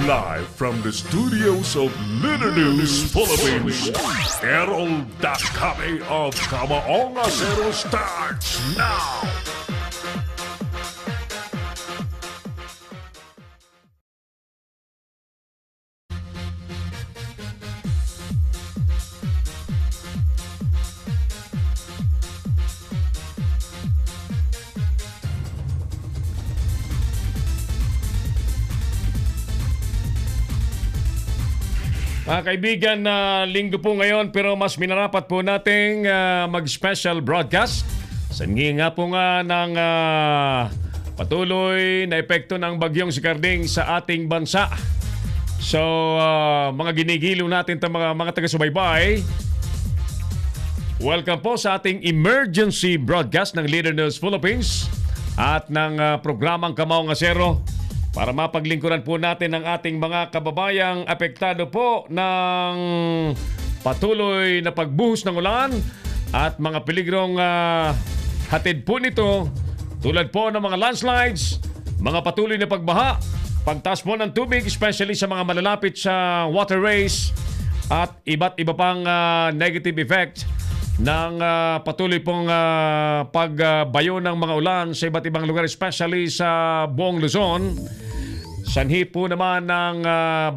Live from the studios of Leader News Philippines, Errol Dakame of Kamaong Acero starts now! Mga kaibigan, linggo po ngayon pero mas minarapat po nating mag-special broadcast. Sangi nga po nga ng patuloy na epekto ng bagyong si Karding sa ating bansa. So, mga ginigiliw natin mga taga-subaybay, welcome po sa ating emergency broadcast ng Leader News Philippines at ng programang Kamaong Acero, para mapaglingkuran po natin ang ating mga kababayang apektado po ng patuloy na pagbuhos ng ulan at mga peligrong hatid po nito, tulad po ng mga landslides, mga patuloy na pagbaha, pagtaas po ng tubig, especially sa mga malalapit sa waterways, at iba't iba pang negative effect ng patuloy pong pagbayo ng mga ulan sa iba't ibang lugar, especially sa buong Luzon. Sanhi po naman ng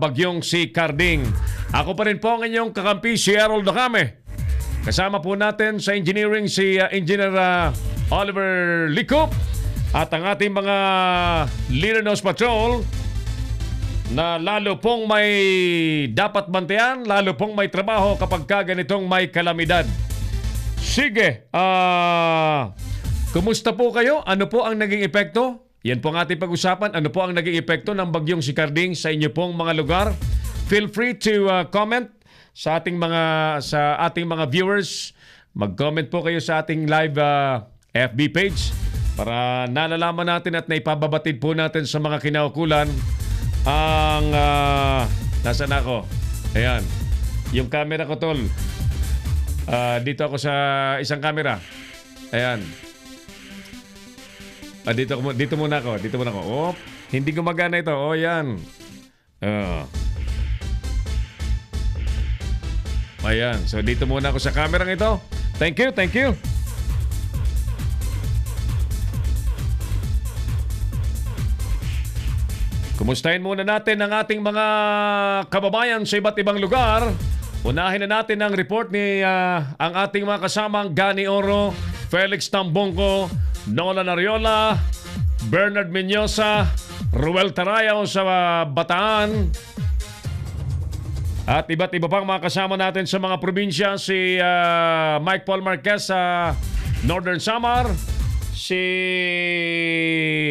bagyong si Karding. Ako pa rin po ang inyong kakampi, si Errol Dakame. Kasama po natin sa engineering si Engineer Oliver Licop at ang ating mga Leader News Patrol na lalo pong may dapat bantayan, lalo pong may trabaho kapag ganitong may kalamidad. Sige, kumusta po kayo? Ano po ang naging epekto? Yan po ang ating pag-usapan. Ano po ang naging epekto ng bagyong si Karding sa inyo pong mga lugar? Feel free to comment sa ating mga viewers. Mag-comment po kayo sa ating live FB page para nalalaman natin at naipababatid po natin sa mga kinaukulan ang nasaan ako? Ayan. Yung camera ko, tol. Dito ako sa isang camera. Ayan. Dito muna ako. Oh, hindi gumagana ito. Oh, yan. Ayan. So, dito muna ako sa kamerang ito. Thank you. Kumustahin muna natin ang ating mga kababayan sa iba't ibang lugar. Unahin na natin ang report ni ang ating mga kasamang Gani Oro, Felix Tambongco, Nolan Ariola, Bernard Menyosa, Ruel Tarayaw sa Bataan, at iba't iba pang mga kasama natin sa mga probinsya, si Mike Paul Marquez sa Northern Samar, si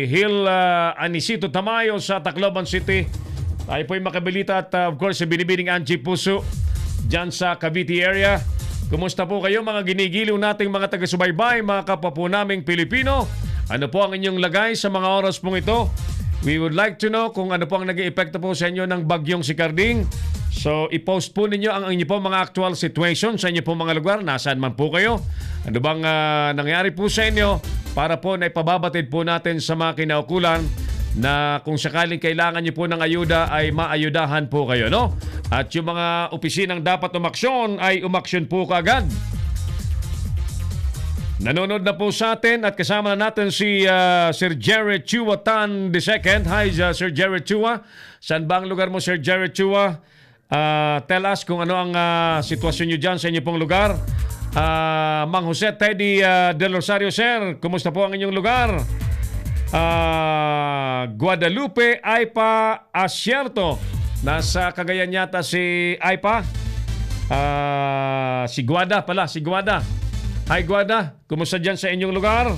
Hil Anisito Tamayo sa Tacloban City. Tayo po'y makabilita at of course si Binibining Angie Puso dyan sa Cavite area. Kumusta po kayo mga ginigiliw nating mga taga-subaybay, mga kapwa po naming Pilipino? Ano po ang inyong lagay sa mga oras pong ito? We would like to know kung ano po ang naging epekto po sa inyo ng bagyong si Karding. So, i-post po ninyo ang inyo po mga actual situation sa inyo po mga lugar. Nasaan man po kayo? Ano bang nangyari po sa inyo? Para po na ipababatid po natin sa mga kinaukulan na kung sakaling kailangan niyo po ng ayuda ay maayudahan po kayo, no? At yung mga opisinang dapat umaksyon ay umaksyon po kaagad. Nanonood na po sa atin at kasama na natin si Sir Jerry Chua Tan II. Hi, Sir Jerry Chua. Saan ba ang lugar mo, Sir Jerry Chua? Tell us kung ano ang sitwasyon nyo dyan sa inyong pong lugar. Mang Jose Teddy Del Rosario, Sir, kumusta po ang inyong lugar? Guadalupe Aipa Asierto, nasa Cagayan yata si Aipa. Si Guada. Hi Guada, kumusta dyan sa inyong lugar?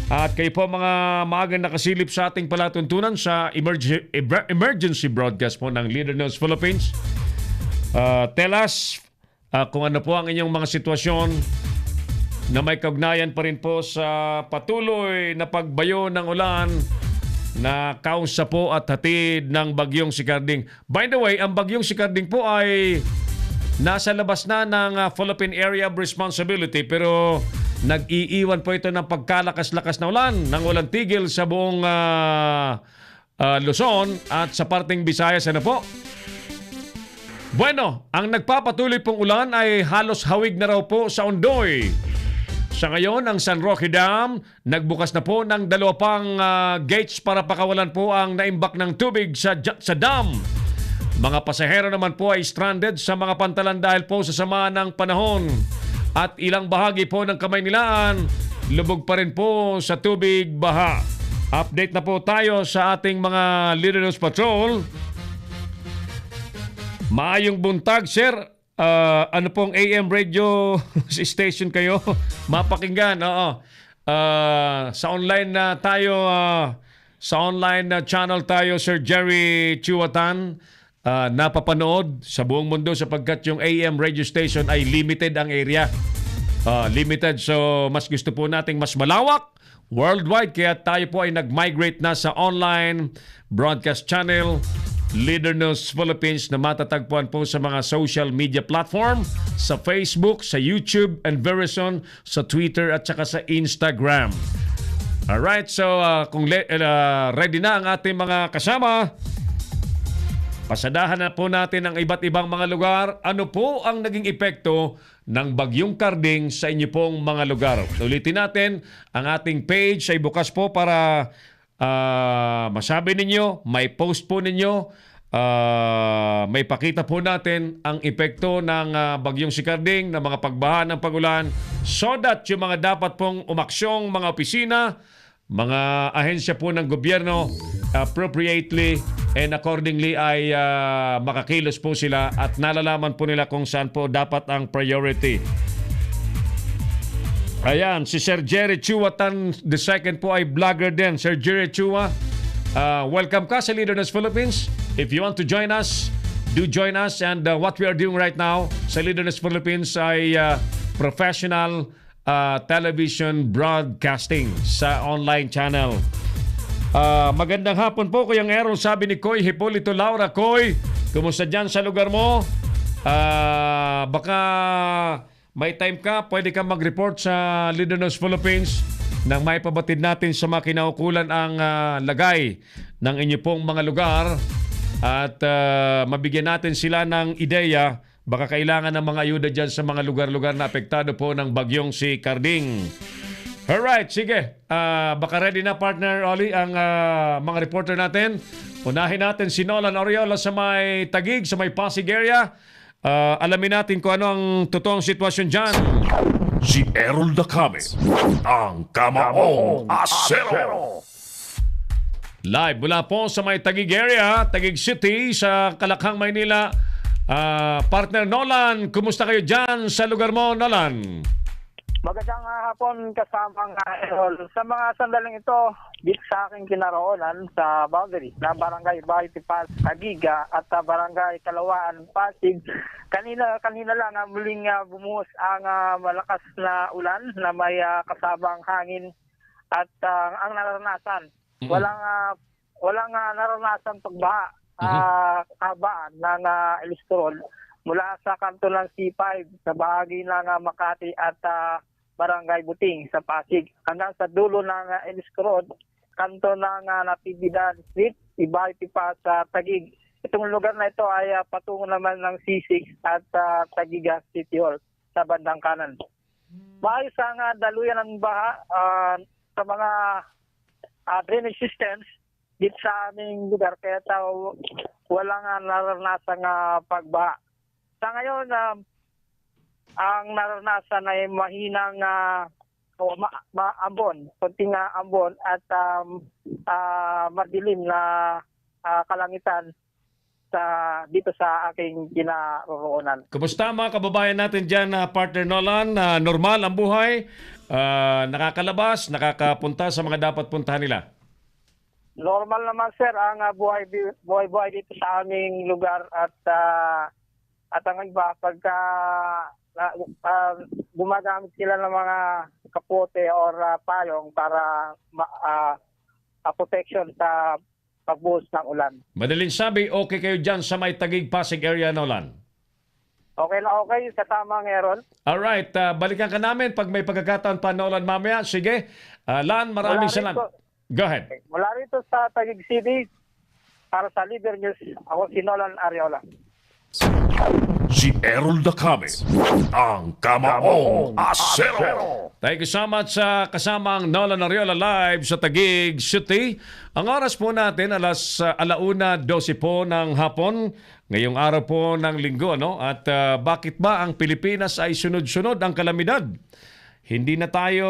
At kayo po mga maagang nakasilip sa ating palatuntunan sa emergency broadcast po ng Leader News Philippines. Tell us kung ano po ang inyong mga sitwasyon na may kaugnayan pa rin po sa patuloy na pagbayo ng ulan na kausa po at hatid ng bagyong si Karding. By the way, ang bagyong si Karding po ay nasa labas na ng Philippine Area of Responsibility, pero nag-iiwan po ito ng pagkalakas-lakas na ulan, ng walang tigil sa buong Luzon at sa parteng Visayas. Ano po? Bueno, ang nagpapatuloy pong ulan ay halos hawig na raw po sa Ondoy. Sa ngayon, ang San Roque Dam nagbukas na po ng 2 pang gates para pakawalan po ang naimbak ng tubig sa dam. Mga pasahero naman po ay stranded sa mga pantalan dahil po sa sama ng panahon. At ilang bahagi po ng Kamaynilaan, lubog pa rin po sa tubig baha. Update na po tayo sa ating mga Leader News Patrol. Maayong buntag, sir. Ano pong AM radio station kayo? Mapakinggan, oo. Sa online na tayo, sa online na channel tayo, Sir Jerry Chuatan, napapanood sa buong mundo sapagkat yung AM radio station ay limited ang area. Limited, so mas gusto po nating mas malawak, worldwide, kaya tayo po ay nag-migrate na sa online broadcast channel, Leader News Philippines, na matatagpuan po sa mga social media platform, sa Facebook, sa YouTube, and Verizon, sa Twitter at saka sa Instagram. Alright, so kung ready na ang ating mga kasama, pasadahan na po natin ang iba't ibang mga lugar. Ano po ang naging epekto ng Bagyong Karding sa inyo pong mga lugar? Ulitin natin, ang ating page ay bukas po para masabi ninyo, may post po ninyo, may pakita po natin ang epekto ng Bagyong si Karding, ng mga pagbaha ng pagulan, so that yung mga dapat pong umaksyong mga opisina, mga ahensya po ng gobyerno, appropriately and accordingly ay makakilos po sila at nalalaman po nila kung saan po dapat ang priority. Ayan, si Sir Jerry Chuatan II po ay vlogger din. Sir Jerry Chua, welcome ka sa Leader News Philippines. If you want to join us, do join us. And what we are doing right now sa Leader News Philippines ay professional television broadcasting sa online channel. Magandang hapon po, Kuyang Errol, sabi ni Koy Hipolito Laura. Koy, kumusta dyan sa lugar mo? Baka may time ka, pwede ka mag-report sa Leader News Philippines nang may pabatid natin sa mga kinaukulan ang lagay ng inyo pong mga lugar at mabigyan natin sila ng ideya. Baka kailangan ng mga ayuda dyan sa mga lugar-lugar na apektado po ng Bagyong si Karding. Alright, sige. Baka ready na, partner Oli, ang mga reporter natin. Unahin natin si Nolan Oriola sa may Taguig, sa may Pasig area. Alamin natin kung ano ang totoong sitwasyon dyan. Si Errol Dacame, ang Kamaong Asero. Live mula po sa may Taguig area, Taguig City, sa Kalakhang, Maynila. Partner Nolan, kumusta kayo dyan sa lugar mo, Nolan? Magandang hapon kasamang Errol. Sa mga sandaling ito, dito sa aking kinaroonan sa boundary ng Barangay Baytipas, Tagiga at Barangay Kalawaan, Pasig. Kanina lang muling bumuhos ang malakas na ulan na may kasabang hangin at ang naranasan. Walang naranasan pagbaha, kabaan ng Elistorol mula sa kanto ng C5 sa bahagi ng Makati at Barangay Buting sa Pasig hanggang sa dulo ng Elistorol, kanto ng Natividad Street, Ibati pa sa Taguig. Itong lugar na ito ay patungo naman ng C6 at Tagiga City Hall sa bandang kanan. Maayos ang daluyan ng baha sa mga drainage systems dito sa aming lugar, kaya walang naranasang pagbaha. Sa ngayon, ang naranasan ay mahinang ambon, konting ambon at madilim na kalangitan dito sa aking kinaroroonan. Kumusta mga kababayan natin dyan, partner Nolan? Normal ang buhay? Nakakalabas? Nakakapunta sa mga dapat puntahan nila? Normal naman, sir, ang buhay dito sa aming lugar at ang iba pagka gumagamit sila ng mga kapote or payong para protection sa pagbuhos ng ulan. Madaling sabi, okay kayo dyan sa may Taguig Pasig area, Nolan? Okay na okay, katamang Aaron. Alright, balikan ka namin pag may pagkakataon pa, Nolan, mamaya. Sige, Lan, maraming salamat. Go ahead. Mula rito sa Taguig City, Para sa Leader News, ako si Nolan Ariola. Si Errol Dacame, ang Kamaong Asero. Thank you so much sa kasamang Nolan Ariola live sa Taguig City. Ang oras po natin alas 1:12 po ng hapon. Ngayong araw po ng linggo, no? At bakit ba ang Pilipinas ay sunod-sunod ang kalamidad? Hindi na tayo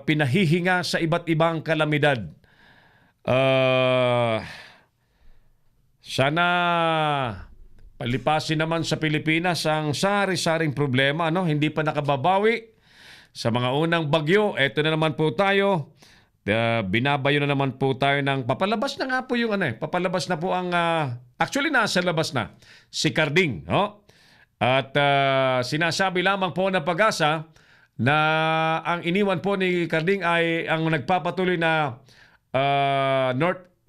pinahihinga sa iba't ibang kalamidad. Sana palipasin naman sa Pilipinas ang sari-saring problema, no? Hindi pa nakababawi sa mga unang bagyo. Ito na naman po tayo. Binabayo na naman po tayo ng papalabas na nga po yung papalabas na po ang actually nasa labas na si Carding, no? At sinasabi lamang po ng Pag-asa na ang iniwan po ni Carding ay ang nagpapatuloy na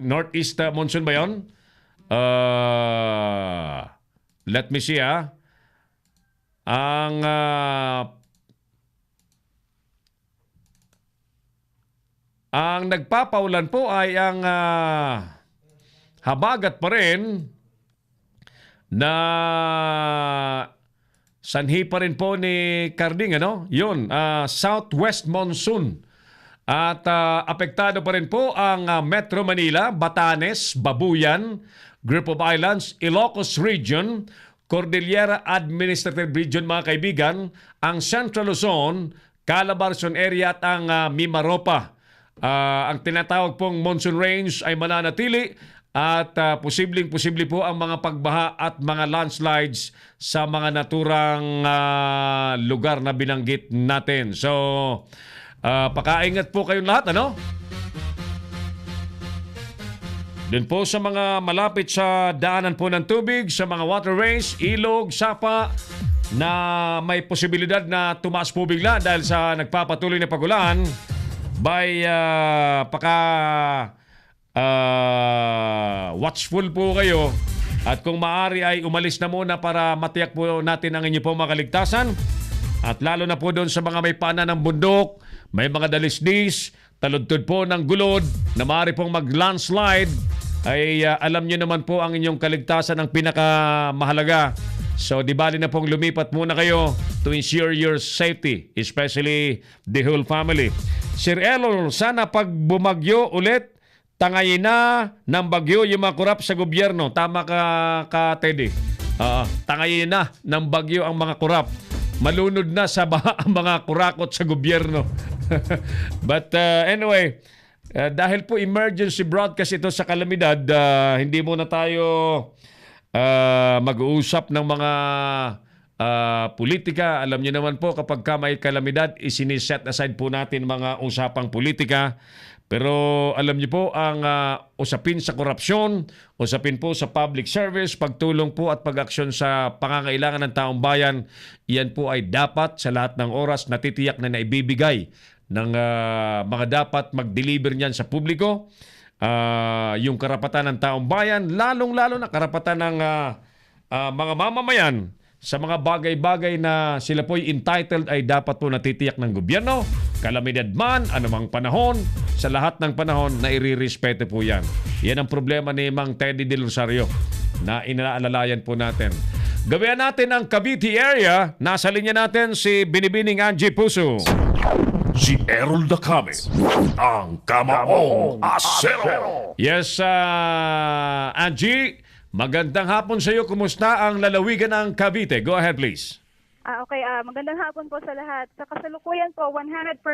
northeast monsoon ba yun? Let me see ang nagpapaulan po ay ang habagat pa rin na sanhi pa rin po ni Carding, ano? Yun, southwest monsoon. At apektado pa rin po ang Metro Manila, Batanes, Babuyan, Group of Islands, Ilocos Region, Cordillera Administrative Region, mga kaibigan, ang Central Luzon, Calabarzon area at ang Mimaropa. Ang tinatawag pong monsoon range ay mananatili at posible po ang mga pagbaha at mga landslides sa mga naturang lugar na binanggit natin. So, pakaingat po kayong lahat, ano? Doon po sa mga malapit sa daanan po ng tubig, sa mga waterways, ilog, sapa, na may posibilidad na tumaas po bigla dahil sa nagpapatuloy na pagulan, watchful po kayo. At kung maaari ay umalis na muna para matiyak po natin ang inyo po mga kaligtasan. At lalo na po doon sa mga may paanan ng bundok, may mga dalisdis, taludtod po ng gulod na maaari pong mag-landslide, ay alam nyo naman po ang inyong kaligtasan ang pinakamahalaga. So di bali na pong lumipat muna kayo to ensure your safety, especially the whole family. Sir Errol, sana pag bumagyo ulit, tangayin na ng bagyo yung mga korap sa gobyerno. Tama ka Teddy. Tangayin na ng bagyo ang mga korap. Malunod na sa ang mga kurakot sa gobyerno. But anyway, dahil po emergency broadcast ito sa kalamidad, hindi muna tayo mag-uusap ng mga politika. Alam niyo naman po kapag may kalamidad, isiniset aside po natin mga usapang politika. Pero alam niyo po ang usapin sa korupsyon, usapin po sa public service, pagtulong po at pag-aksyon sa pangangailangan ng taong bayan, iyan po ay dapat sa lahat ng oras natitiyak na naibibigay ng mga dapat mag-deliver niyan sa publiko. Yung karapatan ng taong bayan, lalong-lalo na karapatan ng mga mamamayan sa mga bagay-bagay na sila po'y entitled ay dapat po natitiyak ng gobyerno, kalamidad man, anumang panahon, sa lahat ng panahon na irirespeto po yan. Yan ang problema ni Mang Teddy Del Rosario na inaalalayan po natin. Gawian natin ang Cavite area. Nasa linya natin si Binibining Angie Puso. Si Errol Dacame, ang Kamaong Asero. Yes, Angie, magandang hapon sa iyo. Kumusta ang lalawigan ng Cavite? Go ahead, please. Okay, magandang hapon po sa lahat. Sa kasalukuyan po, 100%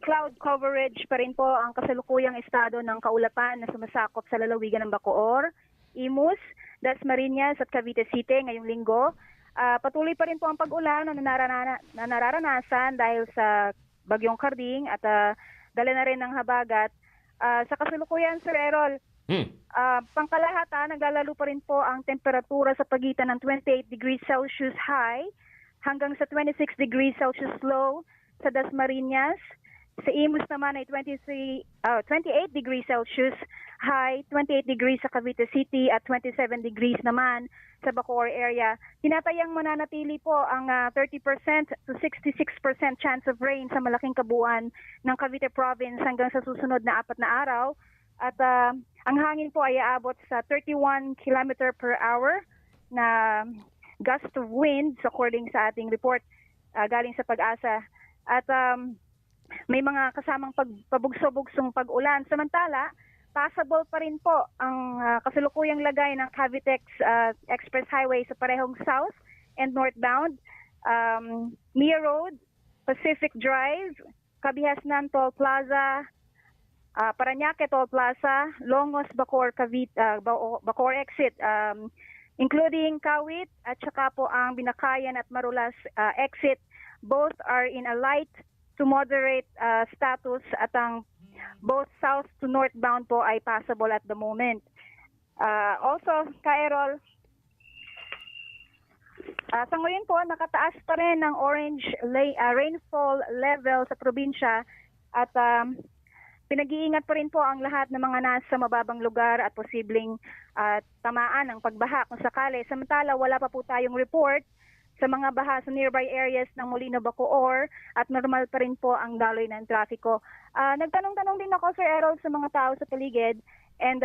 cloud coverage pa rin po ang kasalukuyang estado ng kaulapan na sumasakop sa lalawigan ng Bacoor, Imus, Dasmariñas at Cavite City ngayong linggo. Patuloy pa rin po ang pag-ulan na nararanasan dahil sa Bagyong Carding at dala na rin ng habagat. Sa kasalukuyan, Sir Errol, pangkalahatan, naglalalo pa rin po ang temperatura sa pagitan ng 28 degrees Celsius high hanggang sa 26 degrees Celsius low sa Dasmariñas. Sa Imus naman ay 28 degrees Celsius high, 28 degrees sa Cavite City at 27 degrees naman sa Bacoor area. Tinatayang mananatili po ang 30% to 66% chance of rain sa malaking kabuuan ng Cavite Province hanggang sa susunod na 4 na araw. At ang hangin po ay aabot sa 31 km per hour na gust of winds according sa ating report galing sa Pag-asa. At may mga kasamang pabugso-bugsong pag-ulan. Samantala, possible pa rin po ang kasalukuyang lagay ng Cavitex Express Highway sa parehong south and northbound. Mia Road, Pacific Drive, Kabihasnan Toll Plaza, Parañaque Toll Plaza, Longos, Bacoor, Bacoor exit, including Kawit at saka po ang Binakayan at Marulas exit. Both are in a light to moderate status at ang both south to northbound po ay passable at the moment. Also, Kaerol, sa ngayon po nakataas pa rin ng orange rainfall level sa probinsya at pinag-iingat pa rin po ang lahat ng mga nasa mababang lugar at posibleng tamaan ng pagbaha kung sakali. Samantala, wala pa po tayong report sa mga baha sa nearby areas ng Molino, Bacoor at normal pa rin po ang daloy ng trafiko. Nagtanong-tanong din ako, Sir Errol, sa mga tao sa paligid and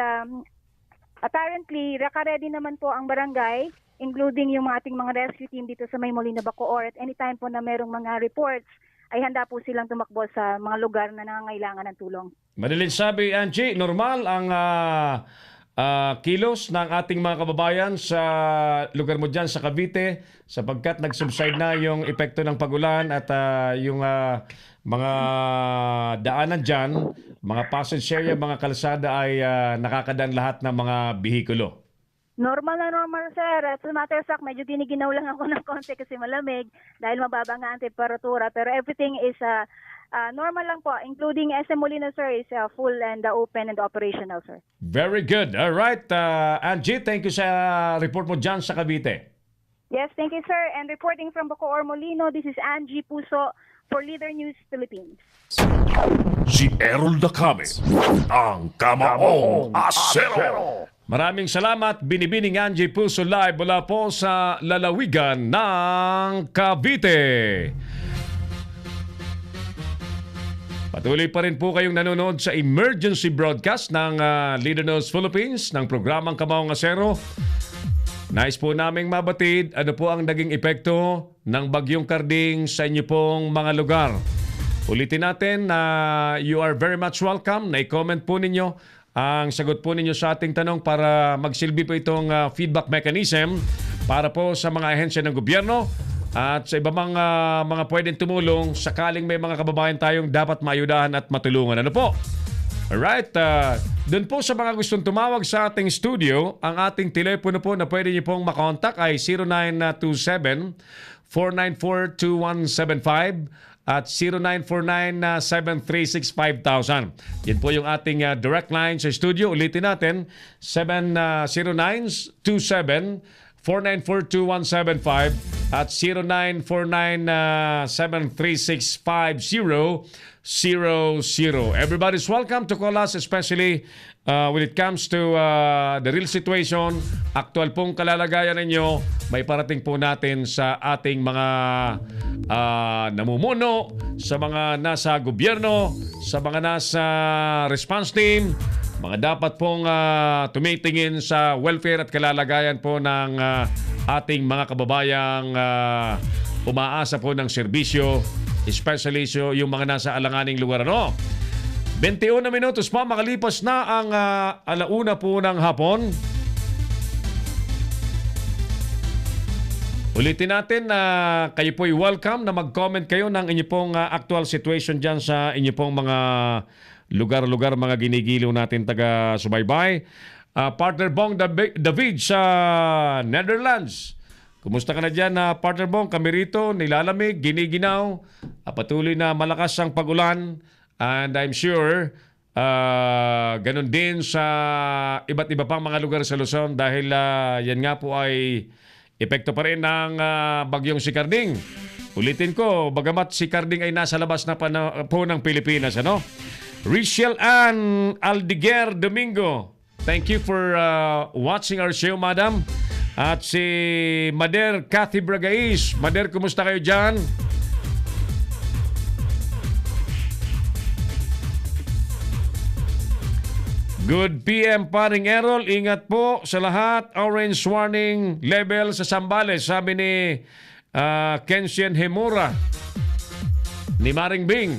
apparently, ready naman po ang barangay, including yung ating mga rescue team dito sa may Molino, Bacoor at anytime po na merong mga reports, ay handa po silang tumakbo sa mga lugar na nangangailangan ng tulong. Madaling sabi, Angie, normal ang kilos ng ating mga kababayan sa lugar mo dyan sa Cavite sapagkat nag-subside na yung epekto ng pagulan at yung mga daanan dyan, mga passage area, mga kalsada ay nakakadaan lahat ng mga bihikulo. Normal na normal, sir. As a matter of fact, medyo giniginaw lang ako ng konti kasi malamig dahil mababa nga ang temperatura. Pero everything is normal lang po, including SM Molino, sir, is full and open and operational, sir. Very good. All right. Angie, thank you sa report mo dyan sa Cavite. Yes, thank you, sir. And reporting from Bacoor, Molino, this is Angie Puso for Leader News Philippines. Si Errol Dacame, ang Kamaong Asero. Maraming salamat, Binibining Angie Puso live mula po sa lalawigan ng Cavite. Patuloy pa rin po kayong nanonood sa emergency broadcast ng Leader News Philippines ng programang Kamaong Asero. Nais po naming mabatid ano po ang naging epekto ng Bagyong Karding sa inyo pong mga lugar. Ulitin natin na you are very much welcome na i-comment po ninyo ang sagot po ninyo sa ating tanong para magsilbi po itong feedback mechanism para po sa mga ahensya ng gobyerno at sa iba mga pwedeng tumulong sakaling may mga kababayan tayong dapat maayudahan at matulungan. Ano po? Alright, doon po sa mga gustong tumawag sa ating studio, ang ating telepono po na pwede niyo pong makontak ay 0927-494-2175 at 0949-736-5000. Yan po yung ating direct line sa studio. Ulitin natin, 0997-494-2175 at 0949-736-5000. Everybody's welcome to call us, especially when it comes to the real situation, aktual pong kalalagayan ninyo, may parating po natin sa ating mga namumuno, sa mga nasa gobyerno, sa mga nasa response team, mga dapat pong tumitingin sa welfare at kalalagayan po ng ating mga kababayang umaasa po ng serbisyo, especially yung mga nasa alanganing lugar. Ano? 21 minutos pa, makalipas na ang alauna po ng hapon. Ulitin natin na kayo po'y welcome na mag-comment kayo ng inyo pong actual situation dyan sa inyo pong mga lugar-lugar, mga ginigiliw natin taga-subaybay. Partner Bong David sa Netherlands. Kumusta ka na dyan, Partner Bong? Kami rito, nilalamig, giniginaw, patuloy na malakas ang pagulan. And I'm sure ganun din sa iba't iba pang mga lugar sa Luzon dahil yan nga po ay epekto pa rin ng bagyong si Karding. Ulitin ko, bagamat si Karding ay nasa labas na po ng Pilipinas. Ano? Richelle Ann Aldiguer Domingo, thank you for watching our show, madam. At si Mader Cathy Bragais. Mader, kumusta kayo dyan? Good PM, paring Errol. Ingat po sa lahat. Orange warning level sa Zambales. Sabi ni Kenshin Himura ni Maring Bing.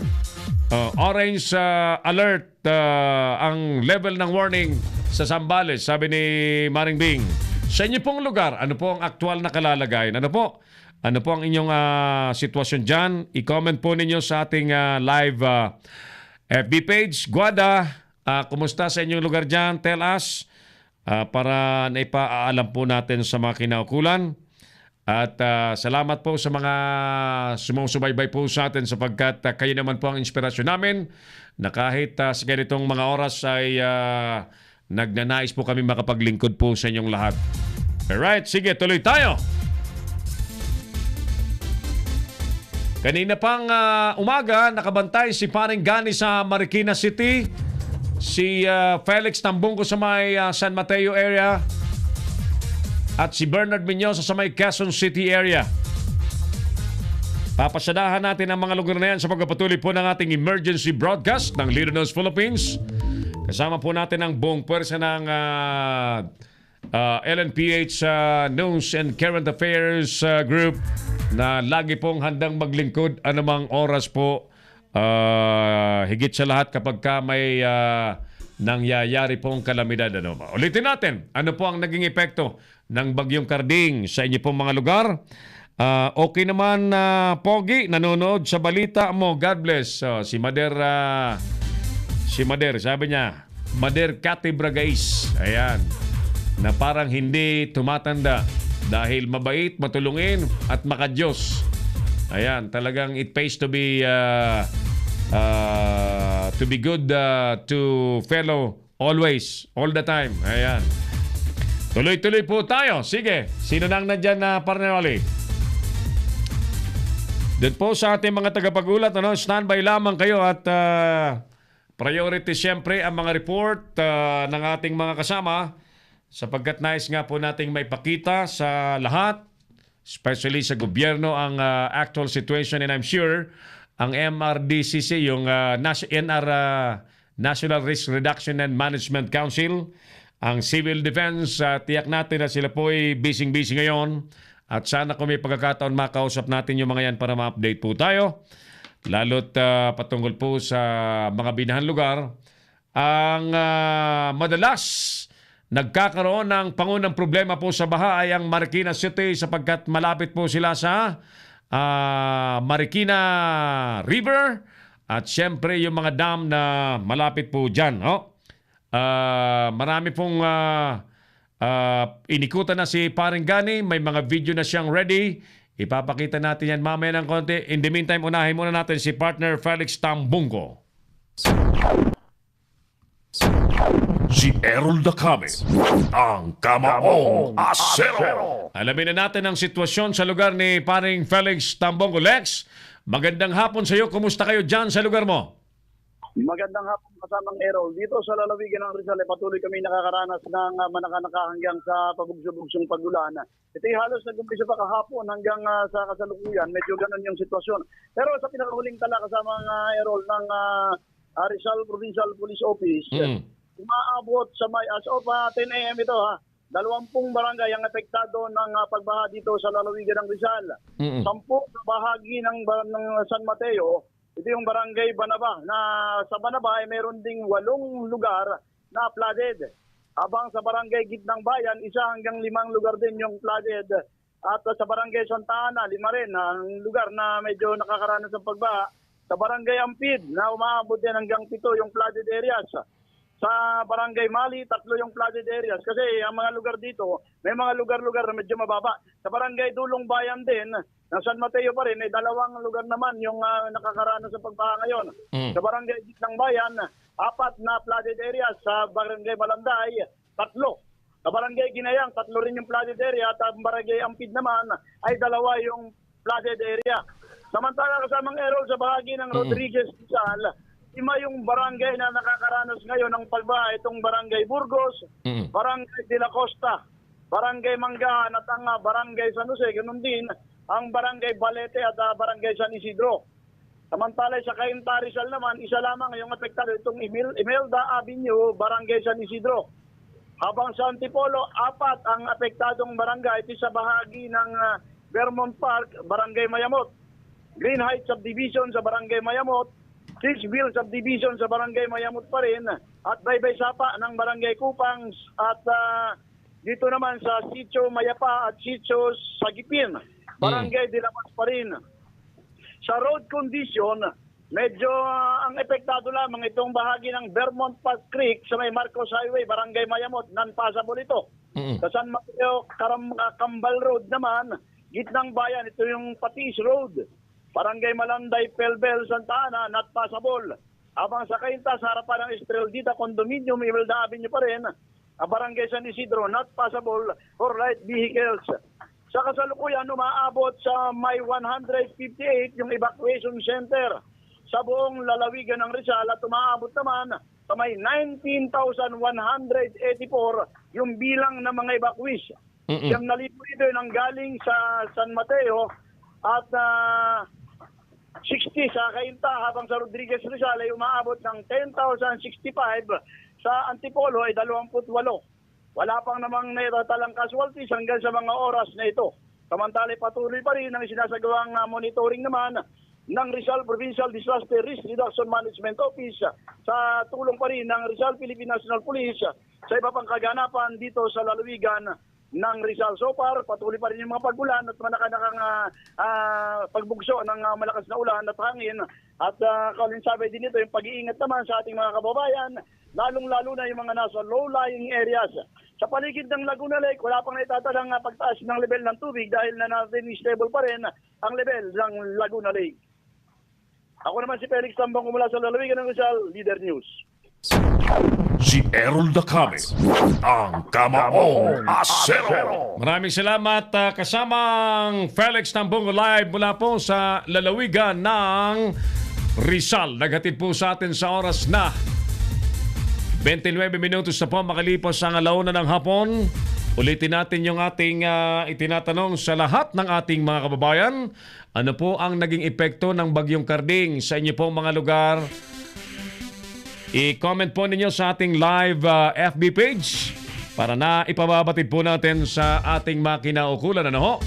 Orange alert ang level ng warning sa Zambales. Sabi ni Maring Bing. Sa inyo pong lugar, ano po ang aktual na kalalagayan? Ano po ang inyong sitwasyon dyan? I-comment po ninyo sa ating live FB page. Guada, kumusta sa inyong lugar dyan? Tell us para naipaalam po natin sa mga kinaukulan. At salamat po sa mga sumusubaybay po sa atin sapagkat kayo naman po ang inspirasyon namin na kahit sa ganitong mga oras ay nagnanais po kami makapaglingkod po sa inyong lahat. Alright, sige, tuloy tayo. Kanina pang umaga, nakabantay si paring Gani sa Marikina City, si Felix Tambungko sa may San Mateo area, at si Bernard Minyosa sa may Quezon City area. Papasadahan natin ang mga lugar na yan sa pagpapatuloy po ng ating emergency broadcast ng Leader News Philippines. Kasama po natin ang buong pwersa ng LNPH News and Current Affairs Group na lagi pong handang maglingkod anumang oras po. Higit sa lahat kapag ka may nangyayari pong kalamidad. Ulitin natin, ano po ang naging epekto ng Bagyong Karding sa inyo pong mga lugar? Okay naman, Pogi, nanonood sa balita mo. God bless. Si Mader, sabi niya, Mader Kati Bragais. Ayan. Na parang hindi tumatanda dahil mabait, matulungin at makadiyos. Ayan, talagang it pays to be good to fellow always, all the time. Ayan. Tuloy-tuloy po tayo. Sige, sino nang nandyan na partner Oli? Doon po sa ating mga tagapagulat, standby lamang kayo at priority siyempre ang mga report ng ating mga kasama sapagkat nais nga po nating may pakita sa lahat, especially sa gobyerno, ang actual situation, and I'm sure ang MRDCC, yung National Risk Reduction and Management Council, ang Civil Defense, tiyak natin na sila po ay busy-busy ngayon at sana kung may pagkakataon makausap natin yung mga yan para ma-update po tayo. Lalo't patungkol po sa mga binahan lugar. Ang madalas nagkakaroon ng pangunang problema po sa baha ay ang Marikina City sapagkat malapit po sila sa Marikina River at siyempre yung mga dam na malapit po dyan. Marami pong inikutan na si paring Gani. May mga video na siyang ready. Ipapakita natin yan mamaya ng konti. In the meantime, unahin muna natin si partner Felix Tambungko. Si Errol Dacame, ang Kamaong Asero. Alamin na natin ang sitwasyon sa lugar ni paring Felix Tambungko. Lex, magandang hapon sa iyo. Kumusta kayo dyan sa lugar mo? Magandang hapon kasamang Errol. Dito sa lalawigan ng Rizal, patuloy kami nakakaranas ng manaka-naka hanggang sa pabugso-bugsong pagulan. Ito'y halos nag-umpisa pa kahapon hanggang sa kasalukuyan. Medyo ganun yung sitwasyon. Pero sa pinakahuling tala kasamang Errol ng Rizal Provincial Police Office, umaabot sa may as of 10 a.m. ito 20 barangay ang apektado ng pagbaha dito sa lalawigan ng Rizal. 10 sa bahagi ng San Mateo. Ito yung barangay Banaba na sa Banaba ay meron ding 8 lugar na flooded. Habang sa barangay Gitnang Bayan, 1 hanggang 5 lugar din yung flooded. At sa barangay Santa Ana, 5 rin ang lugar na medyo nakakaranas ng pagbaha. Sa barangay Ampid na umaabot din hanggang 7 yung flooded areas. Sa barangay Mali, 3 yung flooded areas. Kasi ang mga lugar dito, may mga lugar-lugar na medyo mababa. Sa barangay Dulong Bayan din, ng San Mateo pa rin, ay 2 lugar naman yung nakakaranas sa pagbaha ngayon. Sa barangay Gitnang Bayan, 4 na flooded areas. Sa barangay Malanday, 3. Sa barangay Ginayang, 3 rin yung flooded area. At ang barangay Ampid naman ay 2 yung flooded area. Samantala kasamang Errol sa bahagi ng Rodriguez Rizal, 5 yung barangay na nakakaranas ngayon ng pagbaha. Itong barangay Burgos, barangay De La Costa, barangay Manggahan at ang barangay San Jose. Ganun din ang barangay Balete at barangay San Isidro. Samantala sa Cainta Rizal naman, isa lamang yung apektado itong Imelda Avenue, Barangay San Isidro. Habang sa Antipolo, 4 ang apektadong barangay. Ito sa bahagi ng Vermont Park, Barangay Mayamot. Green Heights Subdivision sa Barangay Mayamot. Sixville Subdivision sa Barangay Mayamot pa rin. At Baybay Sapa ng Barangay Kupang. At dito naman sa Sitio Mayapa at Sitio Sagipin, Barangay Dilamas pa rin. Sa road condition, medyo ang epektado lamang itong bahagi ng Vermont Park Creek sa may Marcos Highway, Barangay Mayamot, non-passable ito. Sa San Mateo, Cambal Road naman, gitnang bayan, ito yung Patis Road, Barangay Malanday, Pelbel, Santa Ana, not passable. Habang sa Cainta, sa harapan ng Estrellita Condominium, Imelda Avenue pa rin, Barangay San Isidro, not passable for light vehicles. Sa kasalukuyan, umaabot sa may 158 yung evacuation center sa buong lalawigan ng Rizal at umaabot naman sa may 19,184 yung bilang ng mga evacuees. Siyang nalipo ito nang galing sa San Mateo at 60 sa Cainta, habang sa Rodriguez Rizal ay umaabot ng 10,065, sa Antipolo ay 28. Wala pang namang natatalang casualties hanggang sa mga oras na ito. Samantala patuloy pa rin ang sinasagawang monitoring naman ng Rizal Provincial Disaster Risk Reduction Management Office sa tulong pa rin ng Rizal Philippine National Police sa iba pang kaganapan dito sa lalawigan ng Rizal. So far, patuloy pa rin yung mga pagulan at manakanakang pagbugso ng malakas na ulan at hangin. At kalinsabi din ito yung pag-iingat naman sa ating mga kababayan, lalong-lalo na yung mga nasa low-lying areas. Sa paligid ng Laguna Lake, wala pang naitatalang pagtaas ng level ng tubig dahil na natin stable pa rin ang level ng Laguna Lake. Ako naman si Felix Tambang mula sa lalawigan ng Rizal, Leader News. Si Errol Dacame, ang Kamaong Asero. Maraming salamat, kasamang Felix Tambong live mula po sa lalawigan ng Rizal. Naghatid po sa atin sa oras na 29 minutos na po makalipas ang alauna ng hapon. Ulitin natin yung ating itinatanong sa lahat ng ating mga kababayan. Ano po ang naging epekto ng Bagyong Karding sa inyo pong mga lugar? I-comment po ninyo sa ating live FB page para na ipababatid po natin sa ating makinaukulan. Ano ho?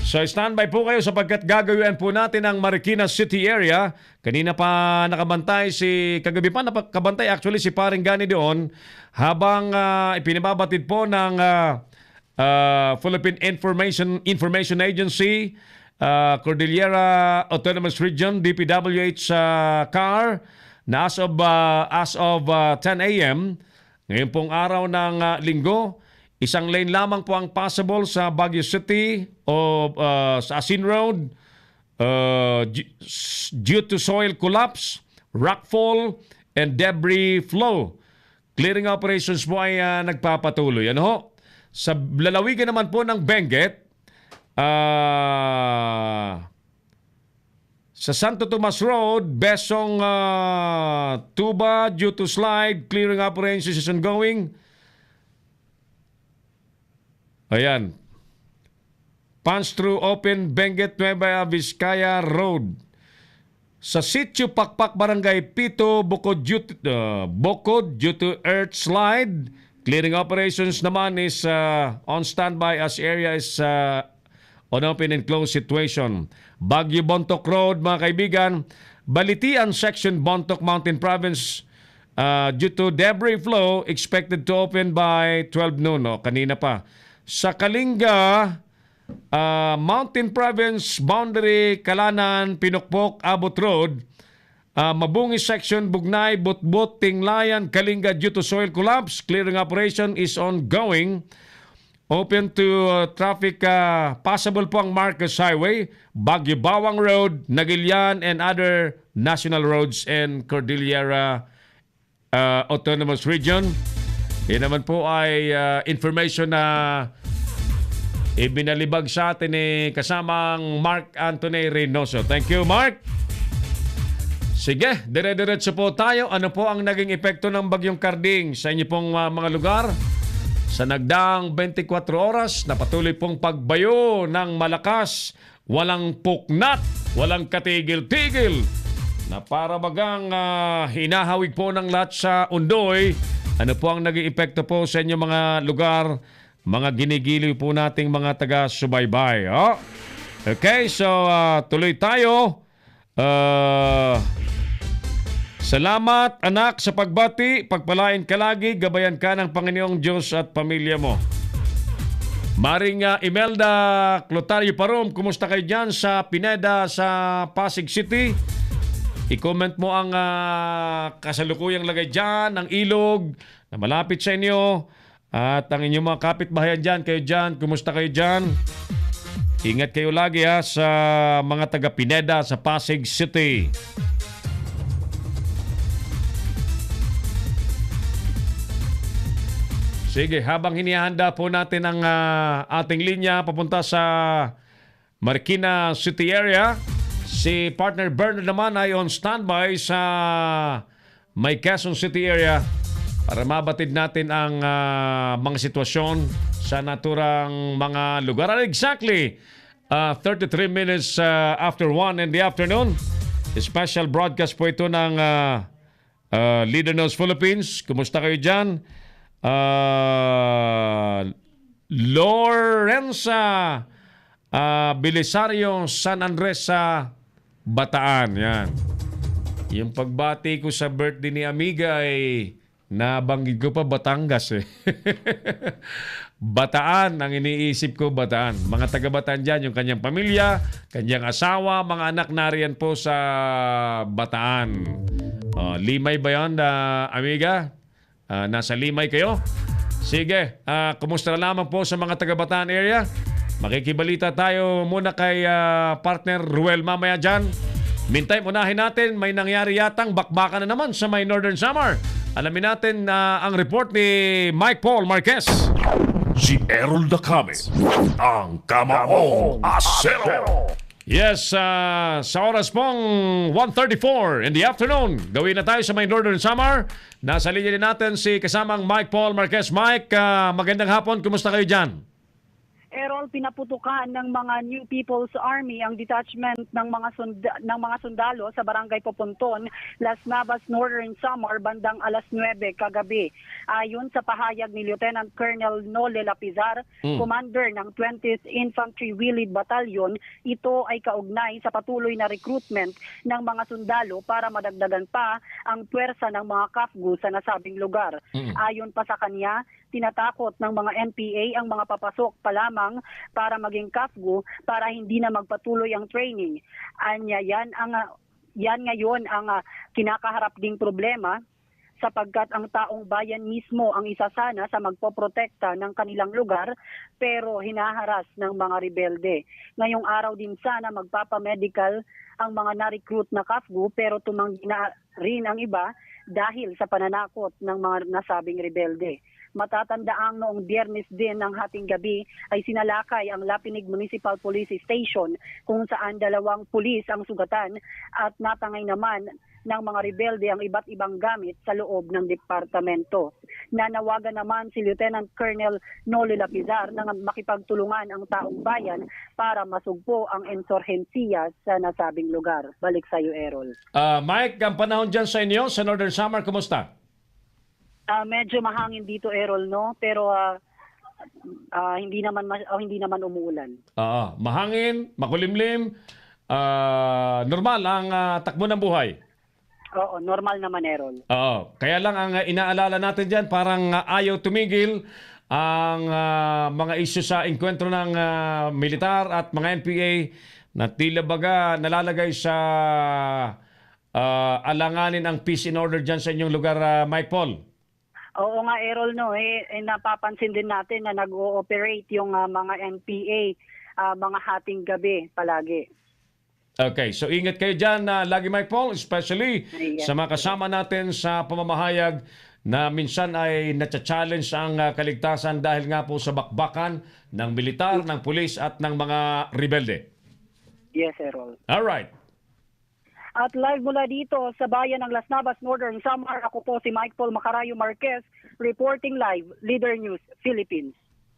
So standby po kayo sapagkat gagawin po natin ang Marikina City area. Kanina pa nakabantay kagabi pa nakabantay actually si Paring Gani doon habang ipinababatid po ng Philippine Information Agency, Cordillera Autonomous Region, DPWH CAR, na as of 10 a.m. ngayon pong araw ng linggo, isang lane lamang po ang possible sa Baguio City o sa Asin Road due to soil collapse, rockfall, and debris flow. Clearing operations po ay nagpapatuloy. Ano ho? Sa lalawigan naman po ng Benguet, sa Santo Tomas Road, Besong Tuba, due to slide, clearing operations is ongoing. Ayan. Punch through open Benguet, Nueva Vizcaya Road. Sa Sitio Pakpak, Barangay Pito, Bukod due to earth slide. Clearing operations naman is on standby as area is on open and closed situation. Baguio Bontoc Road, mga kaibigan, Balitian Section, Bontoc Mountain Province, due to debris flow, expected to open by 12 noon. Kanina pa. Sa Kalinga, Mountain Province, Boundary, Kalanan, Pinokpok, Abot Road, Mabungi Section, Bugnay, Butbut, Tinglayan, Kalinga, due to soil collapse, clearing operation is ongoing. Open to traffic, possible po ang Marcos Highway, Baguio Bawang Road, Nagilian, and other national roads and Cordillera Autonomous Region. Yan naman po ay information na ibinalibag sa atin ni kasamang Mark Anthony Reynoso. Thank you, Mark. Sige, dire-diretso po tayo. Ano po ang naging epekto ng Bagyong Karding sa inyo pong mga lugar? Sa nagdaang 24 oras na patuloy pong pagbayo ng malakas, walang puknat walang katigil-tigil na para bagang hinahawig po ng lahat sa undoy. Ano po ang naging epekto po sa inyong mga lugar, mga ginigiliw po nating mga taga-subaybay? Oh? Okay, so tuloy tayo. Salamat anak sa pagbati, pagpalain ka lagi, gabayan ka ng Panginoong Diyos at pamilya mo. Maring Imelda Clotario Parom, kumusta kayo dyan sa Pineda sa Pasig City? I-comment mo ang kasalukuyang lagay dyan, ang ilog na malapit sa inyo at ang inyong mga kapitbahayan dyan, kayo dyan, kumusta kayo dyan? Ingat kayo lagi sa mga taga Pineda sa Pasig City. Sige, habang hinihanda po natin ang ating linya papunta sa Marikina City area, si partner Bernard naman ay on standby sa may Quezon City area para mabatid natin ang mga sitwasyon sa naturang mga lugar. Exactly 33 minutes after 1 in the afternoon. Special broadcast po ito ng Leader Knows Philippines. Kumusta kayo dyan? Lorenza Belisario San Andres sa Bataan. Yan. Yung pagbati ko sa birthday ni Amiga ay nabanggit ko pa Batangas eh. Bataan ang iniisip ko, Bataan. Mga taga-Bataan dyan, yung kanyang pamilya, kanyang asawa, mga anak nariyan po sa Bataan. Limay ba yun, Amiga? Nasa Limay kayo? Sige, kumusta na lamang po sa mga taga-Bataan area? Makikibalita tayo muna kay partner Ruel mamaya dyan. Meantime, unahin natin, may nangyari yatang bakbakan na naman sa may Northern Samar. Alamin natin ang report ni Mike Paul Marquez. Si Errol Dacame, ang Kamaong Asero. Yes, sa oras pong 1:34 in the afternoon, gawin na tayo sa may Northern Samar. Nasa linya din natin si kasamang Mike Paul Marquez. Mike, magandang hapon. Kumusta kayo dyan? Errol, pinaputukan ng mga New People's Army ang detachment ng mga sundalo sa Barangay Poponton, Las Navas, Northern Samar bandang alas 9 kagabi. Ayon sa pahayag ni Lieutenant Colonel Nole Lapizar, commander ng 20th Infantry Willid Battalion, ito ay kaugnay sa patuloy na recruitment ng mga sundalo para madagdagan pa ang puwersa ng mga KAFGU sa nasabing lugar. Ayon pa sa kanya, tinatakot ng mga NPA ang mga papasok pa lamang para maging KAFGU para hindi na magpatuloy ang training. Anya, yan ngayon ang kinakaharap ding problema sapagkat ang taong bayan mismo ang isa sana sa magpoprotekta ng kanilang lugar pero hinaharas ng mga rebelde. Ngayong araw din sana magpapamedical ang mga na-recruit na KAFGU pero tumanggi na rin ang iba dahil sa pananakot ng mga nasabing rebelde. Matatandaang noong Biyernes din ng hating gabi ay sinalakay ang Lapinig Municipal Police Station kung saan 2 pulis ang sugatan at natangay naman ng mga rebelde ang iba't ibang gamit sa loob ng departamento. Nanawagan naman si Lieutenant Colonel Noli Lapizar na makipagtulungan ang taong bayan para masugpo ang insurhensiya sa nasabing lugar. Balik sa iyo, Errol. Mike, ang panahon dyan sa inyo, sa Northern Samar, kumusta? Medyo mahangin dito, Errol, no? Pero hindi naman umuulan. Mahangin, makulimlim, normal ang takbo ng buhay. Oo, normal naman, Errol. Kaya lang ang inaalala natin dyan, parang ayaw tumigil ang mga isyu sa enkwentro ng militar at mga NPA na tila baga nalalagay sa alanganin ang peace and order dyan sa inyong lugar, Mike Paul. Oo nga, Errol, no. Napapansin din natin na nag-ooperate yung mga NPA mga hating gabi palagi. Okay, so ingat kayo dyan lagi, Mike Paul, especially sa mga kasama natin sa pamamahayag na minsan ay natcha-challenge ang kaligtasan dahil nga po sa bakbakan ng militar, ng pulis at ng mga rebelde. Yes, Errol. All right. At live mula dito sa bayan ng Las Navas, Northern Samar, ako po si Mike Paul Macarayo Marquez, reporting live, Leader News, Philippines.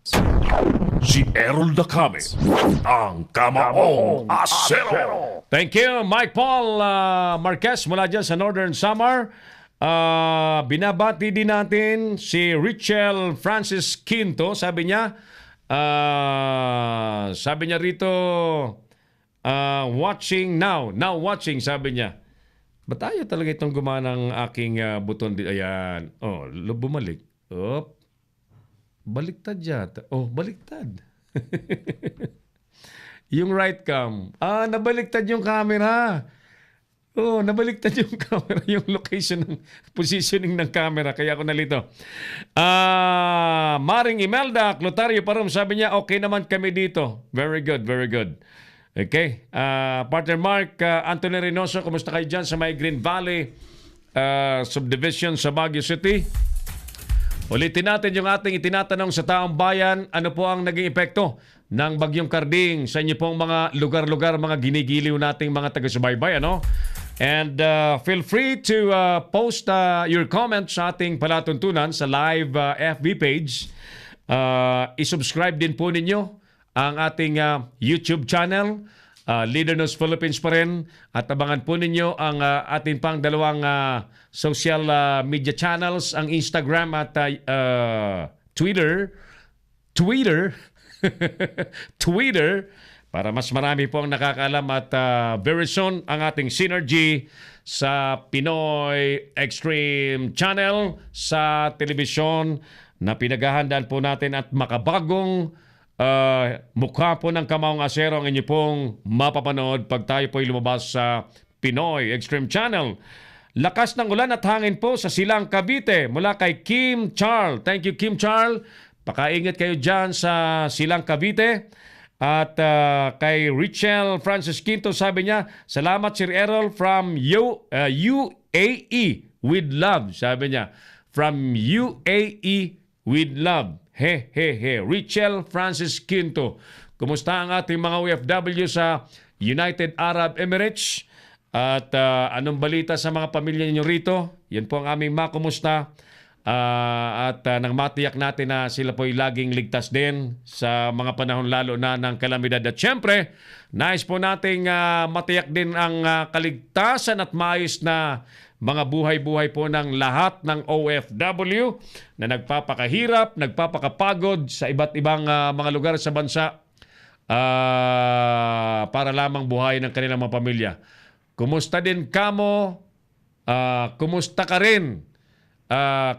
Si Errol Dacame, ang Kamaong Asero. Thank you, Mike Paul Marquez mula dyan sa Northern Samar. Binabati din natin si Richel Francis Quinto. Sabi niya rito, watching now watching, sabi niya. Ba't tayo talaga itong gumana ng aking buton? Ayan. Oh, bumalik. Op. Baliktad yata. Oh, baliktad. Yung right cam. Nabaliktad yung camera. Oh, nabaliktad yung camera. Yung location ng positioning ng camera. Kaya ako nalito. Maring Imelda, Clotario Parum, sabi niya, okay naman kami dito. Very good, very good. Okay. Partner Mark, Anthony Reynoso, kumusta kayo dyan sa may Green Valley subdivision sa Baguio City? Ulitin natin yung ating itinatanong sa taong bayan. Ano po ang naging epekto ng Bagyong Karding sa inyo pong mga lugar-lugar, mga ginigiliw nating mga taga-subaybay, ano? And feel free to post your comments sa ating palatuntunan sa live FB page. I-subscribe din po ninyo ang ating YouTube channel, Leader News Philippines pa rin. At abangan po ninyo ang ating pang dalawang social media channels, ang Instagram at Twitter, para mas marami po ang nakakaalam at very soon ang ating synergy sa Pinoy Extreme Channel sa telebisyon na pinaghahandaan po natin at makabagong mukha po ng Kamaong Asero ang inyo pong mapapanood pag tayo po'y lumabas sa Pinoy Extreme Channel. Lakas ng ulan at hangin po sa Silang Cavite mula kay Kim Charles. Thank you, Kim Charles. Pakaingat kayo dyan sa Silang Cavite. At kay Richel Francis Quinto, sabi niya, salamat Sir Errol from UAE with love. Sabi niya, from UAE with love. He. Richel Francis Quinto. Kumusta ang ating mga OFW sa United Arab Emirates? At anong balita sa mga pamilya ninyo rito? Yan po ang aming makumusta. At nang matiyak natin na sila po'y laging ligtas din sa mga panahon lalo na ng kalamidad. At syempre, nais po nating matiyak din ang kaligtasan at maayos na mga buhay-buhay po ng lahat ng OFW na nagpapakahirap, nagpapakapagod sa iba't ibang mga lugar sa bansa para lamang buhay ng kanilang mga pamilya. Kumusta din kamo? Kumusta ka rin?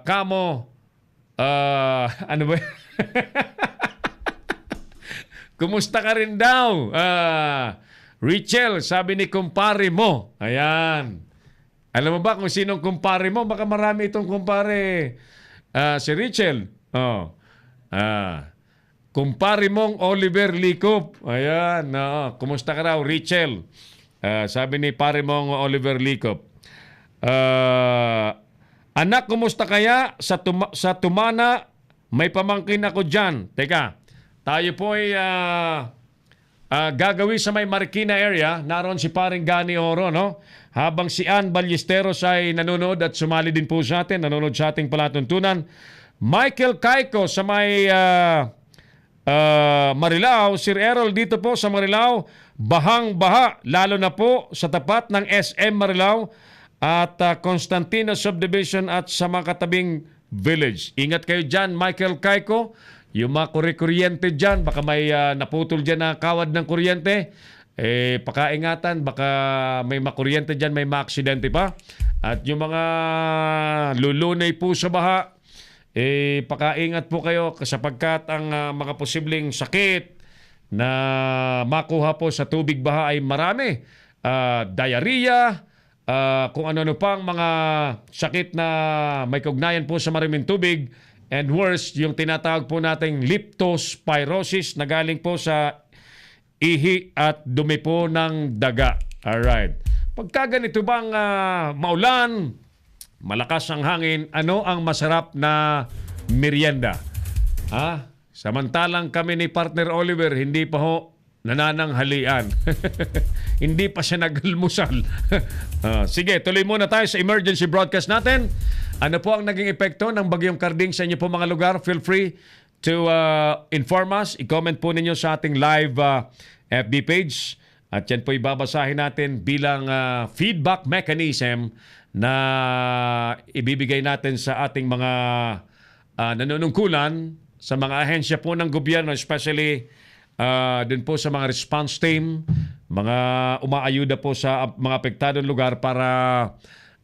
Kamo? Ano ba? Kumusta ka rin daw? Richel, sabi ni kumpare mo. Ayan. Alam mo ba kung sinong kumpare mo? Baka marami itong kumpare. Si Richel. Kumpare mong Oliver Licop. Ayan. Kumusta ka raw, Richel? Sabi ni pare mong Oliver Licop. Anak, kumusta kaya? Sa Tumana, may pamangkin ako dyan. Teka, tayo po ay gagawin sa may Marikina area. Naroon si paring Gani Oro, no? Habang si Ann Ballesteros ay nanonood at sumali din po sa atin, nanonood sa ating palatuntunan. Michael Caico sa may Marilao. Sir Errol, dito po sa Marilao, bahang-baha, lalo na po sa tapat ng SM Marilao at Constantino Subdivision at sa mga katabing village. Ingat kayo dyan, Michael Caico. Yung mga kuryente dyan, baka may naputol dyan na kawad ng kuryente. Pakaingatan, baka may makuryente dyan, may maaksidente pa. At yung mga lulunay po sa baha, pakaingat po kayo sapagkat ang mga posibleng sakit na makuha po sa tubig baha ay marami. Diarrhea, kung ano-ano pang mga sakit na may kaugnayan po sa maraming tubig. And worse, yung tinatawag po nating leptospirosis na galing po sa ihi at dumi po ng daga. Alright. Pagka ganito bang maulan, malakas ang hangin, ano ang masarap na merienda? Samantalang kami ni partner Oliver, hindi pa ho nanananghalian. Hindi pa siya nag-almusal. Sige, tuloy muna tayo sa emergency broadcast natin. Ano po ang naging epekto ng Bagyong Karding sa inyo po mga lugar? Feel free to inform us. I-comment po ninyo sa ating live FB page. At yan po ibabasahin natin bilang feedback mechanism na ibibigay natin sa ating mga nanunungkulan sa mga ahensya po ng gobyerno, especially dun po sa mga response team, mga umaayuda po sa mga apektadong lugar para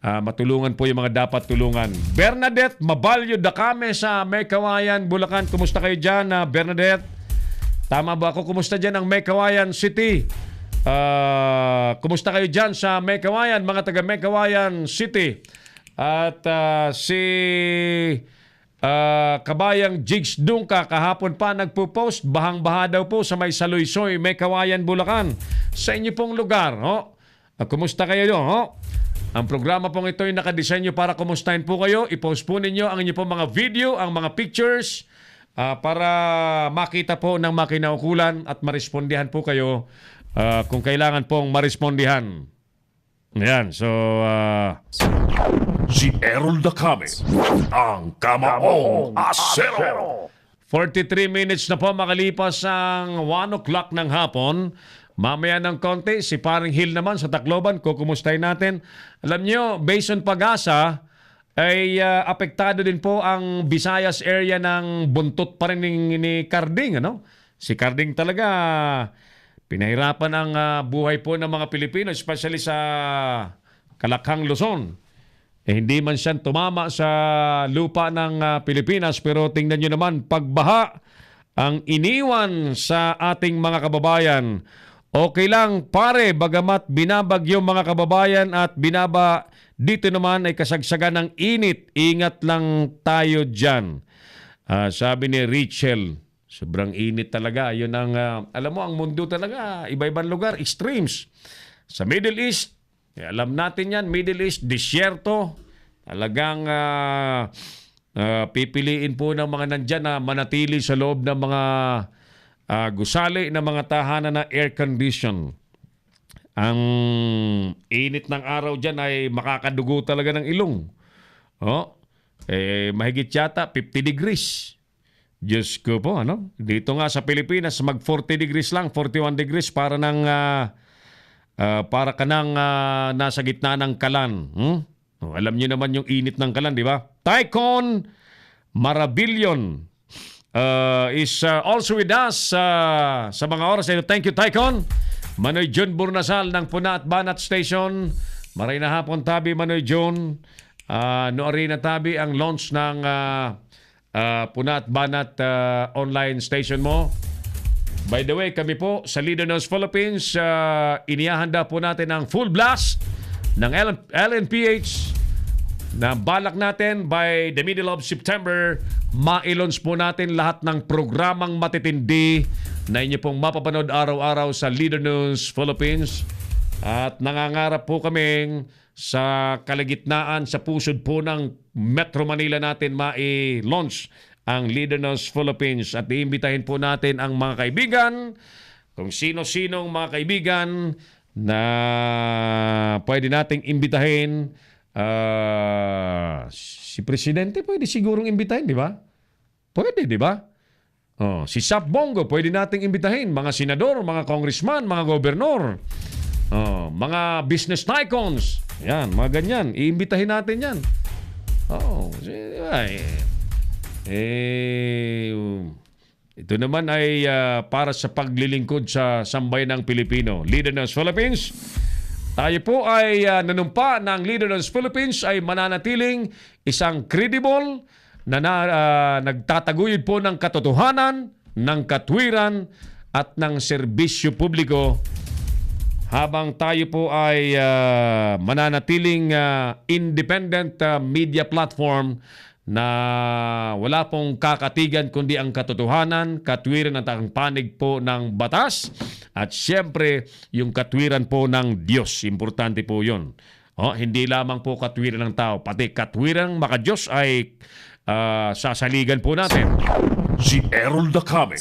matulungan po yung mga dapat tulungan. Bernadette Mabalyo Dacame sa Mekawayan, Bulacan. Kumusta kayo dyan, Bernadette? Tama ba ako? Kumusta dyan ang Mekawayan City? Kumusta kayo dyan sa Mekawayan, mga taga Mekawayan City? At si Kabayang Jigs Dungka kahapon pa nagpo-post, bahang-baha daw po sa may Saluйsoy, Mekawayan, Bulacan. Sa inyo pong lugar, kumusta kayo doon? Ang programa pong ito ay nakadesenyo para kumustahin po kayo. I-post po ninyo ang inyo pong mga video, ang mga pictures, para makita po ng makinaukulan at marespondihan po kayo kung kailangan pong marespondihan. Ayan, so Si Errol Dacame, ang Kamaong Asero. 43 minutes na po makalipas ang 1 o'clock ng hapon. Mamaya ng konti, si Paring Hill naman sa Tacloban, kukumustahin natin. Alam nyo, based on Pag-asa, ay apektado din po ang Visayas area ng buntot pa rin ni Carding. Ano? Si Carding talaga, pinahirapan ang buhay po ng mga Pilipino, especially sa Kalakhang, Luzon. Hindi man siya tumama sa lupa ng Pilipinas, pero tingnan nyo naman, pagbaha ang iniwan sa ating mga kababayan. Okay lang pare, bagamat binabagyo mga kababayan at dito naman ay kasagsagan ng init. Ingat lang tayo dyan. Sabi ni Rachel, sobrang init talaga. Yun ang, alam mo, ang mundo talaga, iba-ibang lugar, extremes. Sa Middle East, alam natin yan, Middle East, disyerto. Talagang pipiliin po ng mga nandyan na manatili sa loob ng mga gusali ng mga tahanan na air condition. Ang init ng araw dyan ay makakadugo talaga ng ilong. Mahigit yata 50 degrees. Diyos ko po, ano? Dito nga sa Pilipinas, mag 40 degrees lang, 41 degrees para ka nang nasa gitna ng kalan. Alam niyo naman yung init ng kalan, di ba? Tycon Marabillion is also with us sa mga oras. Thank you, Tycon. Manoy John Burnasal ng Puna at Banat Station. Maray na hapon tabi, Manoy John. Noori na tabi ang launch ng Puna at Banat online station mo. By the way, kami po sa Leader News Philippines, inihahanda po natin ang full blast ng LNPH na balak natin by the middle of September, ma-launch po natin lahat ng programang matitindi na inyo pong mapapanood araw-araw sa Leader News Philippines. At nangangarap po kaming sa kalagitnaan, sa pusod po ng Metro Manila natin ma-launch ang Leader News Philippines. At iimbitahin po natin ang mga kaibigan, kung sino-sinong mga kaibigan na pwede nating imbitahin. Si Presidente pwede sigurong imbitahin, di ba? Pwede, di ba? Si Sap Bongo pwede nating imbitahin. Mga senador, mga congressman, mga gobernador, mga business tycoons. Yan, mga ganyan. Iimbitahin natin yan. Ito naman ay para sa paglilingkod sa sambayanang Pilipino. Leader ng Philippines. Tayo po ay nanumpa ng Leader ng Philippines ay mananatiling isang credible na nagtataguyod po ng katotohanan, ng katwiran at ng serbisyo publiko, habang tayo po ay mananatiling independent media platform na wala pong kakatigan kundi ang katotohanan, katwiran at ang panig po ng batas at siyempre yung katwiran po ng Diyos. Importante po yun. Hindi lamang po katwiran ng tao, pati katwiran ng maka-Diyos ay sasaligan po natin. Si Errol Dacame,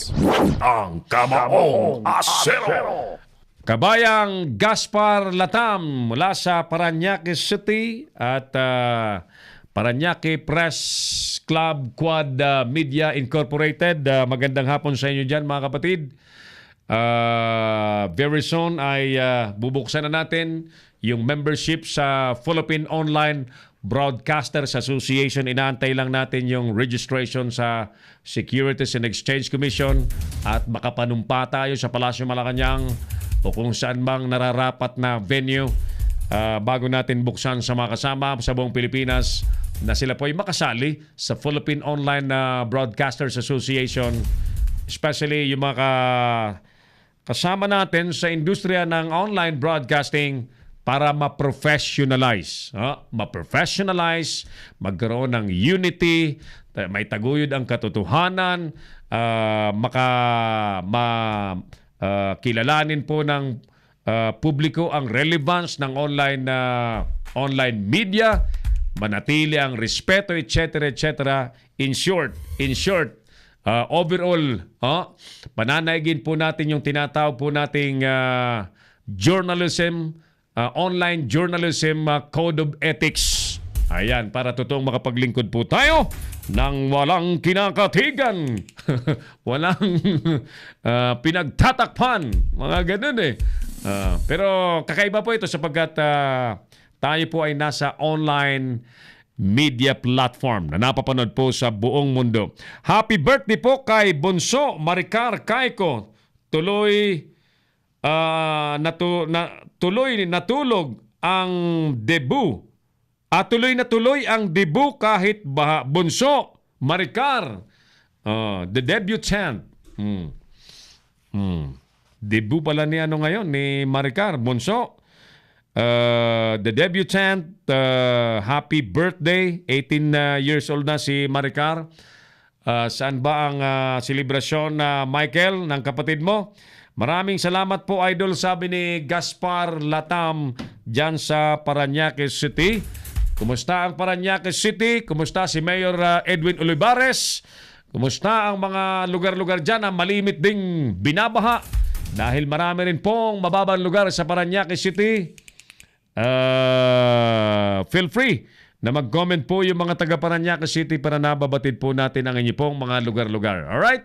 ang Kamaong Asero. Kabayang Gaspar Latam mula sa Parañaque City at Paranaque Press Club Quad Media Incorporated. Magandang hapon sa inyo dyan mga kapatid. Very soon ay bubuksan na natin yung membership sa Philippine Online Broadcasters Association. Inaantay lang natin yung registration sa Securities and Exchange Commission at makapanumpa tayo sa Palasyo Malacanang o kung saan mang nararapat na venue bago natin buksan sa mga kasama sa buong Pilipinas na sila po ay makasali sa Philippine Online Broadcasters Association, especially yung mga kasama natin sa industriya ng online broadcasting para ma-professionalize. Ma-professionalize, magkaroon ng unity, may taguyod ang katotohanan, kilalanin po ng publiko ang relevance ng online media, manatili ang respeto, etc. etc. In short, overall, pananaigin po natin yung tinatawag po nating journalism, online journalism code of ethics. Ayan, para totoong makapaglingkod po tayo ng walang kinakatigan, walang pinagtatakpan, mga ganun eh. Pero kakaiba po ito sapagkat tayo po ay nasa online media platform na napapanood po sa buong mundo. Happy birthday po kay Bunso Maricar Caico. Tuloy natulog ang debut. Tuloy na tuloy ang debut kahit Bunso Maricar. The debutant. Debut pala ni ngayon ni Maricar Bunso. The debutant, happy birthday. 18 years old na si Maricar. Saan ba ang selebrasyon na Michael ng kapatid mo? Maraming salamat po, Idol, sabi ni Gaspar Latam dyan sa Paranaque City. Kumusta ang Paranaque City? Kumusta si Mayor Edwin Olivares? Kumusta ang mga lugar-lugar dyan na malimit ding binabaha? Dahil marami rin pong mababang lugar sa Paranaque City. Feel free na mag-comment po yung mga taga Paranaque City para nababatid po natin ang inyo pong mga lugar-lugar. Alright?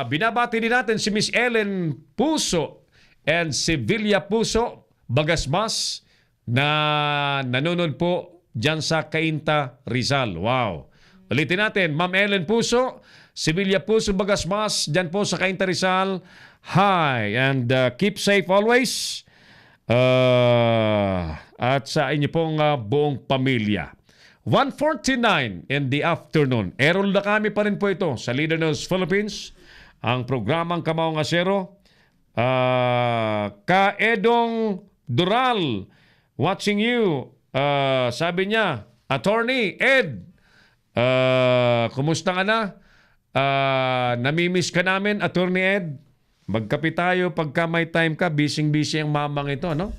Binabati din natin si Miss Ellen Puso and si Villa Puso Bagasmas na nanonood po dyan sa Cainta, Rizal. Wow! Ulitin natin, Ma'am Ellen Puso, si Villa Puso Bagasmas dyan po sa Cainta, Rizal. Hi! And keep safe always. At sa inyo pong buong pamilya. 1:49 in the afternoon. Errol na kami pa rin po ito sa Leader News Philippines. Ang programang Kamaong Asero. Kaedong Dural, watching you. Sabi niya, Attorney Ed, kumusta ka na? Namimiss ka namin, Attorney Ed. Magkape tayo pagka may time ka. Busy-busy ang mamang ito, no?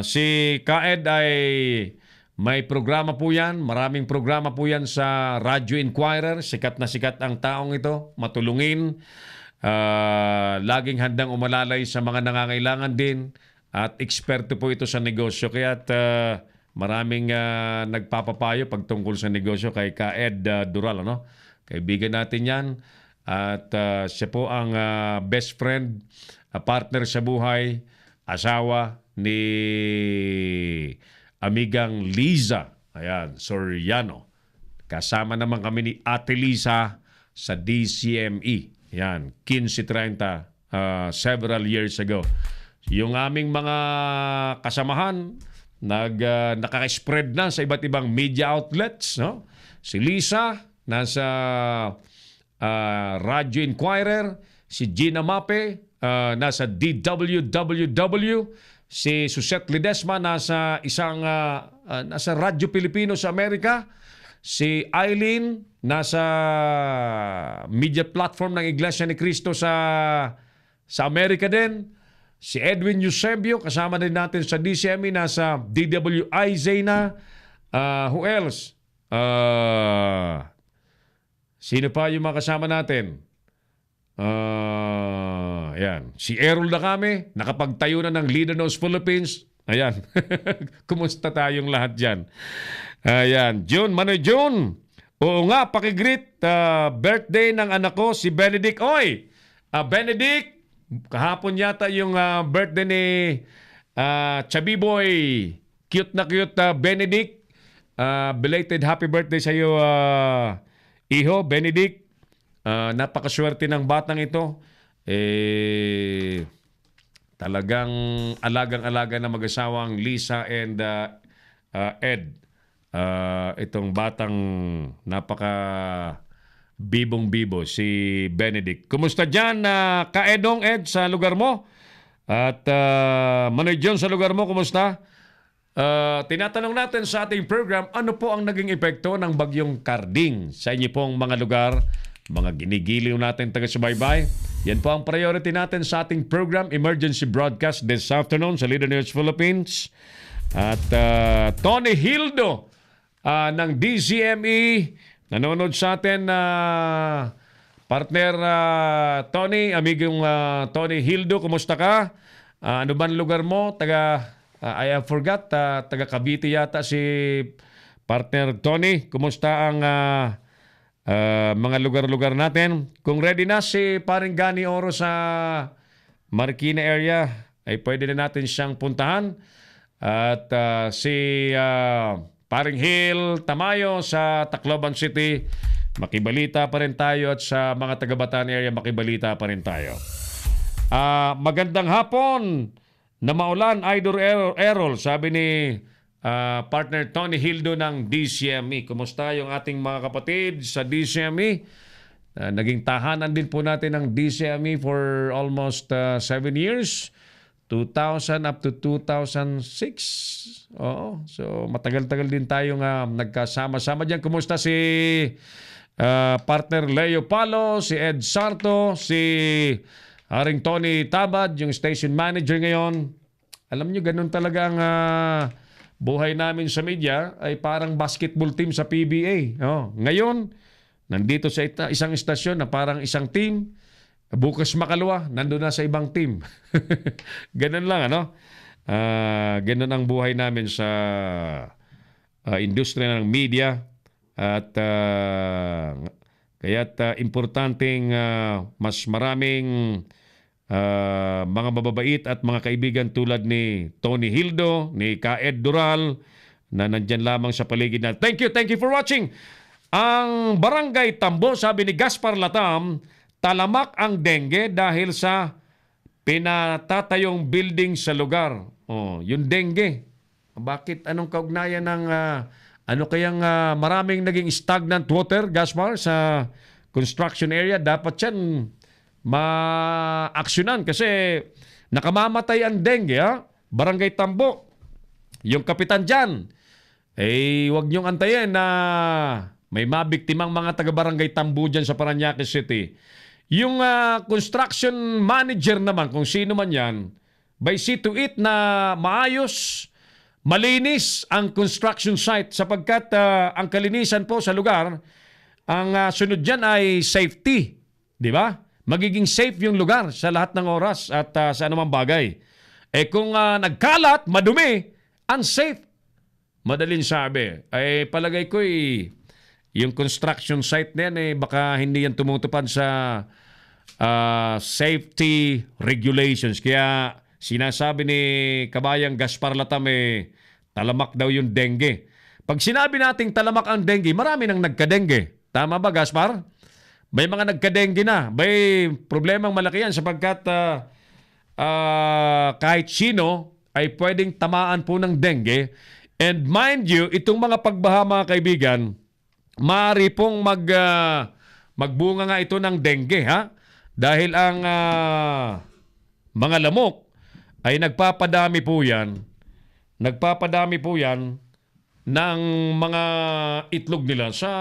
Si Kaed ay may programa po yan. Maraming programa po yan sa Radio Inquirer. Sikat na sikat ang taong ito. Matulungin. Laging handang umalalay sa mga nangangailangan din. At eksperto po ito sa negosyo. Kaya't maraming nagpapapayo pagtungkol sa negosyo kay Kaed Dural, ano? Kaibigan natin yan. At siya po ang best friend, partner sa buhay, asawa ni amigang Liza. Ayan, Soriano. Kasama naman kami ni Ate Liza sa DCME. Ayan, 15-30 several years ago. Yung aming mga kasamahan nakaka-spread na sa iba't ibang media outlets. No? Si Liza nasa Radio Inquirer, si Gina Mape nasa DWWW, si Susette Ledesma nasa nasa Radyo Pilipino sa Amerika, si Eileen nasa media platform ng Iglesia ni Cristo sa Amerika din, si Edwin Eusebio kasama din natin sa DCME nasa DWIZ na. Who else? Sino pa yung mga kasama natin? Yan. Si Errol na kami, nakapagtayo na ng Leader News Philippines. Ayan. Kumusta tayong lahat dyan? Ayan. June, Manoy June. Oo nga, pakigreet. Birthday ng anak ko, si Benedict. Oy! Benedict, kahapon yata yung birthday ni Chubby Boy. Cute na cute, Benedict. Belated happy birthday sa iyo, Iho, Benedict. Napakaswerte ng batang ito. Talagang alagang-alaga na mag-asawang Lisa and Ed. Itong batang napaka bibong-bibo si Benedict. Kumusta dyan, Kaedong Ed, sa lugar mo? At Manoy John, sa lugar mo, kumusta? Tinatanong natin sa ating program, ano po ang naging epekto ng bagyong Karding sa inyo pong mga lugar, mga ginigiliw natin taga-subaybay? Yan po ang priority natin sa ating program, Emergency Broadcast this afternoon sa Leader News Philippines. At Tony Hildo ng DZME, nanonood sa atin, partner Tony, amigong Tony Hildo, kumusta ka? Ano ba ang lugar mo? I forgot, taga Cavite yata si partner Tony. Kumusta ang mga lugar-lugar natin? Kung ready na si paring Gani Oro sa Marikina area, ay pwede na natin siyang puntahan. At si paring Hill Tamayo sa Tacloban City, makibalita pa rin tayo. At sa mga taga-Bataan area, makibalita pa rin tayo. Magandang hapon na maulan, Idol Errol, sabi ni partner Tony Hildo ng DCME. Kumusta yung ating mga kapatid sa DCME? Naging tahanan din po natin ng DCME for almost 7 years. 2000 up to 2006. Oo. So matagal-tagal din tayong nagkasama-sama dyan. Kumusta si partner Leo Palo, si Ed Sarto, si Haring Tony Tabad, yung station manager ngayon. Alam nyo, ganun talaga ang buhay namin sa media, ay parang basketball team sa PBA. Ngayon, nandito sa isang istasyon na parang isang team. Bukas makalawa, nandun na sa ibang team. Ganun lang, ano? Ganun ang buhay namin sa industriya ng media. At kaya't importanteng mas maraming mga mababait at mga kaibigan tulad ni Tony Hildo, ni Kaed Dural, na nandyan lamang sa paligid na. Thank you for watching. Ang Barangay Tambo, sabi ni Gaspar Latam, talamak ang dengue dahil sa pinatatayong building sa lugar. Yung dengue. Bakit? Anong kaugnayan ng ano kayang maraming naging stagnant water, Gaspar, sa construction area? Dapat yan ma-aksyonan kasi nakamamatay ang dengue, ha? Barangay Tambo. Yung kapitan dyan, huwag niyong antayin na may mabiktimang mga taga-barangay Tambo dyan sa Parañaque City. Yung construction manager naman, kung sino man yan, by see to it na maayos, malinis ang construction site sapagkat ang kalinisan po sa lugar, ang sunod dyan ay safety. Di ba? Magiging safe yung lugar sa lahat ng oras at sa anumang bagay. Kung nagkalat, madumi, unsafe. Madaling sabi. Palagay ko yung construction site na yan, baka hindi yan tumutupad sa safety regulations. Kaya sinasabi ni Kabayang Gaspar Latam, talamak daw yung dengue. Pag sinabi nating talamak ang dengue, marami nang nagka-dengue. Tama ba, Gaspar? May mga nagka-dengue na. May problemang malaki yan sapagkat kahit sino ay pwedeng tamaan po ng dengue. And mind you, itong mga pagbaha, mga kaibigan, maaari pong magbunga nga ito ng dengue, ha? Dahil ang mga lamok ay nagpapadami po yan ng mga itlog nila sa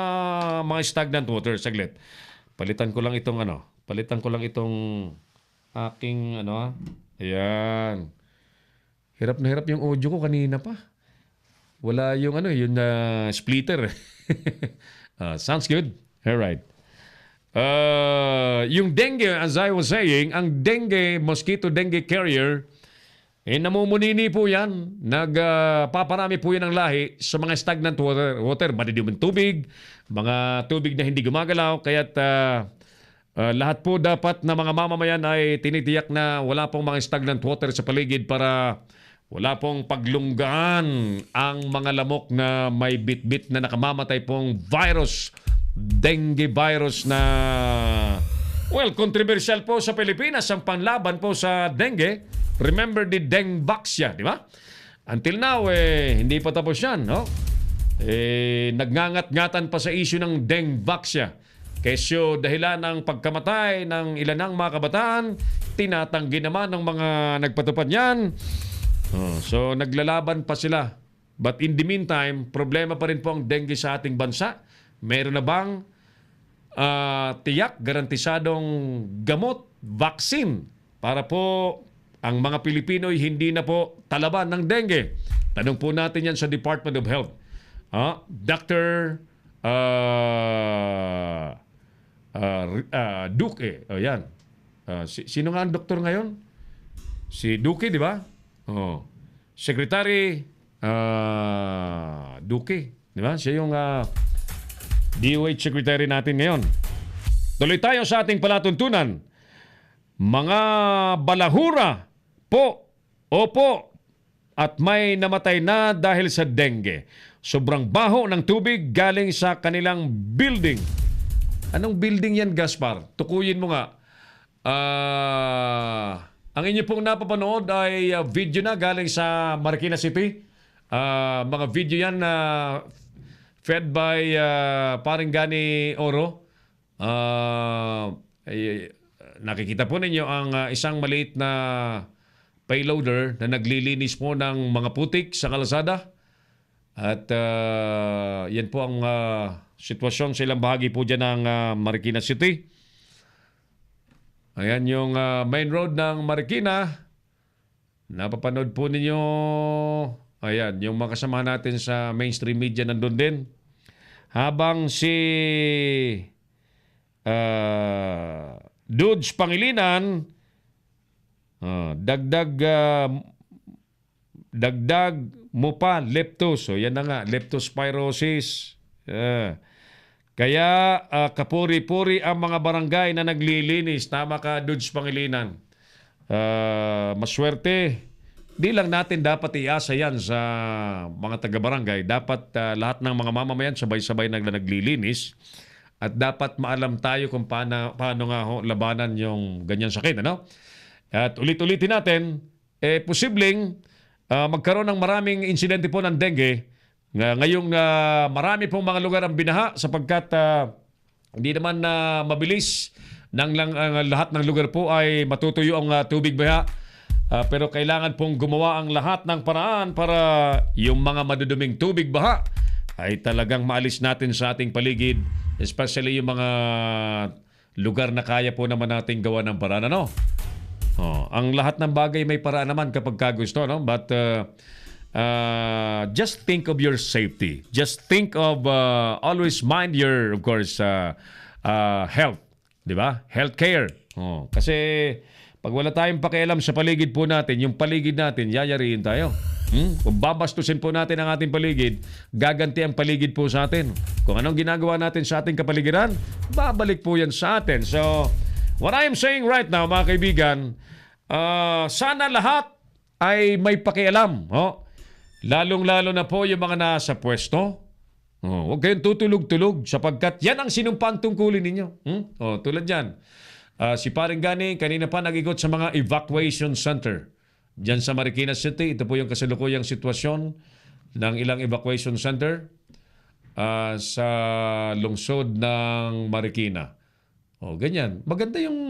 mga stagnant water. Saglit. Palitan ko lang itong aking Ayan. Hirap na hirap yung audio ko kanina pa. Wala yung splitter. Sounds good. All right. Yung dengue, as I was saying, ang dengue, mosquito dengue carrier Namumunini po yan. Nagpaparami po yan ng lahi sa mga stagnant water, madiduming tubig, mga tubig na hindi gumagalaw. Kaya't lahat po dapat na mga mamamayan ay tinitiyak na wala pong mga stagnant water sa paligid para wala pong paglunggaan ang mga lamok na may bit-bit na nakamamatay pong virus, dengue virus na controversial po sa Pilipinas ang panlaban po sa dengue. Remember the Dengvaxia, di ba? Until now, hindi pa tapos yan, no? Nagngangat-ngatan pa sa issue ng Dengvaxia. Kesyo dahilan ng pagkamatay ng ilan ng mga kabataan, tinatanggi naman ng mga nagpatupad yan. So, naglalaban pa sila. But in the meantime, problema pa rin po ang dengue sa ating bansa. Meron na bang tiyak, garantisadong gamot, vaccine para po ang mga Pilipino'y hindi na po talaban ng dengue? Tanong po natin yan sa Department of Health. Dr. Duque. Yan. Sino nga ang doktor ngayon? Si Duque, di ba? Secretary Duque. Di ba? Siya yung DOH Secretary natin ngayon. Tuloy tayo sa ating palatuntunan. Mga balahura po, opo, at may namatay na dahil sa dengue. Sobrang baho ng tubig galing sa kanilang building. Anong building yan, Gaspar? Tukuyin mo nga. Ang inyo pong napapanood ay video na galing sa Marikina City. Mga video yan na fed by Paringgani Oro. Nakikita po ninyo ang isang maliit na payloader na naglilinis po ng mga putik sa kalsada. At yan po ang sitwasyon sa ilang bahagi po dyan ng Marikina City. Ayan yung main road ng Marikina. Napapanood po ninyo. Ayan, yung mga kasama natin sa mainstream media nandun din. Habang si Dudes Pangilinan, dagdag mo pa leptos. So yan na nga, leptospirosis. Kaya kapuri-puri ang mga barangay na naglilinis. Tama ka, Dudes Pangilinan. Maswerte. Di lang natin dapat iasa yan sa mga taga-barangay. Dapat lahat ng mga mamamayan sabay-sabay naglilinis. At dapat maalam tayo kung paano nga labanan yung ganyan sakit. Ano? At ulit-ulitin natin, posibleng magkaroon ng maraming insidente po ng dengue. Ngayong marami pong mga lugar ang binaha sapagkat hindi naman mabilis lahat ng lugar po ay matutuyo ang tubig baha. Pero kailangan pong gumawa ang lahat ng paraan para yung mga maduduming tubig baha ay talagang maalis natin sa ating paligid, especially yung mga lugar na kaya po naman nating gawa ng paraan. Ano? Ang lahat ng bagay may paraan naman kapag kagusto, no? But just think of your safety. Just think of always mind your, of course, health. Di ba? Healthcare. Kasi pag wala tayong pakialam sa paligid po natin, yung paligid natin, yayariin tayo. Kung babastusin po natin ang ating paligid, gaganti ang paligid po sa atin. Kung anong ginagawa natin sa ating kapaligiran, babalik po yan sa atin. So, what I am saying right now, mga kaibigan, sana lahat ay may pakialam. Lalong-lalo na po yung mga nasa pwesto. Huwag kayong tutulog-tulog sapagkat yan ang sinumpang tungkulin ninyo. Tulad yan. Si Paringgani, kanina pa nag-igot sa mga evacuation center. Diyan sa Marikina City, ito po yung kasalukuyang sitwasyon ng ilang evacuation center sa lungsod ng Marikina. Ganyan. Maganda yung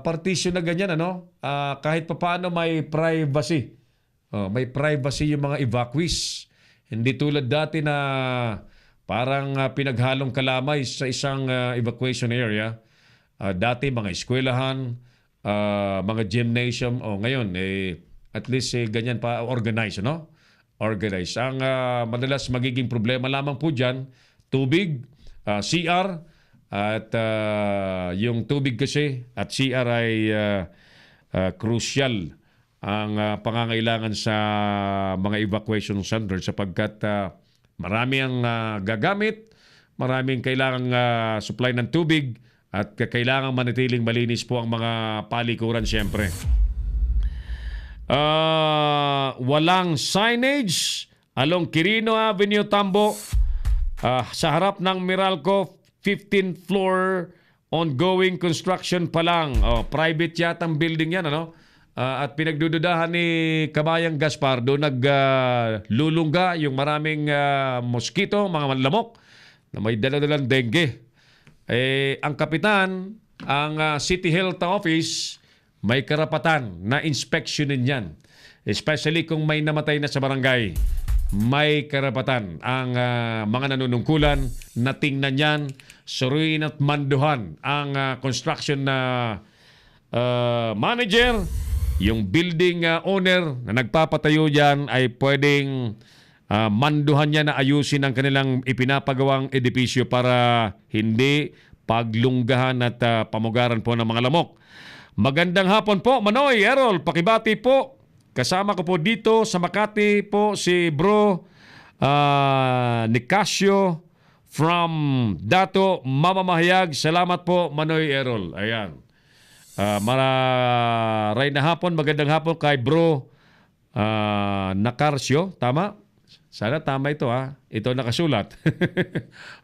partition na ganyan, ano? Kahit papaano may privacy. May privacy yung mga evacuees. Hindi tulad dati na parang pinaghalong kalamay sa isang evacuation area. Dati mga eskwelahan, mga gymnasium, ngayon at least ganyan pa organized, no? Organized. Ang madalas magiging problema lamang po diyan, tubig, CR at yung tubig kasi at CR ay crucial ang pangangailangan sa mga evacuation center sapagkat marami ang gagamit, maraming kailangang supply ng tubig at kailangang manatiling malinis po ang mga palikuran siyempre. Walang signage along Quirino Avenue, Tambo. Sa harap ng Meralco, 15th floor, ongoing construction pa lang. Private yatang building yan, ano? At pinagdududahan ni Kabayang Gaspar, doon naglulungga yung maraming mosquito, mga lamok na may daladalang dengue. Ang kapitan, ang City Health Office, may karapatan na inspeksyonin yan. Especially kung may namatay na sa barangay. May karapatan ang mga nanunungkulan na tingnan yan, suruin at manduhan ang construction na manager. Yung building owner na nagpapatayo dyan ay pwedeng manduhan niya na ayusin ang kanilang ipinapagawang edipisyo para hindi paglunggahan at pamugaran po ng mga lamok. Magandang hapon po, Manoy, Errol, pakibati po. Kasama ko po dito sa Makati po si Bro Nicasio from Dato Mamamahayag. Salamat po, Manoy, Errol. Ayan. Maray na hapon, magandang hapon kay Bro Nacarcio. Tama? Sana tama ito ha. Ito nakasulat.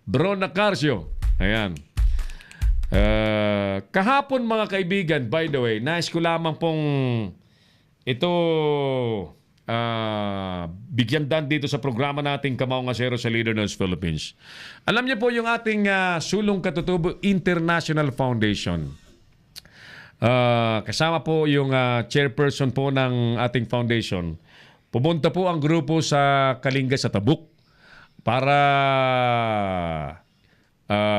Bro Nacarcio. Ayan. Kahapon mga kaibigan, by the way, nais ko lamang pong ito bigyan dan dito sa programa nating Kamaong Asero sa Leader News Philippines. Alam niyo po yung ating Sulong Katutubo International Foundation. Kasama po yung chairperson po ng ating foundation. Pumunta po ang grupo sa Kalinga sa Tabuk para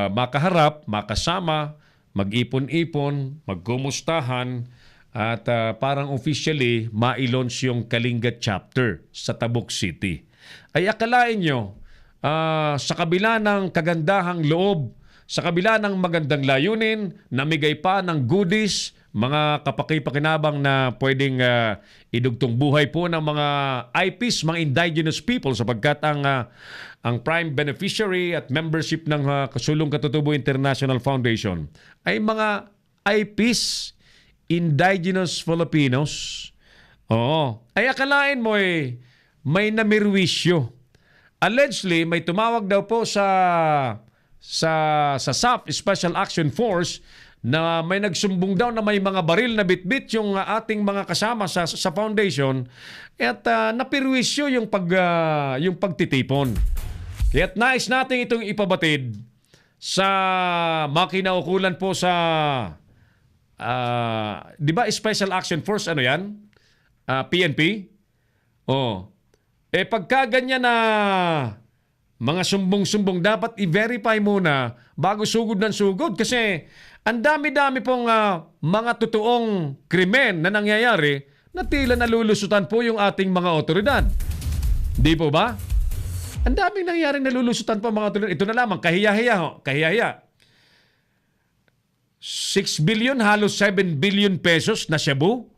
makaharap, makasama, mag-ipon-ipon, magkumustahan at parang officially ma-launch yung Kalinga chapter sa Tabuk City. Ay akalain nyo, sa kabila ng kagandahang loob, sa kabila ng magandang layunin, namigay pa ng goodies, mga kapaki-pakinabang na pwedeng idugtong buhay po ng mga IPs, mga indigenous people sapagkat ang prime beneficiary at membership ng Sulong Katutubo International Foundation ay mga IPs, indigenous Filipinos. Oo. Ay akalain mo may namirwisyo. Allegedly, may tumawag daw po sa SAF, Special Action Force, na may nagsumbong daw na may mga baril na bitbit yung ating mga kasama sa foundation at napirwisyo yung pagtitipon. Kaya't nais natin itong ipabatid sa makinaukulan po sa di ba Special Action Force, ano yan? PNP? Pagka ganyan na mga sumbong-sumbong, dapat i-verify muna bago sugod ng sugod kasi ang dami-dami pong mga totoong krimen na nangyayari na tila nalulusutan po yung ating mga otoridad. Di po ba? Ang daming nangyaring nalulusutan po mga otoridad. Ito na lamang, kahiya-hiya. 6 billion, halos 7 billion pesos na shabu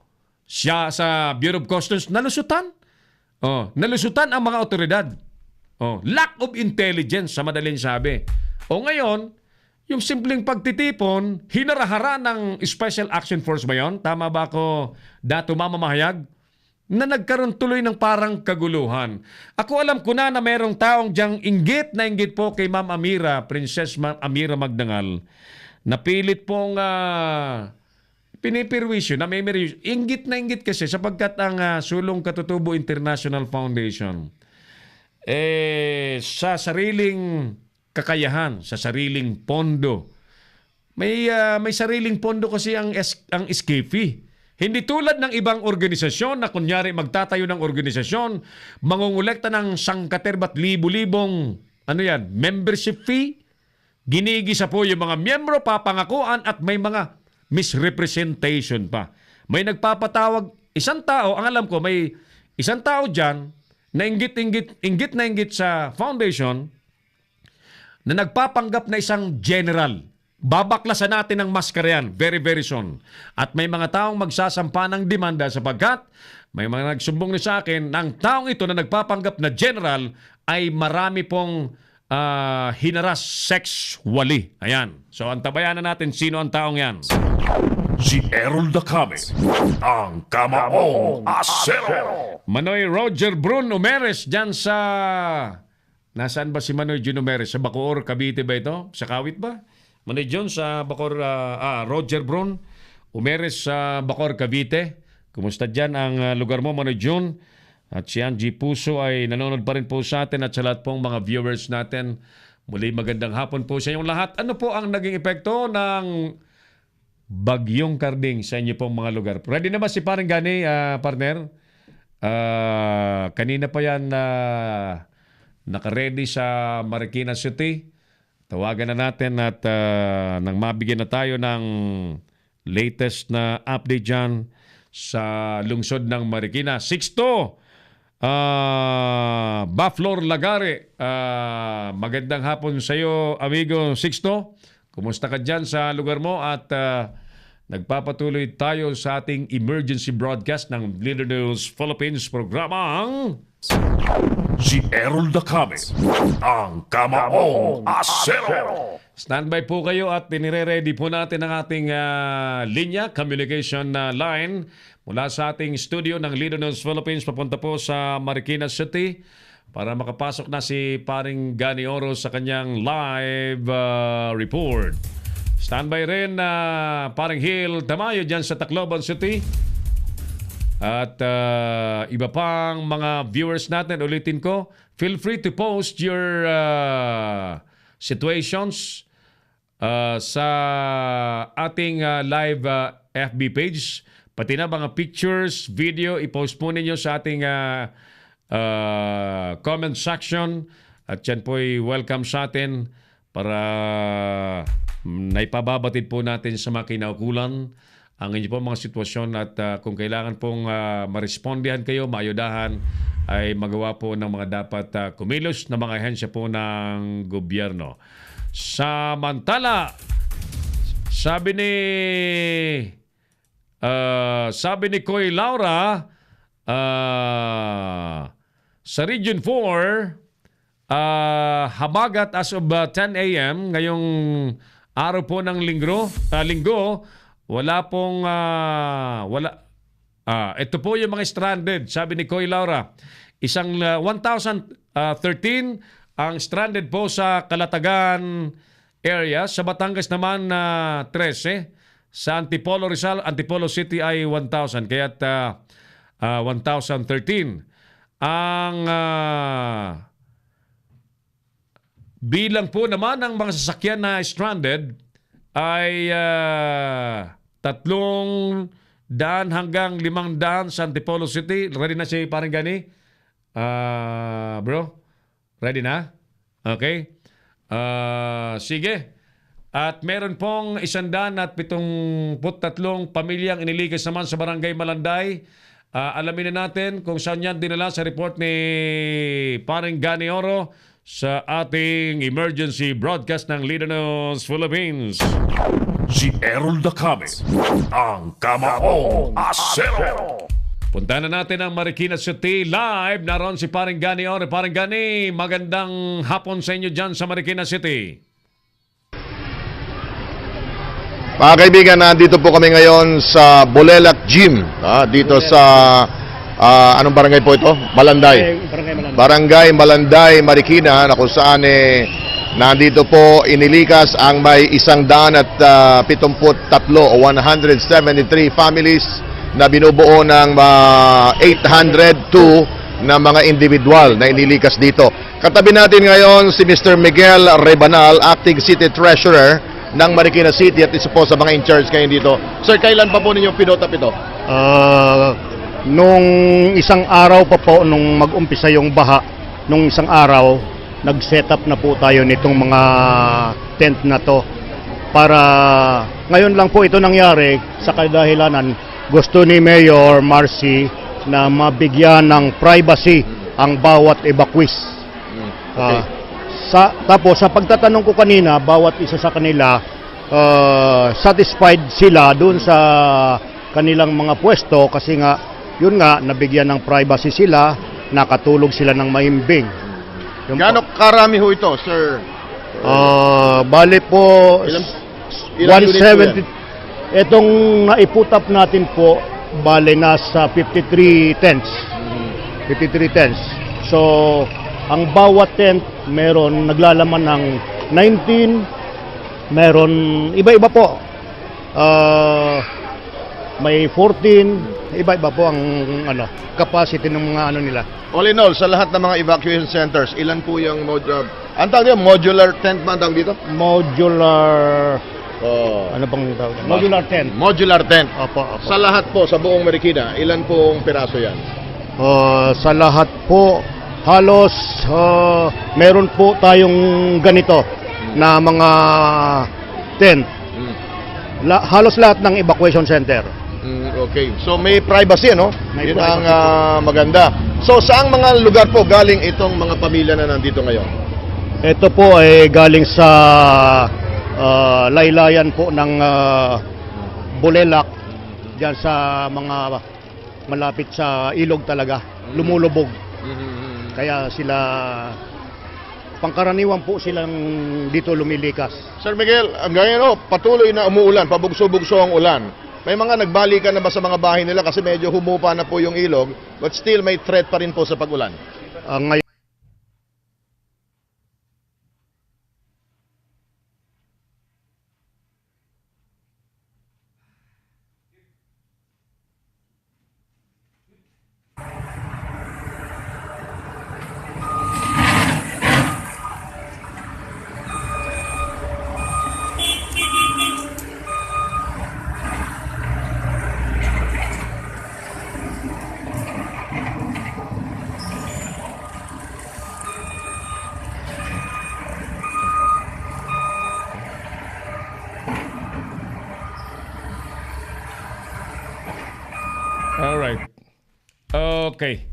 siya sa Bureau of Customs nalusutan. Nalusutan ang mga otoridad. Lack of intelligence sa madaling sabi. Ngayon, yung simpleng pagtitipon, hinarahara ng Special Action Force ba yun? Tama ba ako, Dato Mamamahayag? Na nagkaroon tuloy ng parang kaguluhan. Ako alam ko na merong taong diyang inggit na inggit po kay Ma'am Amira, Princess Ma'am Amira Magdangal, na pilit pong pinipirwisyo, na may inggit na inggit kasi sapagkat ang Sulong Katutubo International Foundation sa sariling kakayahan, sa sariling pondo. May sariling pondo kasi ang SKP. Hindi tulad ng ibang organisasyon na kunyari magtatayo ng organisasyon, mangungulekta ng sangkaterbat libu-libong membership fee. Ginigisa po yung mga miyembro, papangakuan at may mga misrepresentation pa. May nagpapatawag, isang tao, ang alam ko, may isang tao dyan na inggit sa foundation na nagpapanggap na isang general babaklasan natin ang maskara yan very very soon. At may mga taong magsasampa ng demanda sapagkat may mga nagsumbong na sa akin na ang taong ito na nagpapanggap na general ay marami pong hinaras sexually. Ayan. So antabayan na natin sino ang taong yan. Si Errol Dacame, ang Kamaong Asero. Manoy Roger Brun Umeres dyan sa... Nasaan ba si Manoy Jun Umeres? Sa Bacoor, Cavite ba ito? Sa Kawit ba? Manoy Jun sa Bacoor, Roger Brun Umeres sa Bacoor, Cavite. Kumusta dyan ang lugar mo, Manoy Jun? At si Angie Puso ay nanonood pa rin po sa atin at sa lahat pong mga viewers natin. Muli magandang hapon po sa inyong lahat. Ano po ang naging epekto ng Bagyong Karding sa inyo pong mga lugar? Ready na ba si Parang Gani, partner? Kanina pa yan naka-ready sa Marikina City. Tawagan na natin at nang mabigyan na tayo ng latest na update dyan sa lungsod ng Marikina. Sixto, Baflor Lagare. Magandang hapon sa iyo, amigo Sixto. Kumusta ka dyan sa lugar mo? At nagpapatuloy tayo sa ating emergency broadcast ng Leader News Philippines programang Si Errol Dacame, ang Kamaong Asero. Standby po kayo at inire-ready po natin ang ating linya, communication line mula sa ating studio ng Leader News Philippines papunta po sa Marikina City para makapasok na si Paring Gani Oro sa kanyang live report. Standby rin Paring Hill Tamayo dyan sa Tacloban City. At iba pang mga viewers natin, ulitin ko, feel free to post your situations sa ating live FB page. Pati na mga pictures, video, i-post po ninyo sa ating comment section. At yan po ay welcome sa atin para naipababatid po natin sa mga kinaukulan ang inyo po mga sitwasyon at kung kailangan pong marespondihan kayo, maayudahan, ay magawa po ng mga dapat kumilos na mga ahensya po ng gobyerno. Samantala, sabi ni Koy Laura, sa Region 4, habagat as of 10 a.m. ngayong araw po ng linggo, wala pong ito po yung mga stranded. Sabi ni Koy Laura, isang 1,013 ang stranded po sa Calatagan area. Sa Batangas naman 13. Sa Antipolo Rizal, Antipolo City ay 1,000. Kaya't 1,013. Ang bilang po naman ng mga sasakyan na stranded ay 300 hanggang 500 sa Antipolo City. Ready na si Parang Gani? Bro? Ready na? Okay. Sige. At meron pong 173 pamilyang inilikas naman sa Barangay Malanday. Alamin na natin kung saan yan dinala sa report ni Parang Gani Oro sa ating emergency broadcast ng Leader News Philippines. Si Errol Dacame, ang Kamaong Asero. Punta na natin ang Marikina City live. Naroon si Paring Gani Oro. Paring Gani, magandang hapon sa inyo dyan sa Marikina City. Mga kaibigan, nandito po kami ngayon sa Bolelac Gym, dito sa anong barangay po ito? Malanday. Barangay Malanday, Marikina, na kung saan nandito po inilikas ang may 173 o 173 families na binubuo ng 802 na mga individual na inilikas dito. Katabi natin ngayon si Mr. Miguel Rebanal, Acting City Treasurer ng Marikina City at isa po sa mga in-charge kayo dito. Sir, kailan pa po ninyong pinotap ito? Nung isang araw pa po, nung mag-umpisa yung baha, nung isang araw, nag-set up na po tayo nitong mga tent na to. Para ngayon lang po ito nangyari sa kadahilanan, gusto ni Mayor Marcy na mabigyan ng privacy ang bawat evacuees. Okay. Tapos sa pagtatanong ko kanina, bawat isa sa kanila satisfied sila dun sa kanilang mga pwesto kasi nga, yun nga, nabigyan ng privacy sila, nakatulog sila ng mahimbing. Yun po. Gaano karami ho ito, sir? Bale po, Ilang unit po yan? 170. Itong naiputap natin po, bale nasa 53 tents. 53 tents. So, ang bawat tent meron naglalaman ng 19, meron iba-iba po. May 14, iba-iba po ang capacity ng mga nila. All in all, sa lahat ng mga evacuation centers, ilan po yung modular tent ba ang tawag dito? Modular, ano bang tawag? Modular tent. Modular tent. Opo. Sa lahat po, sa buong Marikina, ilan pong piraso yan? Sa lahat po, halos meron po tayong ganito na mga tent. Halos lahat ng evacuation center. Okay. So may privacy, no? May Yun privacy ang maganda. So saang mga lugar po galing itong mga pamilya na nandito ngayon? Ito po ay galing sa laylayan po ng Bulelak, diyan sa mga malapit sa ilog talaga, lumulubog. Kaya sila, pangkaraniwan po silang dito lumilikas. Sir Miguel, ngayon patuloy na umuulan, pabugso-bugso ang ulan. May mga nagbalikan na ba sa mga bahay nila kasi medyo humupa na po yung ilog, but still may threat pa rin po sa pag-ulan? Ngayon, Alright. Okay.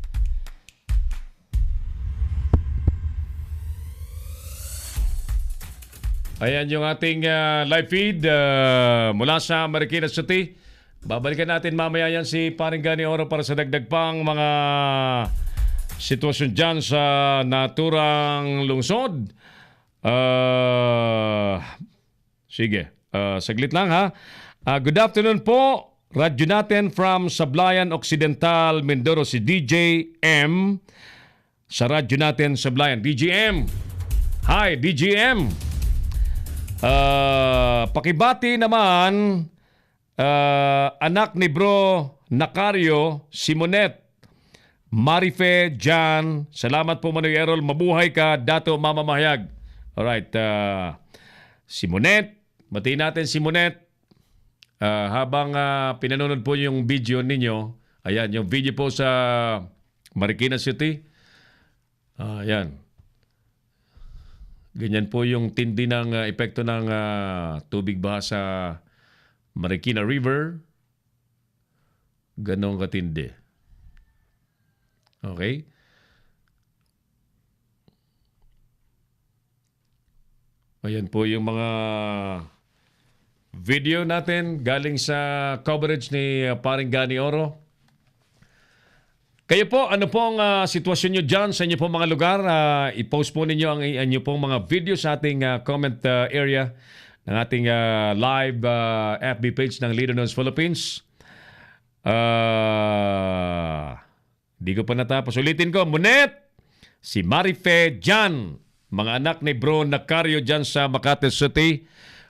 Ayan yung ating live feed mula sa Marikina City. Babalikan natin mamaya yan si Paring Gani Oro para sa dagdag pang mga sitwasyon dyan sa naturang lungsod. Sige, saglit lang ha. Good afternoon po. Radyo natin from Sablayan Occidental, Mindoro, si DJ M. Sa radyo natin Sablayan. DJ M. Hi, DJ M. Pakibati naman anak ni Bro Nacario, Simonet, Marife, Jan. Salamat po Manoy Errol. Mabuhay ka, Dato Mamamahayag. Alright. Simonet. Batiin natin Simonet. Habang pinanonood po yung video ninyo, ayan, yung video po sa Marikina City. Ayan. Ganyan po yung tindi ng epekto ng tubig baha sa Marikina River. Ganong katindi. Okay? Ayan po yung mga video natin galing sa coverage ni Paring Gani Oro. Kayo po, ano pong sitwasyon nyo dyan sa inyo pong mga lugar? I-post po ninyo ang inyo pong mga video sa ating comment area ng ating live FB page ng Leader News Philippines. Di ko pa natapos. Ulitin ko, Munet, si Marife, Jan, mga anak ni Bro Nacario dyan sa Makati City.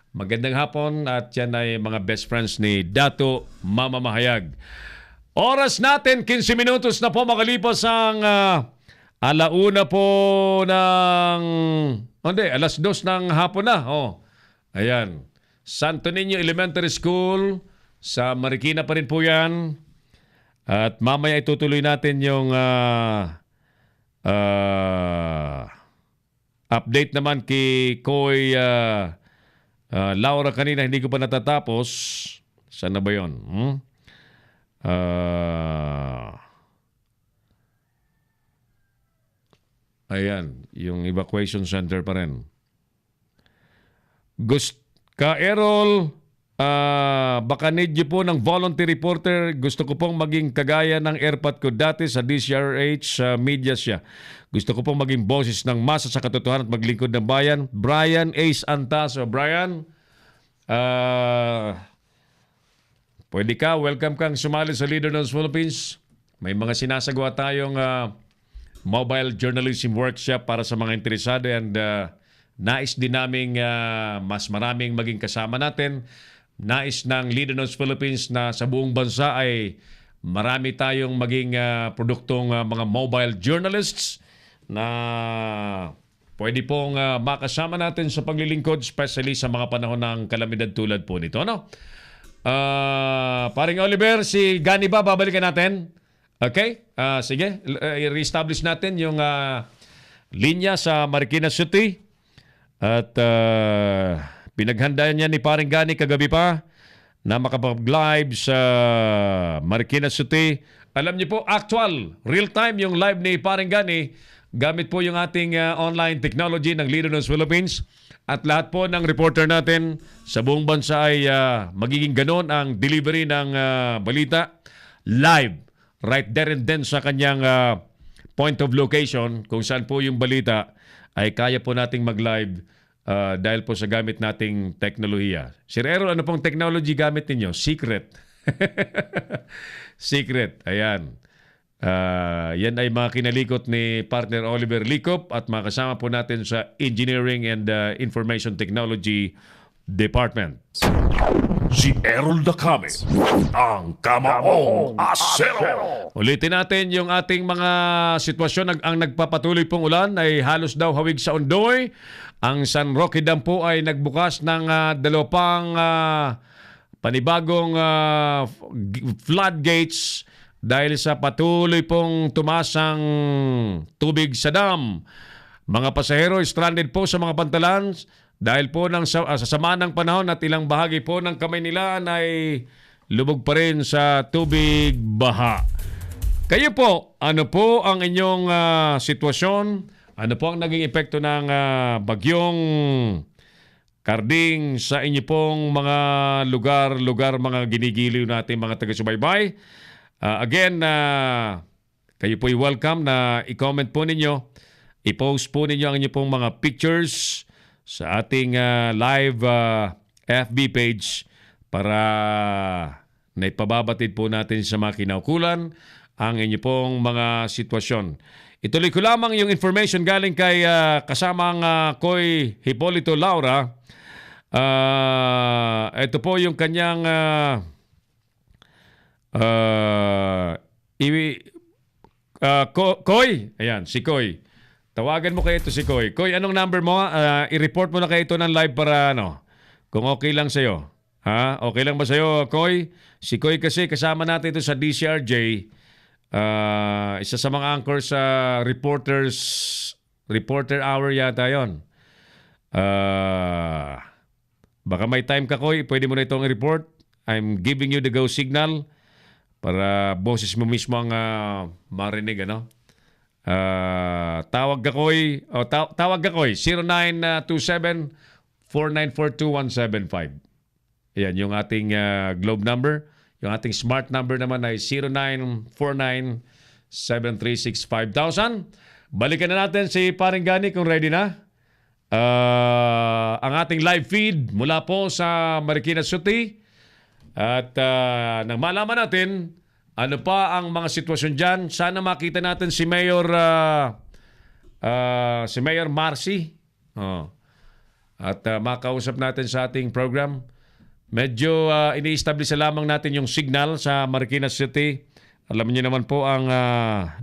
Magandang hapon at yan ay mga best friends ni Dato Mamamahayag. Oras natin, 15 minutos na po makalipas ang alauna po ng... Hindi, alas 2 ng hapon na. Ayan. Santo Niño Elementary School. Sa Marikina pa rin po yan. At mamaya itutuloy natin yung update naman kay Koy Laura kanina. Hindi ko pa natatapos. Saan na ba yun? Ayan, yung evacuation center pa rin. Ka-Errol, baka need nyo po ng volunteer reporter. Gusto ko pong maging kagaya ng airpot ko dati sa DCRH media siya. Gusto ko pong maging boses ng masa sa katotohanan at maglingkod ng bayan. Brian Ace Antaso. Brian, pwede ka, welcome kang sumali sa Leader News Philippines. May mga sinasagawa tayong mobile journalism workshop para sa mga interesado and nais din naming mas maraming maging kasama natin. Nais ng Leader News Philippines na sa buong bansa ay marami tayong maging produktong mga mobile journalists na pwede pong makasama natin sa paglilingkod, especially sa mga panahon ng kalamidad tulad po nito. Ano? Paring Oliver, si Gani ba babalikan natin? Okay? Sige, i-reestablish natin yung linya sa Marikina City. At pinaghandaan niya ni Paring Gani kagabi pa na makapag-live sa Marikina City. Alam niyo po, actual, real-time yung live ni Paring Gani gamit po yung ating online technology ng Leader News Philippines. At lahat po ng reporter natin sa buong bansa ay magiging ganon ang delivery ng balita live. Right there and then sa kanyang point of location kung saan po yung balita ay kaya po nating mag-live dahil po sa gamit nating teknolohiya. Sir Errol, ano pong technology gamit ninyo? Secret. Secret. Ayan. Yan ay mga kinalikot ni partner Oliver Licop at makasama po natin sa Engineering and Information Technology Department. Si Errol Dacame, ang Kamaong Asero. Ulitin natin yung ating mga sitwasyon. Ang nagpapatuloy pong ulan ay halos daw hawig sa Ondoy. Ang San Roque Dam po ay nagbukas ng dalawang panibagong floodgates dahil sa patuloy pong tumasang tubig sa dam. Mga pasahero stranded po sa mga pantalan dahil po sa sama ng panahon at ilang bahagi po ng kamay nila ay lubog pa rin sa tubig baha. Kayo po, ano po ang inyong sitwasyon? Ano po ang naging epekto ng bagyong Karding sa inyo pong mga lugar, mga ginigiliw natin mga taga-subaybay? Again, kayo po ay welcome na i-comment po ninyo, i-post po ninyo ang inyo pong mga pictures sa ating live FB page para naipababatid po natin sa mga kinaukulan ang inyo pong mga sitwasyon. Ituloy ko lamang yung information galing kay kasamang Koy Hipolito Laura. Ito po yung kanyang Koy. Ayan, si Koy. Tawagan mo kayo ito si Koy. Koy, anong number mo? I-report mo na kayo ito ng live para kung okay lang sa'yo. Ha? Okay lang ba sa'yo, Koy? Si Koy kasi kasama natin ito sa DCRJ. Isa sa mga anchor sa Reporter Hour yata yun. Baka may time ka, Koy. Pwede mo na itong report. I'm giving you the go signal para boses mo mismo ang marinig, tawag ka, Koy. Tawag ka, Koy. 0927-4942-175. Ayan, yung ating globe number. Yung ating smart number naman ay 0949-736-5000. Balikan na natin si Paring Gani kung ready na. Ang ating live feed mula po sa Marikina City. At nang malaman natin ano pa ang mga sitwasyon dyan, sana makita natin si Mayor Marcy. At makausap natin sa ating program. Medyo ini-establish lamang natin yung signal sa Marikina City. Alam niyo naman po ang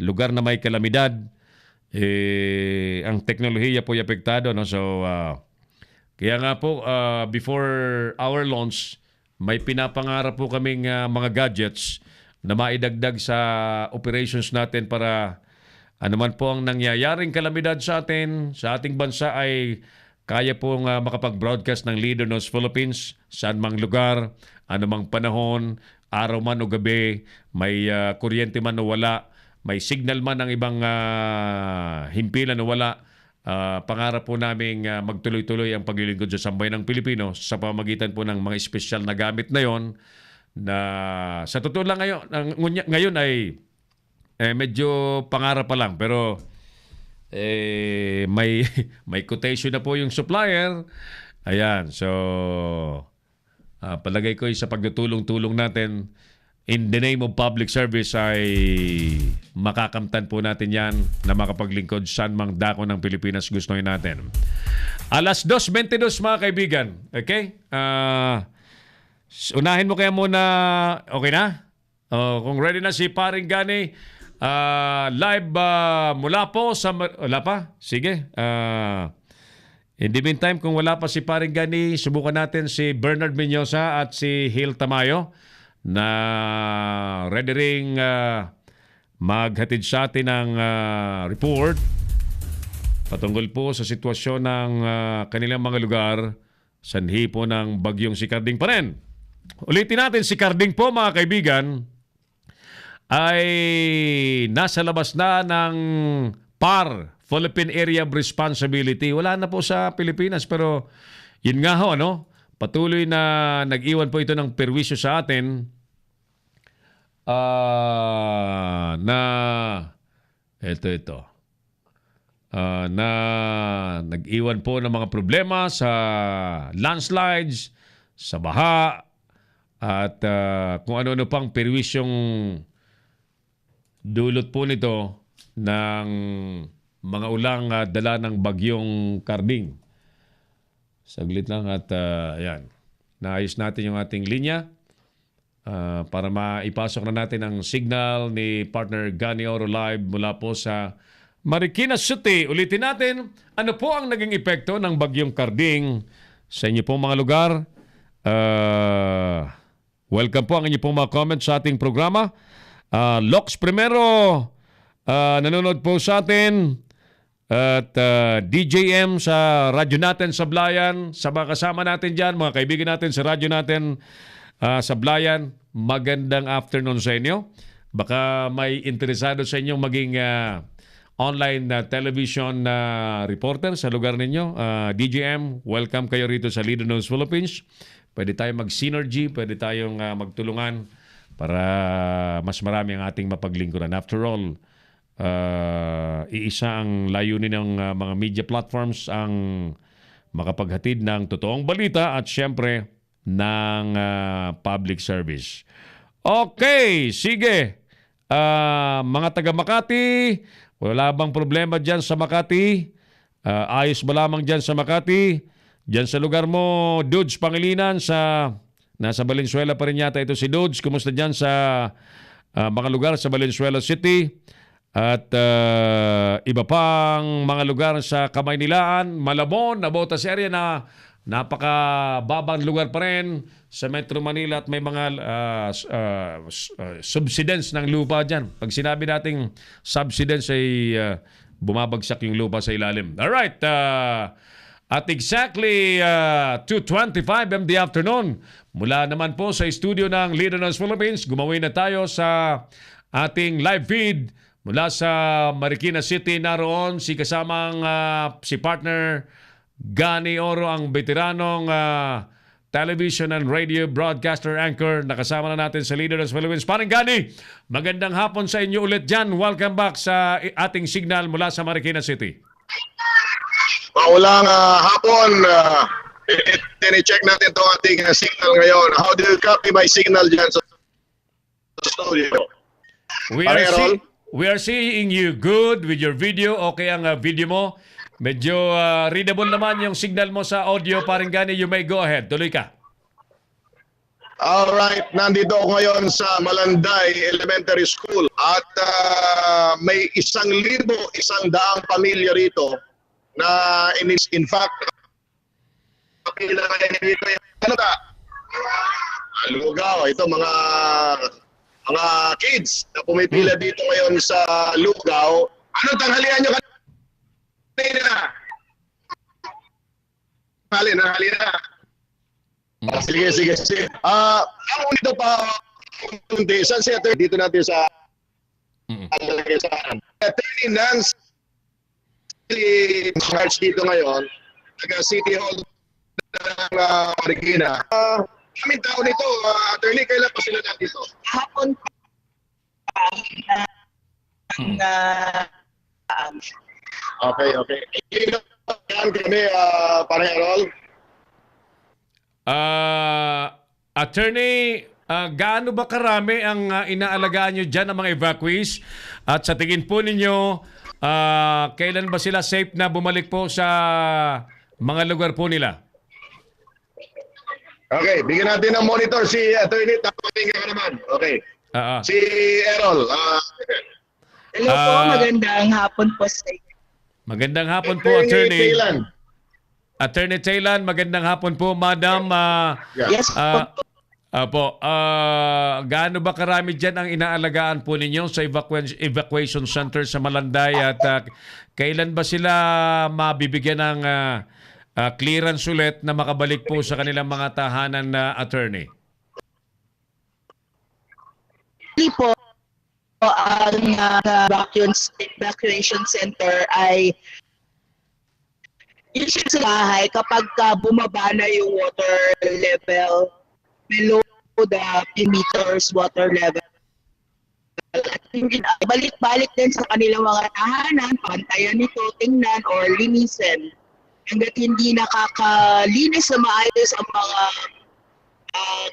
lugar na may kalamidad. Ang teknolohiya po ay apektado. So, kaya nga po, before our launch, may pinapangarap po kaming mga gadgets na maidagdag sa operations natin para anuman po ang nangyayaring kalamidad sa atin, sa ating bansa ay kaya pong makapag-broadcast ng Leader News Philippines saan mang lugar, anumang panahon, araw man o gabi, may kuryente man o wala, may signal man ang ibang himpilan o wala, pangarap po namin magtuloy-tuloy ang paglilingkod sa sambayan ng Pilipino sa pamamagitan po ng mga espesyal na gamit na yon na sa totoo lang ngayon ay medyo pangarap pa lang, pero may quotation na po yung supplier. Ayan, so palagay ko sa pagtutulong-tulong natin in the name of public service ay makakamtan po natin yan na makapaglingkod saan mang dako ng Pilipinas gustuhin natin. Alas 2:22 mga kaibigan. Okay? Unahin mo kaya muna. Okay na? Kung ready na si Paring Gani, live mula po sa... Wala pa? Sige. In the meantime, kung wala pa si Paring Gani, subukan natin si Bernard Mendoza at si Hil Tamayo na ready ring maghatid sa atin ng report patungkol po sa sitwasyon ng kanilang mga lugar sanhi po ng bagyong si Karding pa rin. Ulitin natin, si Karding po mga kaibigan ay nasa labas na ng PAR, Philippine Area of Responsibility. Wala na po sa Pilipinas, pero yun nga ho, patuloy na nag-iwan po ito ng perwisyo sa atin na na nag-iwan po ng mga problema sa landslides, sa baha, at kung ano-ano pang perwisyong dulot po nito ng mga ulang dala ng bagyong Karding. Saglit lang at ayan. Naayos natin yung ating linya para maipasok na natin ang signal ni partner Gani Oro live mula po sa Marikina City. Ulitin natin, ano po ang naging epekto ng bagyong Karding sa inyo pong mga lugar? Welcome po ang inyo pong mga comments sa ating programa. Lox Primero, nanonood po sa atin. At DJM sa radyo natin sa Blayan, sa mga kasama natin dyan, mga kaibigan natin sa radyo natin sa Blayan, magandang afternoon sa inyo. Baka may interesado sa inyong maging online television reporter sa lugar ninyo. DJM, welcome kayo rito sa Leader News Philippines. Pwede tayong mag-synergy, pwede tayong magtulungan para mas marami ang ating mapaglingkuran. After all, iisa ang layunin ng mga media platforms ang makapaghatid ng totoong balita at syempre ng public service. Okay, sige. Mga taga Makati, wala bang problema dyan sa Makati? Ayos ba lamang dyan sa Makati? Dyan sa lugar mo, Dudes Pangilinan, nasa Valenzuela pa rin yata ito si Dudes. Kumusta dyan sa mga lugar sa Valenzuela City? At iba pang mga lugar sa Kamaynilaan, Malabon, Nabotas area na napakababang lugar pa rin sa Metro Manila at may mga subsidence ng lupa dyan. Pag sinabi nating subsidence ay bumabagsak yung lupa sa ilalim. Alright, at exactly 2:25 in the afternoon, mula naman po sa studio ng Leader News Philippines, gumawin na tayo sa ating live feed mula sa Marikina City. Naroon si kasamang si partner Gani Oro, ang veteranong television and radio broadcaster anchor. Nakasama na natin sa Leader News Philippines. Parang Gani, magandang hapon sa inyo ulit dyan. Welcome back sa ating signal mula sa Marikina City. Maulang hapon, tine-check natin itong ating signal ngayon. How do you copy my signal dyan sa studio? We are seeing you good with your video. Okay ang video mo. Medyo readable naman yung signal mo sa audio. Parang Gani, you may go ahead. Tuloy ka. Alright, nandito ako ngayon sa Malanday Elementary School at may 1,100 pamilya rito na in fact kailangan dito yung lugaw. Ito mga kids na pumipila dito ngayon sa lugaw. Anong tanghalian nyo kanina? Halina. Sige. Ako dito pa saan siya dito natin sa Attorney Nancy charge dito ngayon, taga City Hall ng Marikina. Kaming tao nito, attorney, kailan pa sila nandito? Hapon pa. Okay. Yan kami, parang Errol. Attorney, gaano ba karami ang inaalagaan nyo dyan ng mga evacuees? At sa tingin po ninyo, kailan ba sila safe na bumalik po sa mga lugar po nila? Okay, bigyan natin ng monitor si attorney. Tapatingin ka naman. Okay. Si Errol. Hello po, magandang hapon po sa inyo. Magandang hapon po, Attorney. Attorney Taylan, magandang hapon po, Madam. Yes po. Gaano ba karami dyan ang inaalagaan po ninyo sa evacuation center sa Malanday at kailan ba sila mabibigyan ng clearance ulit na makabalik po sa kanilang mga tahanan na attorney? Hindi po, ang evacuation center ay usually sa bahay kapag bumaba na yung water level below the meters water level. At balik-balik din sa kanilang mga tahanan, pantayan nito, tingnan or linisin. Hanggat hindi nakakalinis na maayos ang mga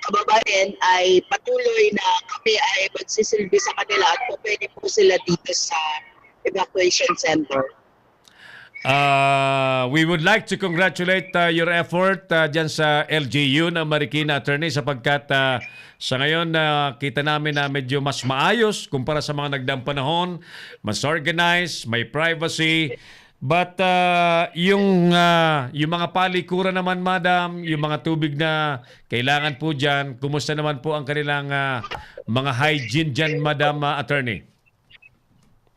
kababayan ay patuloy na kami ay magsisilbi sa kanila at po pwede po sila dito sa evacuation center. We would like to congratulate your effort dyan sa LGU ng Marikina, Attorney, sapagkat sa ngayon kita namin na medyo mas maayos kumpara sa mga nagdaang panahon, mas organized, may privacy. But yung mga palikuran naman, Madam, yung mga tubig na kailangan po dyan, kumusta naman po ang kanilang mga hygiene dyan, Madam Attorney?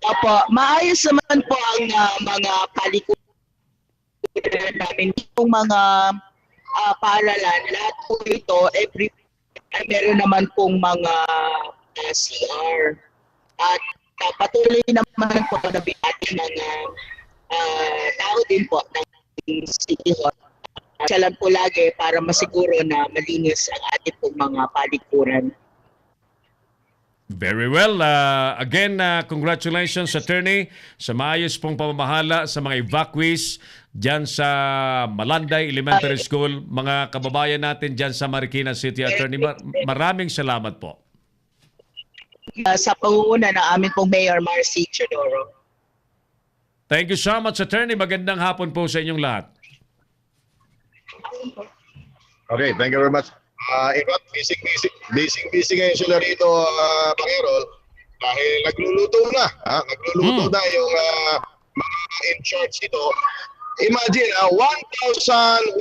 Opo, maayos naman po ang mga palikuran namin. Yung mga paaralan, lahat po ito, meron naman pong mga CR. At patuloy naman po na binati ng tao din po ng City Hall. Siya lang po lagi para masiguro na malinis ang ating pong mga palikuran. Very well. Again, congratulations, Attorney, sa maayos pong pamamahala sa mga evacuees dyan sa Malanday Elementary School. Mga kababayan natin dyan sa Marikina City, Attorney, maraming salamat po. Sa pangunguna ng amin pong Mayor Marcy Chodoro. Thank you so much, Attorney. Magandang hapon po sa inyong lahat. Okay, thank you very much. In fact, busy ngayon sila rito, Errol, dahil nagluluto na. Nagluluto na yung mga in charge dito. Imagine, 1,124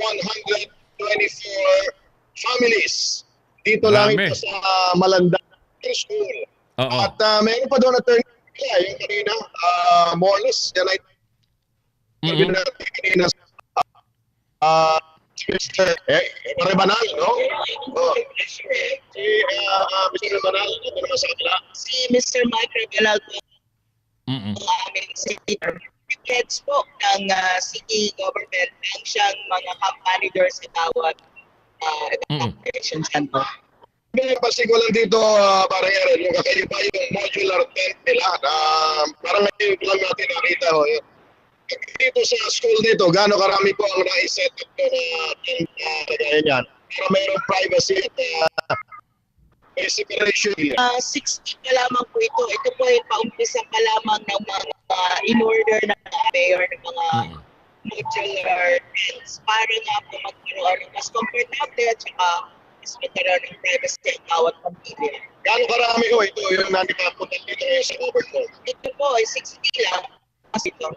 families dito lang ito sa Malanday School. At meron pa doon attorney, yung kanina, more or less, yan ay kanina si Mr. Rebanal, no? Si Mr. Rebanal, ito naman sa kanila. Si Mr. Mike Rebanal po, ang aming senator. Heads po ng city government ang siyang mga company sa bawat evacuation center. Pasig ko lang dito, parang Aaron, yung kakaiba yung modular tent nila na parang ngayon lang natin nakita. Dito sa school nito, gaano karami po ang na-set up na tent na para mayroong privacy at may separation. 60 pa lamang po ito. Ito po ay paumpisa pa lamang ng mga in-order na mayor ng mga modular tents para nga po magkaroon ng mas comfortable at saka mas magkaroon ng privacy ang bawat pamilya. Gaano karami ko ito yung nanipapunta dito sa overflow? Ito po ay 60 lang. Kasi ito,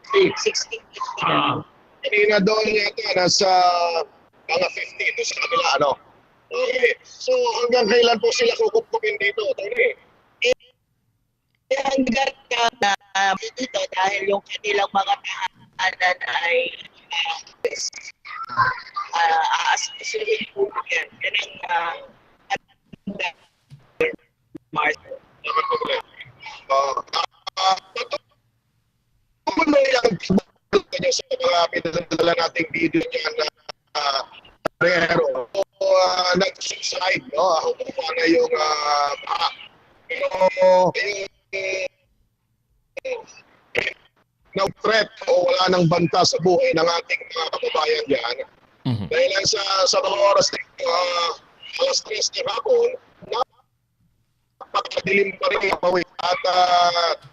60 lang. Kanina doon yata nasa mga 15 doon sa kabila, ano? Okay. So hanggang kailan po sila kukupkukin dito, Tony? Hanggang na dito dahil yung kanilang mga tahanan ay aasuhin po yan. Yan ang patuloy ang sa mga pinadala nating video dyan na Pero nag-subside, no? Humaba na yung baha. Pero yung threat o wala nang banta sa buhay ng ating mga kababayan dyan. Dahil lang sa mga oras na alas 3 ng hapon, napakadilim pa rin yung pawit. At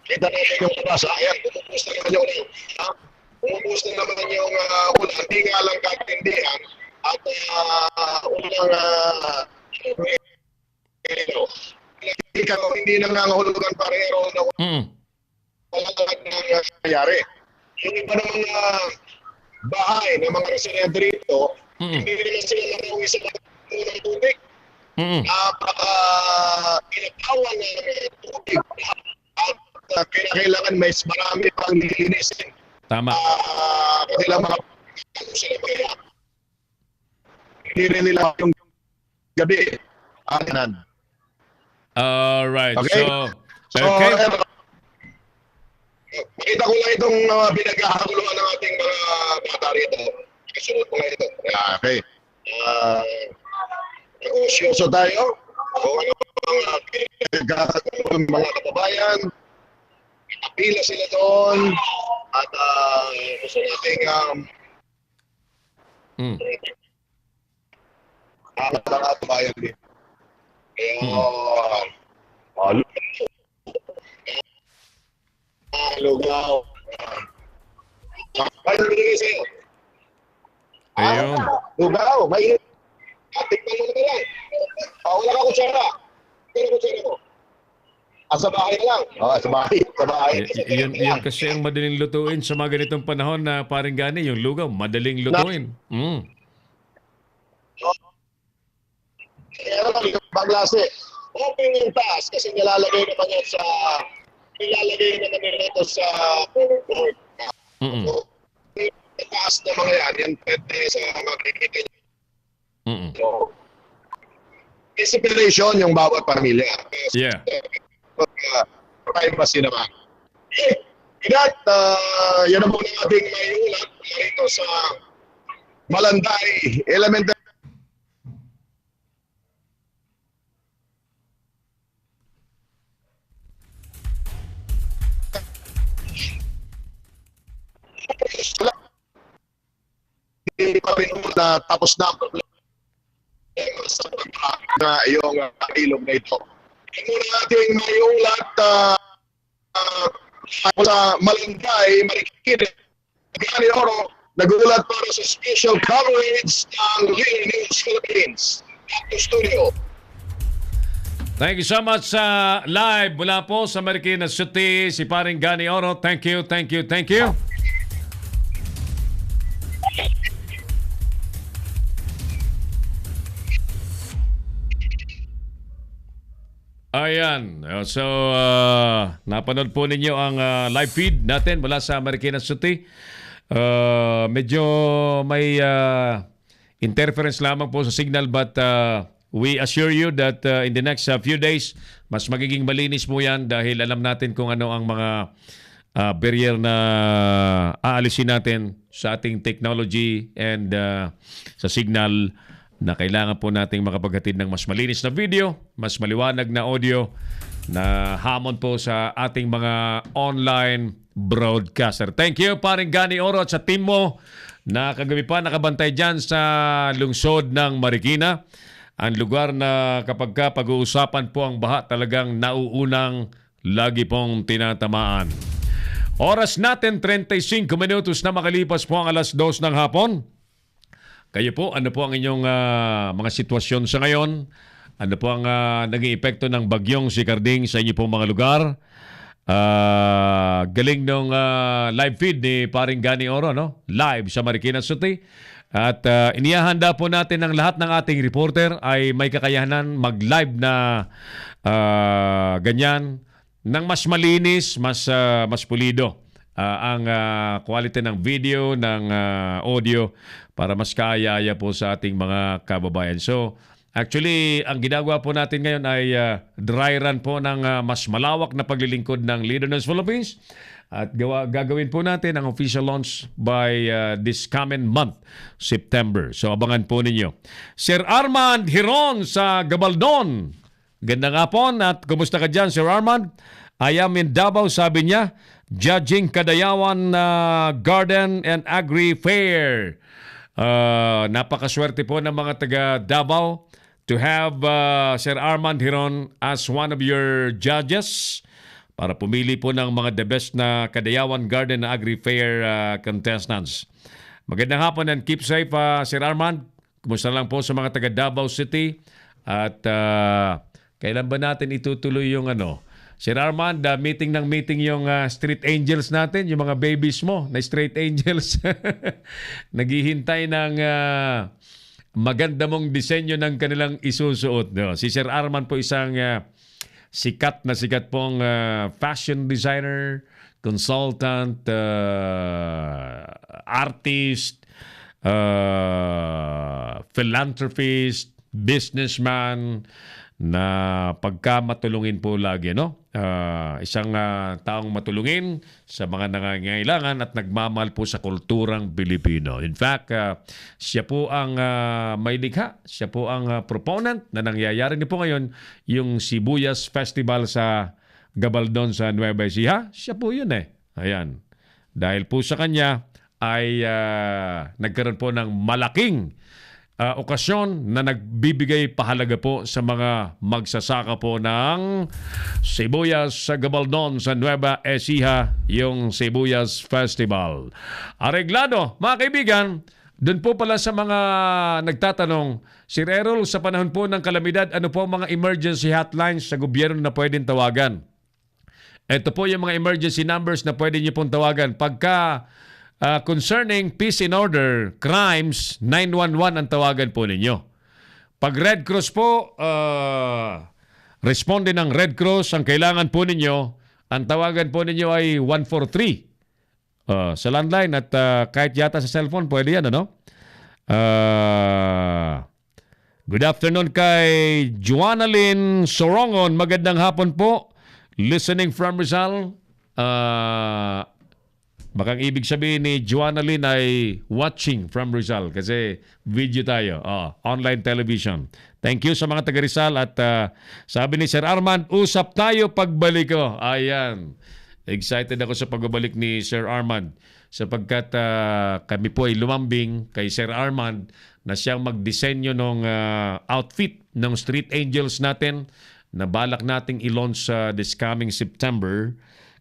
kita natin yung oras. Ayan, bumubusta naman yung bumubusta naman yung ulan. Hindi nga lang katindihan. At unang hindi nangangahulugan parero na wala nang nangyari. Yung iba naman bahay ng mga residente rito, hindi naman sila narawi sa ng tubig. Pinakawan ng tubig at kailangan may marami pang nilinisin. Tama. Kanilang mga sila kaya hindi rin nila yung gabi. Alright. Okay. So okay. Makita ko lang itong pinagkakaguluhan ng ating mga bata rito. Kasunod ko lang ito. Okay. Negosyoso tayo. Kung ano mga pinagkakaguluhan ng mga kababayan. Nakapila sila doon. At gusto nating alat ang kababayan din. Lugaw. Ay, nabigay sa'yo. Ayun. Lugaw, may tikman mo na lang. Wala ka kutsara. Wala kutsara mo. Sa bahay na lang. Sa bahay. Sa bahay. Yun kasi ang madaling lutuin sa mga ganitong panahon na paring gani, yung lugaw, madaling lutuin. Kaya naman, ibang klase. Open yung taas kasi nilalagay naman yan sa ito sa board. Yung taas na mga yan pwede sa makikita nyo. So, may separation yung bawat pamilya. Yeah. Privacy naman. Ingat, yan ang muna ating may ulat rito sa Malanday Elementary. Hindi pa rin na tapos na ang problema sa na yung ilog na ito. Ito na ating mayulat sa Malanday, Marikina, Gani Oro, nagulat para sa special coverage ng Leader News Philippines. Back to studio. Thank you so much sa live mula po sa Marikina City, si paring Gani Oro. Thank you. Ayan. So, napanood po ninyo ang live feed natin mula sa Marikina City. Medyo may interference lamang po sa signal but we assure you that in the next few days, mas magiging malinis po yan dahil alam natin kung ano ang mga barrier na aalisin natin sa ating technology and sa signal na kailangan po nating makapaghatid ng mas malinis na video, mas maliwanag na audio na hamon po sa ating mga online broadcaster. Thank you, paring Gani Oro at sa team mo na kagabi pa nakabantay dyan sa lungsod ng Marikina. Ang lugar na kapag pag-uusapan po ang baha talagang nauunang lagi pong tinatamaan. Oras natin 35 minutos na makalipas po ang alas 2 ng hapon. Kayo po, ano po ang inyong mga sitwasyon sa ngayon? Ano po ang naging epekto ng bagyong si Carding sa inyo pong mga lugar? Galing nung live feed ni paring Gani Oro, no? Live sa Marikina City. At inihahanda po natin ang lahat ng ating reporter ay may kakayanan mag-live na ganyan ng mas malinis, mas pulido ang quality ng video, ng audio para mas kaaya-aya po sa ating mga kababayan. So, Actually, ang ginagawa po natin ngayon ay dry run po ng mas malawak na paglilingkod ng Leader News Philippines. At gagawin po natin ang official launch by this coming month, September. So abangan po ninyo. Sir Armand Hiron sa Gabaldon. Gandang hapon at kumusta ka dyan, Sir Armand? I am in Davao, sabi niya, judging Kadayawan Garden and Agri Fair. Napakaswerte po ng mga taga Davao to have Sir Armand Hiron as one of your judges para pumili po ng mga the best na Kadayawan Garden and Agri Fair contestants. Magandang hapon and keep safe, Sir Armand. Kumusta lang po sa mga taga Davao City at kailan ba natin itutuloy yung Sir Armand, meeting yung street angels natin, yung mga babies mo na street angels. Naghihintay ng maganda mong disenyo ng kanilang isusuot. No? Si Sir Armand po isang sikat pong fashion designer, consultant, artist, philanthropist, businessman, na pagka matulungin po lagi, isang taong matulungin sa mga nangangailangan at nagmamahal po sa kulturang Pilipino. In fact, siya po ang may likha, siya po ang proponent na nangyayari niyo po ngayon yung Sibuyas Festival sa Gabaldon sa Nueva Ecija. Siya po yun Ayan. Dahil po sa kanya ay nagkaroon po ng malaking okasyon na nagbibigay pahalaga po sa mga magsasaka po ng sibuyas sa Gabaldon sa Nueva Ecija, yung Sibuyas Festival. Areglado, mga kaibigan, doon po pala sa mga nagtatanong, Sir Errol, sa panahon po ng kalamidad, ano po ang mga emergency hotlines sa gobyerno na pwedeng tawagan? Ito po yung mga emergency numbers na pwede niyo pong tawagan. Pagka concerning peace and order, crimes, 911 ang tawagan po ninyo. Pag Red Cross po, responde ng Red Cross, ang kailangan po ninyo, ang tawagan po ninyo ay 143. Sa landline at kahit yata sa cellphone, pwede yan, Good afternoon kay Juanalyn Sorongon. Magandang hapon po. Listening from Rizal. Baka ibig sabihin ni Juanalyn ay watching from Rizal kasi video tayo, online television. Thank you sa mga taga Rizal at sabi ni Sir Armand, usap tayo pagbalik ko. Ayan. Excited ako sa pagbabalik ni Sir Armand sapagkat kami po ay lumambing kay Sir Armand na siyang magdisenyo ng outfit ng Street Angels natin na balak nating i-launch this coming September.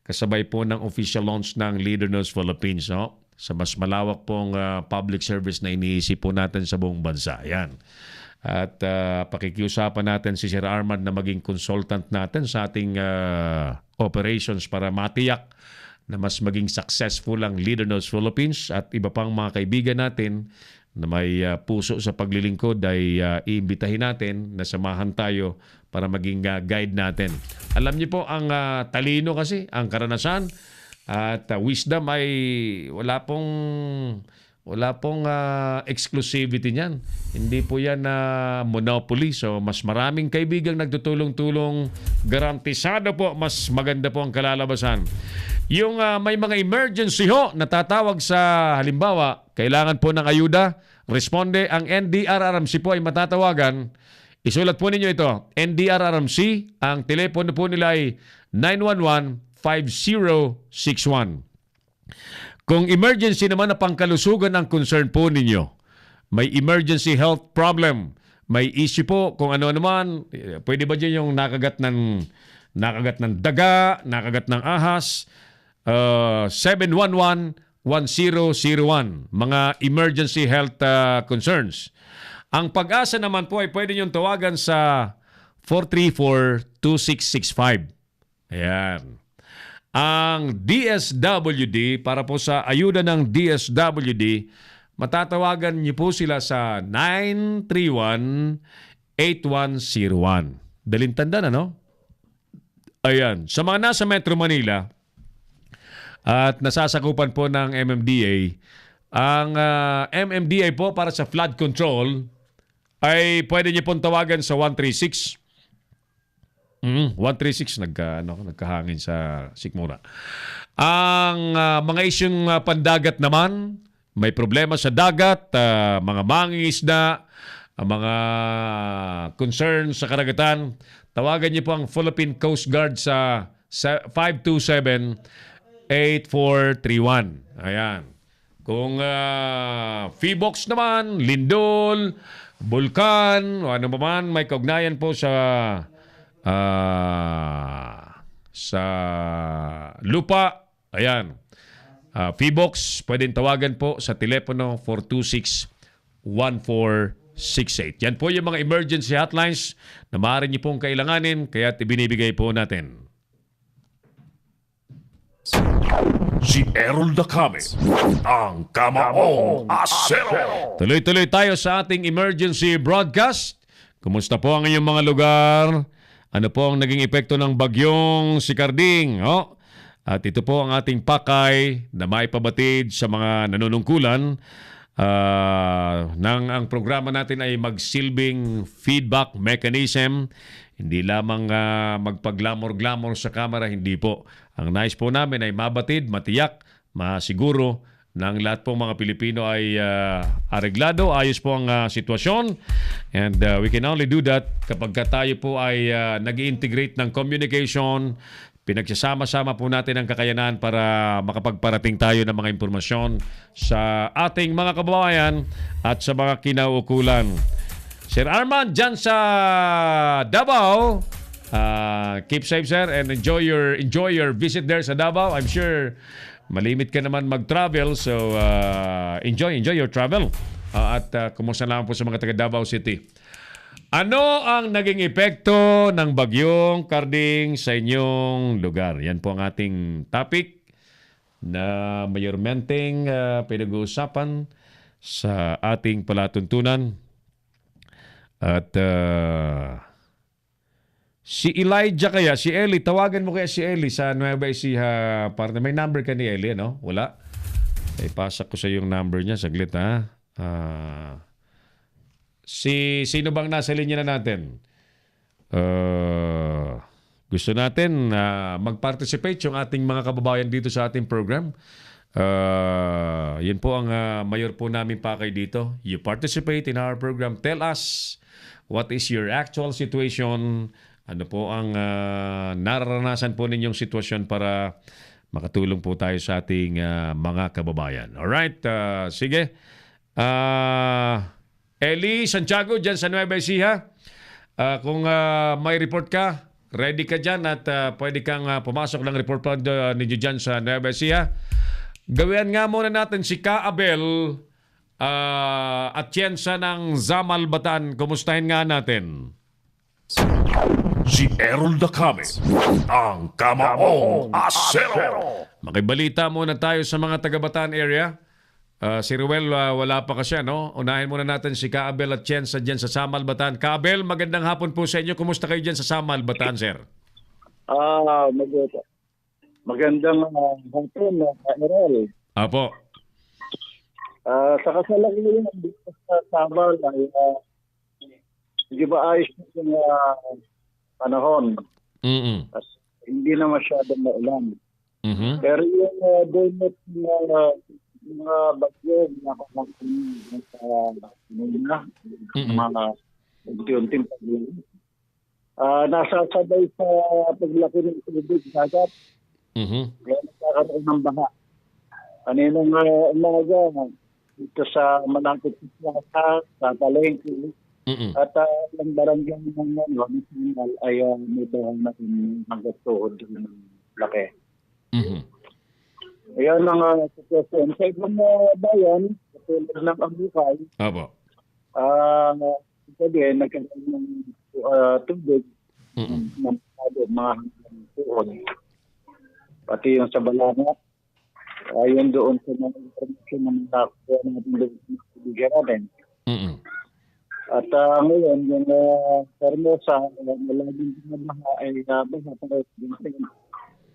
Kasabay po ng official launch ng Leader News Philippines, sa mas malawak pong public service na iniisip po natin sa buong bansa. Yan. At pakikiusapan natin si Sir Armand na maging consultant natin sa ating operations para matiyak na mas maging successful ang Leader News Philippines at iba pang mga kaibigan natin na may puso sa paglilingkod ay iimbitahin natin na samahan tayo para maging guide natin. Alam niyo po, ang talino kasi, ang karanasan at wisdom ay wala pong exclusivity niyan. Hindi po yan monopoly. So, mas maraming kaibigang nagtutulong-tulong. Garantisado po, mas maganda po ang kalalabasan. Yung may mga emergency natatawag sa halimbawa, kailangan po ng ayuda, responde, ang NDRRMC po ay matatawagan. Isulat po ninyo ito, NDRRMC, ang telepono po nila ay 911-5061. Kung emergency naman na pangkalusugan ang concern po ninyo, may emergency health problem, may issue po kung ano naman, pwede ba dyan yung nakagat ng daga, nakagat ng ahas, 711-1001, mga emergency health concerns. Ang Pag-asa naman po ay pwede niyong tawagan sa 434-2665. Ayan. Ang DSWD, para po sa ayuda ng DSWD, matatawagan niyo po sila sa 931-8101. Daling tanda na, Ayan. Sa mga nasa Metro Manila at nasasakupan po ng MMDA, ang MMDA po para sa flood control ay pwede niyo pong tawagan sa 136. 136 nagkahangin sa Sikmura. Ang mga isyong pandagat naman, may problema sa dagat, mga mangingisda, mga concerns sa karagatan, tawagan niyo po ang Philippine Coast Guard sa 527-8431. Ayan. Kung Feebox naman, Lindol, Bulkan, o ano pa man, may kaugnayan po sa lupa. Ayan. Feebox, pwedeng tawagan po sa telepono 426-1468. Yan po yung mga emergency hotlines na maaari niyo pong kailanganin, kaya ibinibigay po natin. Si Errol Dacame, ang Kamaong Asero. Tuloy-tuloy tayo sa ating emergency broadcast. Kumusta po ang inyong mga lugar? Ano po ang naging epekto ng bagyong si Karding? At ito po ang ating pakay na maipabatid sa mga nanunungkulan nang ang programa natin ay magsilbing feedback mechanism. Hindi lamang magpaglamor-glamor sa kamera, hindi po. Ang nais po namin ay mabatid, matiyak, masiguro ng lahat pong mga Pilipino ay areglado, ayos po ang sitwasyon. And we can only do that kapag tayo po ay nag-integrate ng communication, pinagsasama-sama po natin ang kakayanan para makapagparating tayo ng mga impormasyon sa ating mga kababayan at sa mga kinauukulan. Sir Arman, dyan sa Davao, keep safe, sir, and enjoy your visit there sa Davao. I'm sure malimit ka naman mag-travel, so enjoy your travel. At kumusta naman po sa mga taga Davao City. Ano ang naging epekto ng bagyong Karding sa inyong lugar? Yan po ang ating topic na mayormenteng pinag-uusapan sa ating palatuntunan. At si Elijah kaya, si Eli, tawagan mo kaya si Eli sa Nueva Ecija. May number ka ni Eli, no? Wala. Ipasak ko sa yung number niya. Saglit, ha? Sino bang nasa linya na natin? Gusto natin mag-participate yung ating mga kababayan dito sa ating program. Yun po ang mayor po namin pakay dito. You participate in our program. Tell us what is your actual situation. Ano po ang nararanasan po ninyong sitwasyon para makatulong po tayo sa ating mga kababayan. Alright, sige. Eli Santiago dyan sa Nueva Ecija. Kung may report ka, ready ka dyan at pwede kang pumasok ng report po ninyo dyan sa Nueva Ecija. Gawin nga muna natin si Ka Abel Atienza ng Zamal Bataan. Kumustahin nga natin. Si Errol Dacame, ang Kamaong Asero. Makibalita muna tayo sa mga taga-Bataan area. Si Ruel, wala pa kasi, no? Unahin muna natin si Ka Abel Atienza dyan sa Zamal Bataan. Ka Abel, magandang hapon po sa inyo. Kumusta kayo dyan sa Zamal Bataan, sir? Magandang hapon, Errol. Apo. Sa kasalukuyan dito sa Sabal ay hindi ba ayos na yung panahon? At hindi na masyadong maulan. Pero yung donut na mga bagyo na mga unti-unting pagyo. Nasasabay sa paglaki ng tubig dagat. Kaya nagkakaroon ng baha. Kaninang umaga dito sa Malangkot sa Palengke at ang barangay ng National ay may bahang na hanggang tuhod ng laki. Ayan ang sitwasyon. Sa ibang bayan, katulad ng Amukay, ito din, nagkaroon ng tubig ng mga hanggang tuhod. Pati yung sa Balanga, ayon doon sa mga informasyon na nakakuha natin doon sa bigyan natin. At ngayon, yung Hermosa, malaging binabaha ay baha pa rin.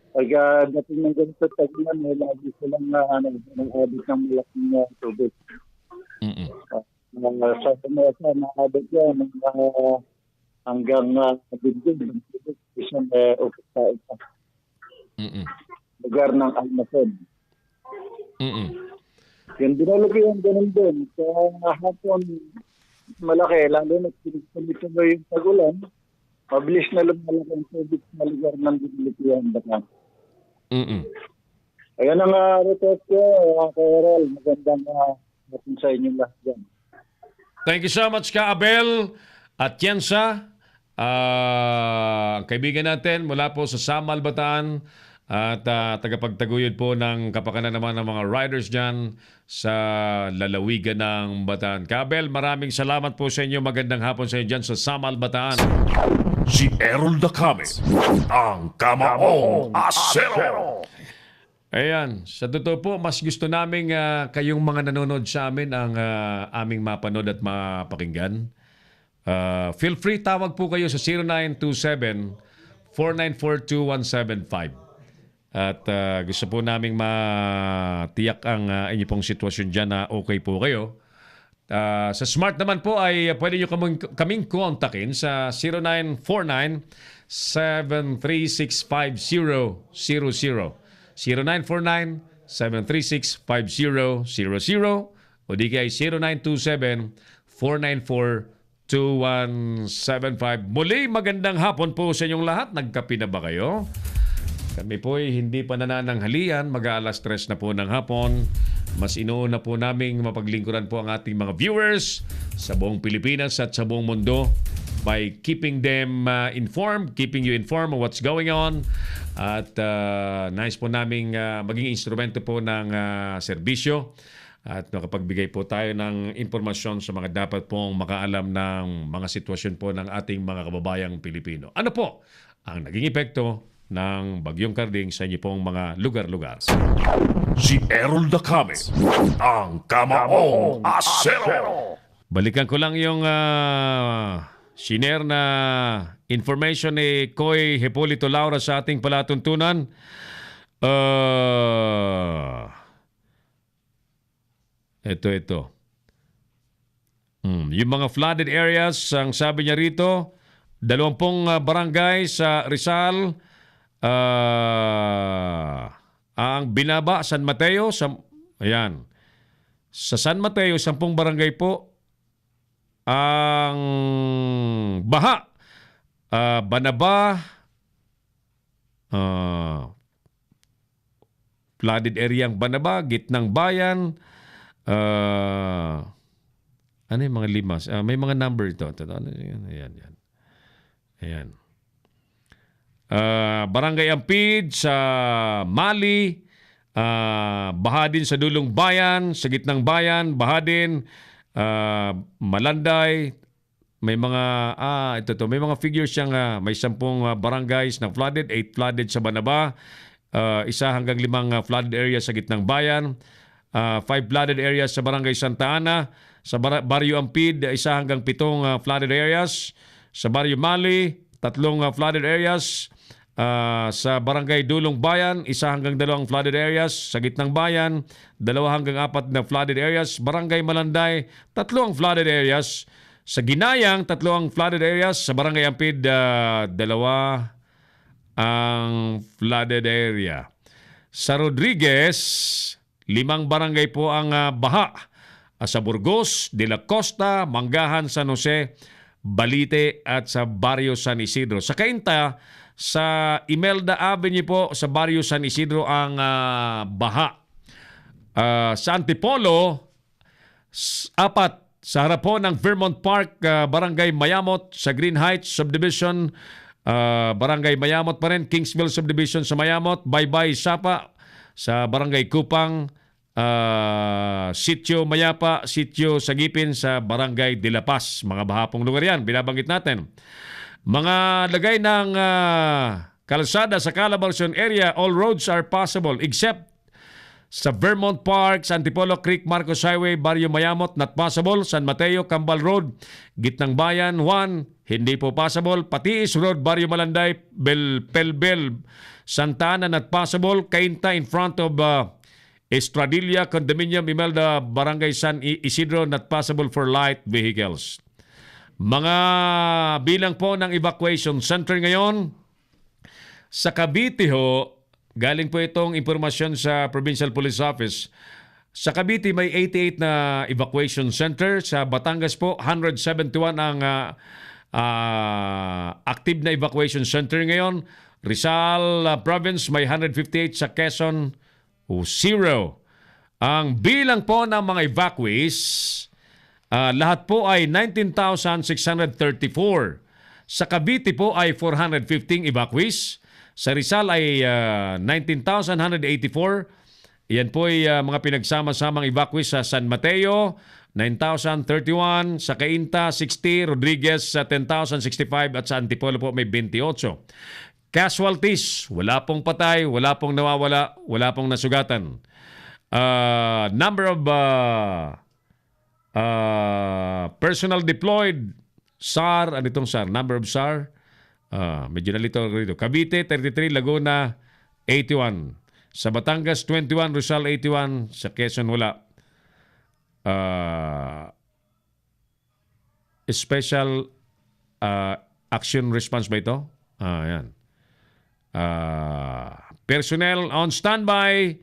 Pag dating ng ganito taglan, may lagi silang nag-abot ng malaking tubig. Sa tumasa na abot yan hanggang dibdib isang sa Mm-mm. lugar ng Almacen. Mm-mm. Yung dinalagi yung ganun din. Sa hapon, malaki. Lalo na pinagpalituloy yung tagulan, mabilis na lumalaki ang tubig sa lugar ng dinalikihan. Mm-mm. Ayan ang report ko, Carol. Magandang natin sa inyong lahat dyan. Thank you so much, Ka Abel at Tiensa. Kaibigan natin mula po sa Samal, Bataan at tagapagtaguyod po ng kapakanan naman ng mga riders dyan sa lalawigan ng Bataan. Ka Abel, maraming salamat po sa inyo. Magandang hapon sa inyo dyan sa Samal, Bataan. Si Errol Dacame, ang Kamaong Asero. Ayan, sa totoo po, mas gusto namin kayong mga nanonood sa amin ang aming mapanood at mapakinggan. Feel free, tawag po kayo sa 0927-494-2175. At gusto po naming matiyak ang inyo pong sitwasyon dyan na okay po kayo. Sa Smart naman po ay pwede nyo kaming kontakin sa 0949-736-5000. 0949-736-5000 o di kaya 0927-494-2175. Muli, magandang hapon po sa inyong lahat. Nagkape na ba kayo? Kami po ay hindi pa nanananghalian. Mag-aalas 3 na po ng hapon. Mas inuuna po naming mapaglingkuran po ang ating mga viewers sa buong Pilipinas at sa buong mundo by keeping them informed, keeping you informed of what's going on. At nais po naming maging instrumento po ng serbisyo at makapagbigay po tayo ng impormasyon sa mga dapat pong makaalam ng mga sitwasyon po ng ating mga kababayang Pilipino. Ano po ang naging epekto ng Bagyong Karding sa inyo pong mga lugar-lugar? Si Errol Dacame, ang Kamaong Asero. Balikan ko lang yung share na information ni Koy Hipolito Laura sa ating palatuntunan. Ito. Yung mga flooded areas, ang sabi niya rito, 20 barangay sa Rizal, ang Binaba, San Mateo, ayan. Sa San Mateo, 10 barangay po, ang baha. Banaba, flooded area ang Banaba, Gitnang Bayan, ano yung mga limas? May mga number ito. Ayan. Barangay Ampid sa Mali, baha din sa Dulong Bayan, sa Gitnang Bayan, baha din. Malanday, may mga may mga figures siyang may 10 barangays na flooded, 8 flooded sa Banaba, 1 hanggang 5 flooded areas sa Gitnang Bayan, 5 flooded areas sa Barangay Santa Ana, sa Barrio Ampid 1 hanggang 7 flooded areas, sa Barrio Mali 3 flooded areas, sa Barangay Dulong Bayan, 1 hanggang 2 flooded areas. Sa Gitnang Bayan, 2 hanggang 4 na flooded areas. Barangay Malanday, 3 ang flooded areas. Sa Ginayang, 3 ang flooded areas. Sa Barangay Ampid, 2 ang flooded area. Sa Rodriguez, 5 barangay po ang baha. Sa Burgos, De La Costa, Manggahan, San Jose, Balite at sa Barrio San Isidro. Sa Cainta, sa Imelda Avenue po sa Barrio San Isidro ang baha. Sa Antipolo, 4 sa harap po ng Vermont Park, Barangay Mayamot, sa Green Heights Subdivision, Barangay Mayamot pa rin, Kingsville Subdivision sa Mayamot, Baybay Sapa sa Barangay Kupang, Sitio Mayapa, Sitio Sagipin sa Barangay De La Paz. Mga bahapong lugar yan, binabanggit natin. Mga lagay ng kalsada sa Calabarzon area, all roads are possible except sa Vermont Park, sa Antipolo Creek, Marcos Highway, Barrio Mayamot, not possible. San Mateo, Cambal Road, Gitnang Bayan, 1, hindi po possible. Patiis Road, Barrio Malanday, Pelbel, Santa Ana, not possible. Cainta in front of Estradilla Condominium, Imelda, Barangay San Isidro, not possible for light vehicles. Mga bilang po ng evacuation center ngayon, sa Cavite ho, galing po itong impormasyon sa Provincial Police Office. Sa Cavite may 88 na evacuation center. Sa Batangas po, 171 ang active na evacuation center ngayon. Rizal Province may 158, sa Quezon 0. Ang bilang po ng mga evacuees, lahat po ay 19,634. Sa Cavite po ay 415 evacuees. Sa Rizal ay 19,184. Yan po ay mga pinagsama-samang evacuees sa San Mateo, 9,031. Sa Cainta, 60. Rodriguez, 10,065. At sa Antipolo po may 28. Casualties, wala pong patay, wala pong nawawala, wala pong nasugatan. Number of personnel deployed, SAR, ano itong SAR? Number of SAR, medyo nalito rito. Cavite, 33, Laguna, 81. Sa Batangas, 21, Rizal, 81. Sa Quezon, wala. Special action response ba ito? Yan. Personnel on standby,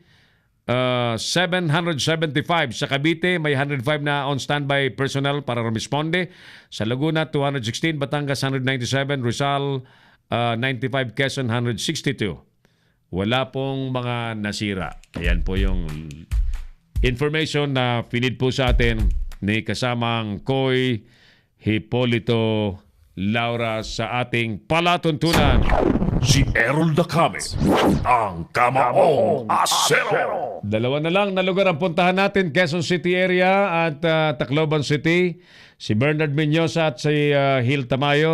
775. Sa Cavite, may 105 na on standby personnel para rumisponde. Sa Laguna, 216. Batangas, 197. Rizal, 95. Quezon, 162. Wala pong mga nasira. Ayan po yung information na pinid po sa atin ni kasamang Koy Hipolito Laura sa ating palatuntunan. Si Errol Dacame, ang Kamaong Asero. Dalawa na lang na lugar ang puntahan natin, Quezon City area at Tacloban City. Si Bernard Mendoza at si Hil Tamayo.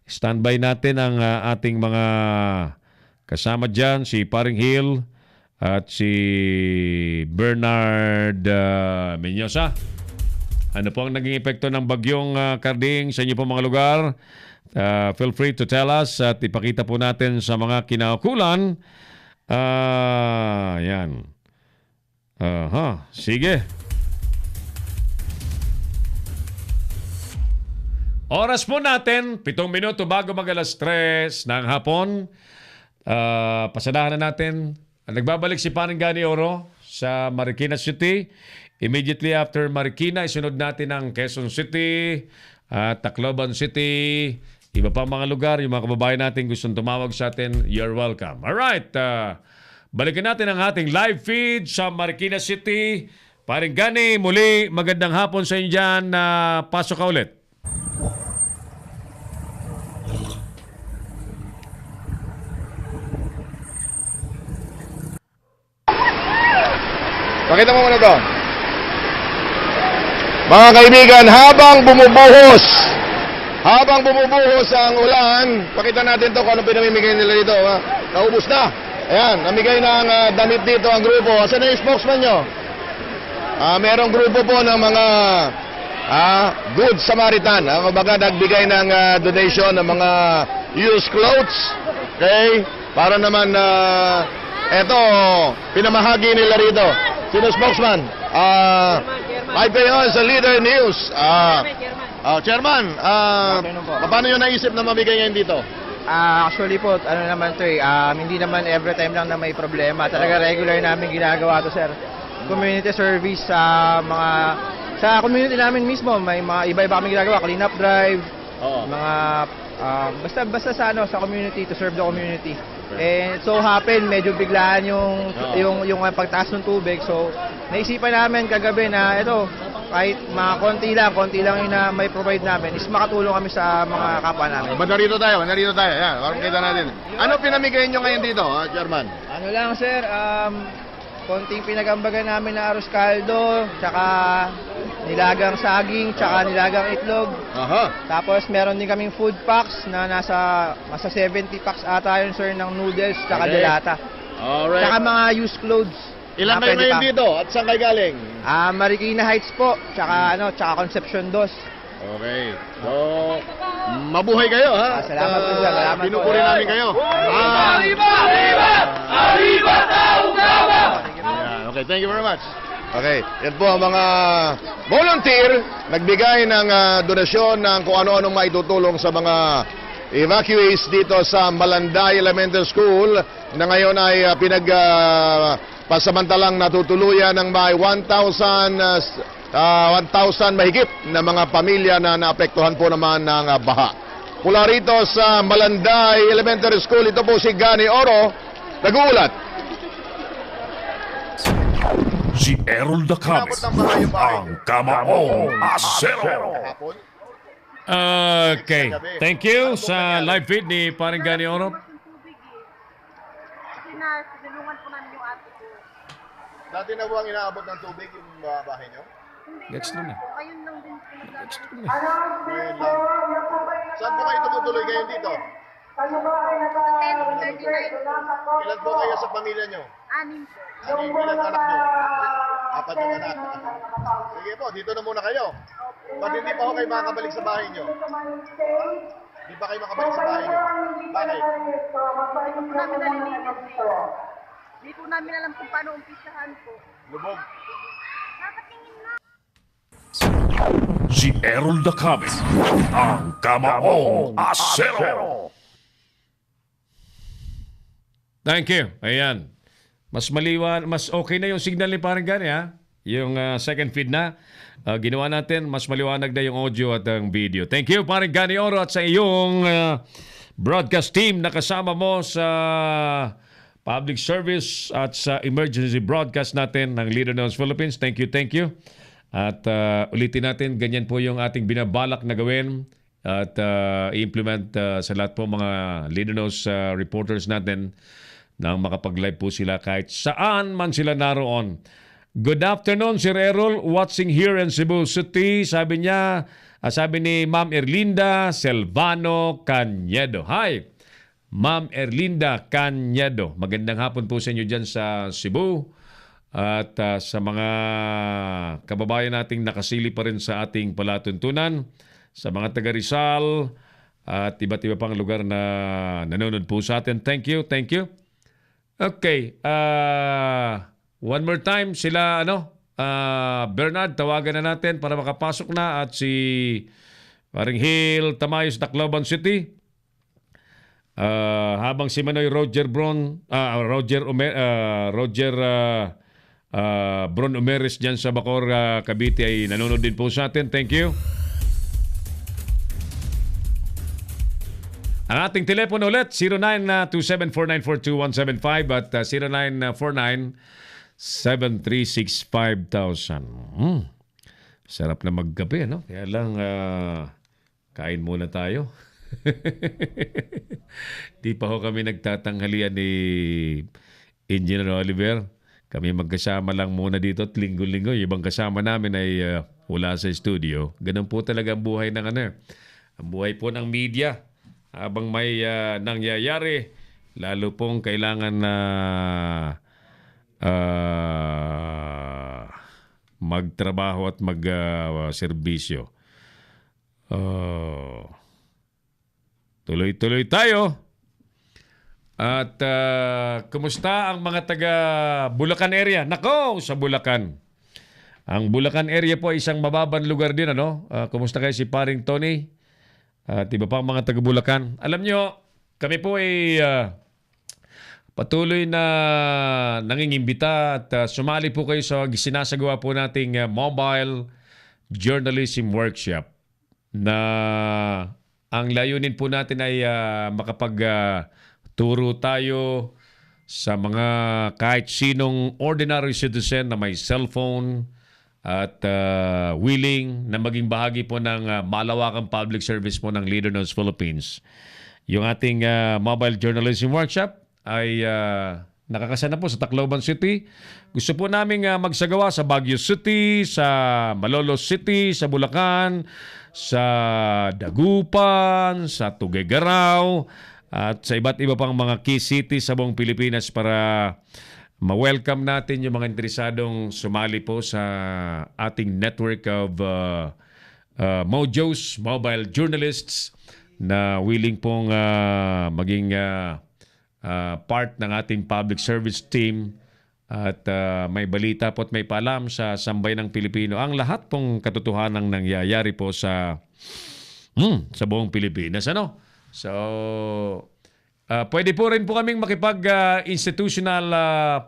Standby natin ang ating mga kasama dyan, si Paring Hil at si Bernard Mendoza. Ano po ang naging epekto ng bagyong Karding sa inyo po mga lugar? Feel free to tell us at ipakita po natin sa mga kinaukulan. Yan. Sige. Oras po natin, 7 minuto bago mag-alas 3 ng hapon. Pasadahan na natin. Nagbabalik si Paningani Oro sa Marikina City. Immediately after Marikina, isunod natin ang Quezon City, Tacloban City, iba pa mga lugar, yung mga kababayan natin gustong tumawag sa atin, you're welcome. Alright, balikan natin ang ating live feed sa Marikina City. Paningani, muli, magandang hapon sa inyo dyan. Pasok ka ulit. Pakita mo muna to. Mga kaibigan, habang bumubuhos ang ulan, pakita natin to kung ano pinamimigay nila dito. Naubos na. Ayan, namigay na ang damit dito ang grupo. Asan na yung spokesman nyo? Merong grupo po ng mga Good Samaritan. Kumbaga nagbigay ng donation ng mga used clothes. Okay? Para naman, eto, pinamahagi nila rito. Sino spokesman? Kahit kayo sa Leader News. Chairman, paano nyo naisip na mamigay ngayon dito? Actually po, ano naman to hindi naman every time lang na may problema. Talaga regular namin ginagawa to, sir. Community service sa community namin mismo, may mga iba-iba kami ginagawa, clean up drive, mga basta sa community, to serve the community. And so happen medyo biglaan yung pagtaas ng tubig. So naisipan namin kagabi na ito, kahit mga konti lang yung na may provide namin is makatulong kami sa mga kapwa namin. Narito tayo. Yan, kita natin. Ano pinamigay nyo ngayon dito, Chairman? Ano lang, sir, konting pinagambagan namin na arroz caldo, tsaka nilagang saging, tsaka nilagang itlog. Tapos meron din kaming food packs na nasa 70 packs ata yun, sir, ng noodles, tsaka delata. Alright. Tsaka mga used clothes. Ilan kayo ngayon dito? At saan kayo galing? Marikina Heights po, tsaka Concepcion 2. Okay. So, mabuhay kayo, ha? Salamat po, sir. Salamat po. Pinupuri namin kayo. Arriba! Arriba! Arriba! Tao! Okay, thank you very much. Okay, yan po ang mga volunteer nagbigay ng donasyon ng kung ano-anong maitutulong sa mga evacuees dito sa Malanday Elementary School na ngayon ay pasamantalang natutuluyan ng may 1,000 mahigit na mga pamilya na naapektuhan po naman ng baha. Mula rito sa Malanday Elementary School, ito po si Gani Oro, nag-uulat. Si Errol Dacabe, ang Kamaong Asero. Okay. Thank you sa live feed ni Paring Gani Oro. Sinulungan po namin yung ate ko. Dati na buwang inaabot ng tubig yung bahay nyo? Next na. Ayun lang din po. Ngayon lang. Saan po kayo tumutuloy ngayon dito? 10:39. Ilan po kayo sa pamilya nyo? 6 po. Ilan anak nyo? 4 na anak. Sige po, dito na muna kayo. Ba't hindi pa ako kayo makakabalik sa bahay nyo? Hindi pa kayo makabalik sa bahay nyo? Bakit? Hindi po namin nalilinis eh. Hindi po namin alam kung paano umpisahan po. Lubog. Nakatingin na. Si Errol Dacabe, ang Kamaong Asero. Thank you. Ayan. Mas maliwan, mas okay na yung signal ni Paring Gani, ha? Yung second feed na. Ginawa natin, mas maliwanag na yung audio at ang video. Thank you, Paring Gani Oro, at sa iyong broadcast team na kasama mo sa public service at sa emergency broadcast natin ng Leader News Philippines. Thank you, thank you. At ulitin natin, ganyan po yung ating binabalak na gawin at i-implement sa lahat po mga Leader News reporters natin nang makapag-live po sila kahit saan man sila naroon. Good afternoon, Sir Errol, watching here in Cebu City. Sabi niya, sabi ni Ma'am Erlinda Selvano Cañedo. Hi, Ma'am Erlinda Cañedo. Magandang hapon po sa inyo dyan sa Cebu. At sa mga kababayan nating nakasili pa rin sa ating palatuntunan, sa mga taga Rizal at iba't iba pang lugar na nanonood po sa atin. Thank you, thank you. Okay, one more time sila Bernard, tawagan na natin para makapasok na, at si Paring Hill Tamayos, Tacloban City. Habang si Manoy Roger Bron Umeres dyan sa Bacor, Cavite ay nanonood din po sa atin. Thank you. Ang ating telepono ulit, 092749427175 at 0949-7365000. Sarap na magkape, no? Kaya lang, kain muna tayo. Di pa ho kami nagtatanghalian ni Engineer Oliver. Kami magkasama lang muna dito at linggo-linggo. Yung ibang kasama namin ay wala sa studio. Ganun po talaga ang buhay ng ang buhay po ng media. Habang may nangyayari, lalo pong kailangan na magtrabaho at magserbisyo. Tuloy-tuloy tayo. At kumusta ang mga taga Bulacan area? Nako, sa Bulacan. Ang Bulacan area po ay isang mababang lugar din, ano? Kumusta kayo si Paring Tony? At iba pang mga taga Bulacan. Alam nyo, kami po ay patuloy na nangingimbita at sumali po kayo sa sinasagawa po nating mobile journalism workshop na ang layunin po natin ay makapagturo tayo sa mga kahit sinong ordinary citizen na may cellphone at willing na maging bahagi po ng malawakang public service po ng Leader News Philippines. Yung ating mobile journalism workshop ay nakakasana po sa Tacloban City. Gusto po namin magsagawa sa Baguio City, sa Malolos City, sa Bulacan, sa Dagupan, sa Tuguegarao, at sa iba't iba pang mga key cities sa buong Pilipinas para ma-welcome natin yung mga interesadong sumali po sa ating network of Mojos, mobile journalists na willing pong maging part ng ating public service team at may balita po at may paalam sa sambayan ng Pilipino. Ang lahat pong katotohanang nangyayari po sa buong Pilipinas. Ano? So, pwede po rin po kaming makipag-institutional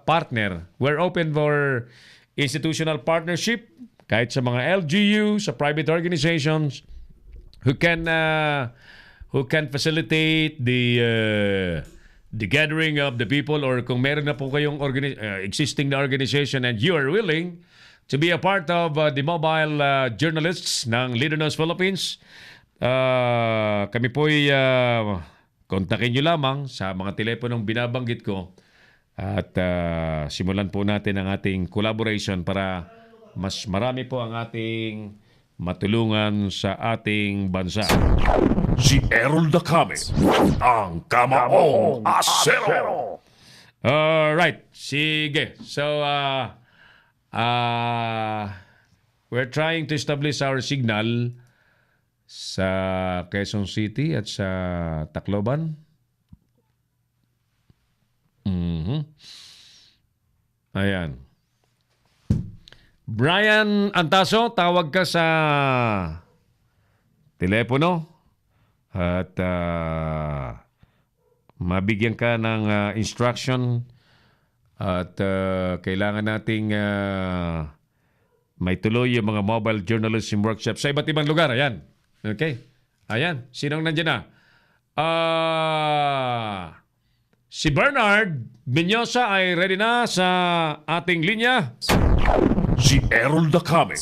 partner. We're open for institutional partnership kahit sa mga LGU, sa private organizations who can facilitate the gathering of the people, or kung meron na po kayong existing na organization and you are willing to be a part of the mobile journalists ng Leader News Philippines, kami po'y kontakin nyo lamang sa mga teleponong binabanggit ko at simulan po natin ang ating collaboration para mas marami po ang ating matulungan sa ating bansa. Si Errol Dacame, ang Kamaong Asero. Alright, sige. So, we're trying to establish our signal sa Quezon City at sa Tacloban. Ayan. Brian Antaso, tawag ka sa telepono at mabigyan ka ng instruction at kailangan nating may tuloy yung mga mobile journalism workshop sa iba't ibang lugar. Ayan. Okay. Ayan. Sinong nandiyan na? Si Bernard Menyosa ay ready na sa ating linya. Si Errol Dacame,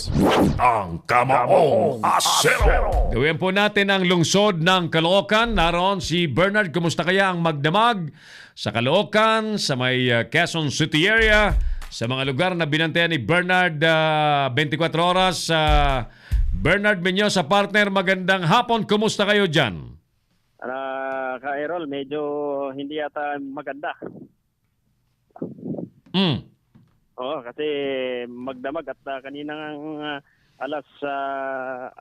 ang Kamaong Asero. Gawin po natin ang lungsod ng Caloocan. Naroon si Bernard. Kumusta kaya ang magdamag sa Caloocan, sa may Quezon City area, sa mga lugar na binantayan ni Bernard 24 oras? Bernard Menyosa, partner, magandang hapon. Kumusta kayo dyan? Ka-Errol, medyo hindi yata maganda. Oo, kasi magdamag at kaninang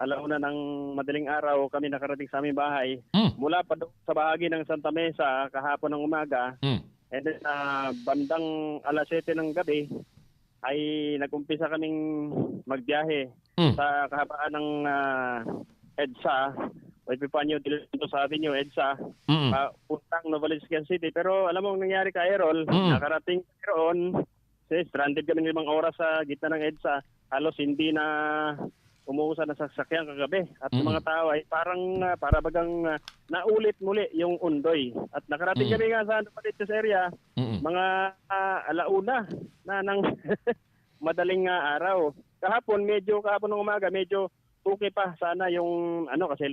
alauna ng madaling araw kami nakarating sa aming bahay. Mula pa doon sa bahagi ng Santa Mesa kahapon ng umaga. And then bandang alas 7 ng gabi ay nag-umpisa kaming magbiyahe sa kahabaan ng EDSA. Epifanio dito sa Avenue, EDSA, puntang Novaliches City. Pero alam mo ang nangyari ka, Errol, nakarating roon, stranded kami ng 5 oras sa gitna ng EDSA. Halos hindi na umuusan na sasakyan kagabi. At mga tao ay para bagang naulit muli yung undoy. At nakarating kami nga sa Novaliches area, mga alauna na ng madaling araw. Kahapon ng umaga, medyo okay pa sana yung kasi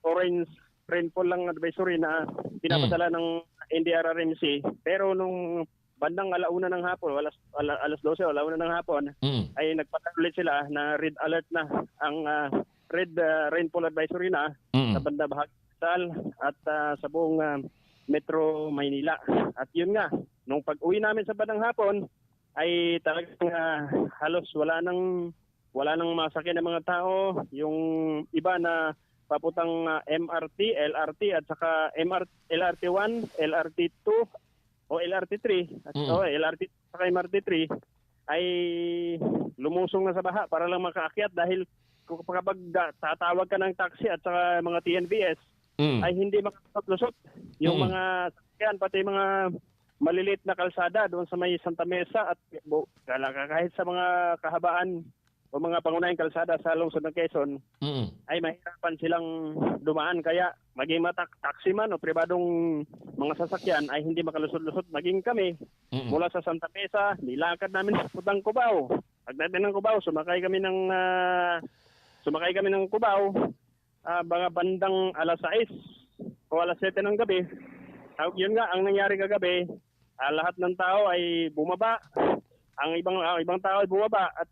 orange rainfall lang advisory na pinapadala ng NDRRMC. Pero nung bandang alauna ng hapon, alas 12 o alauna ng hapon, ay nagpatuloy sila na red alert na ang red rainfall advisory na sa banda bahagi at sa buong Metro Maynila. At yun nga, nung pag-uwi namin sa bandang hapon ay talagang halos wala nang masakyan ng mga tao. Yung iba na paputang MRT, LRT at saka LRT1, LRT2 o LRT3 at LRT saka MRT3 ay lumusong na sa baha para lang makaakyat dahil kapag tatawag ka ng taxi at saka mga TNVS ay hindi makakaplusot yung mga sasakyan, pati mga maliliit na kalsada doon sa may Santa Mesa at kahit sa mga kahabaan o mga pangunahing kalsada sa lungsod ng Quezon ay mahirapan silang dumaan. Kaya maging taxi man o pribadong mga sasakyan ay hindi makalusot-lusot. Maging kami mula sa Santa Mesa, nilakad namin sa Putang Cubao. Pagdating ng Cubao, sumakay kami ng Cubao mga bandang alas 6 o alas 7 ng gabi. Yun nga, ang nangyari kagabi, lahat ng tao ay bumaba. Ang ibang tao ay bumaba at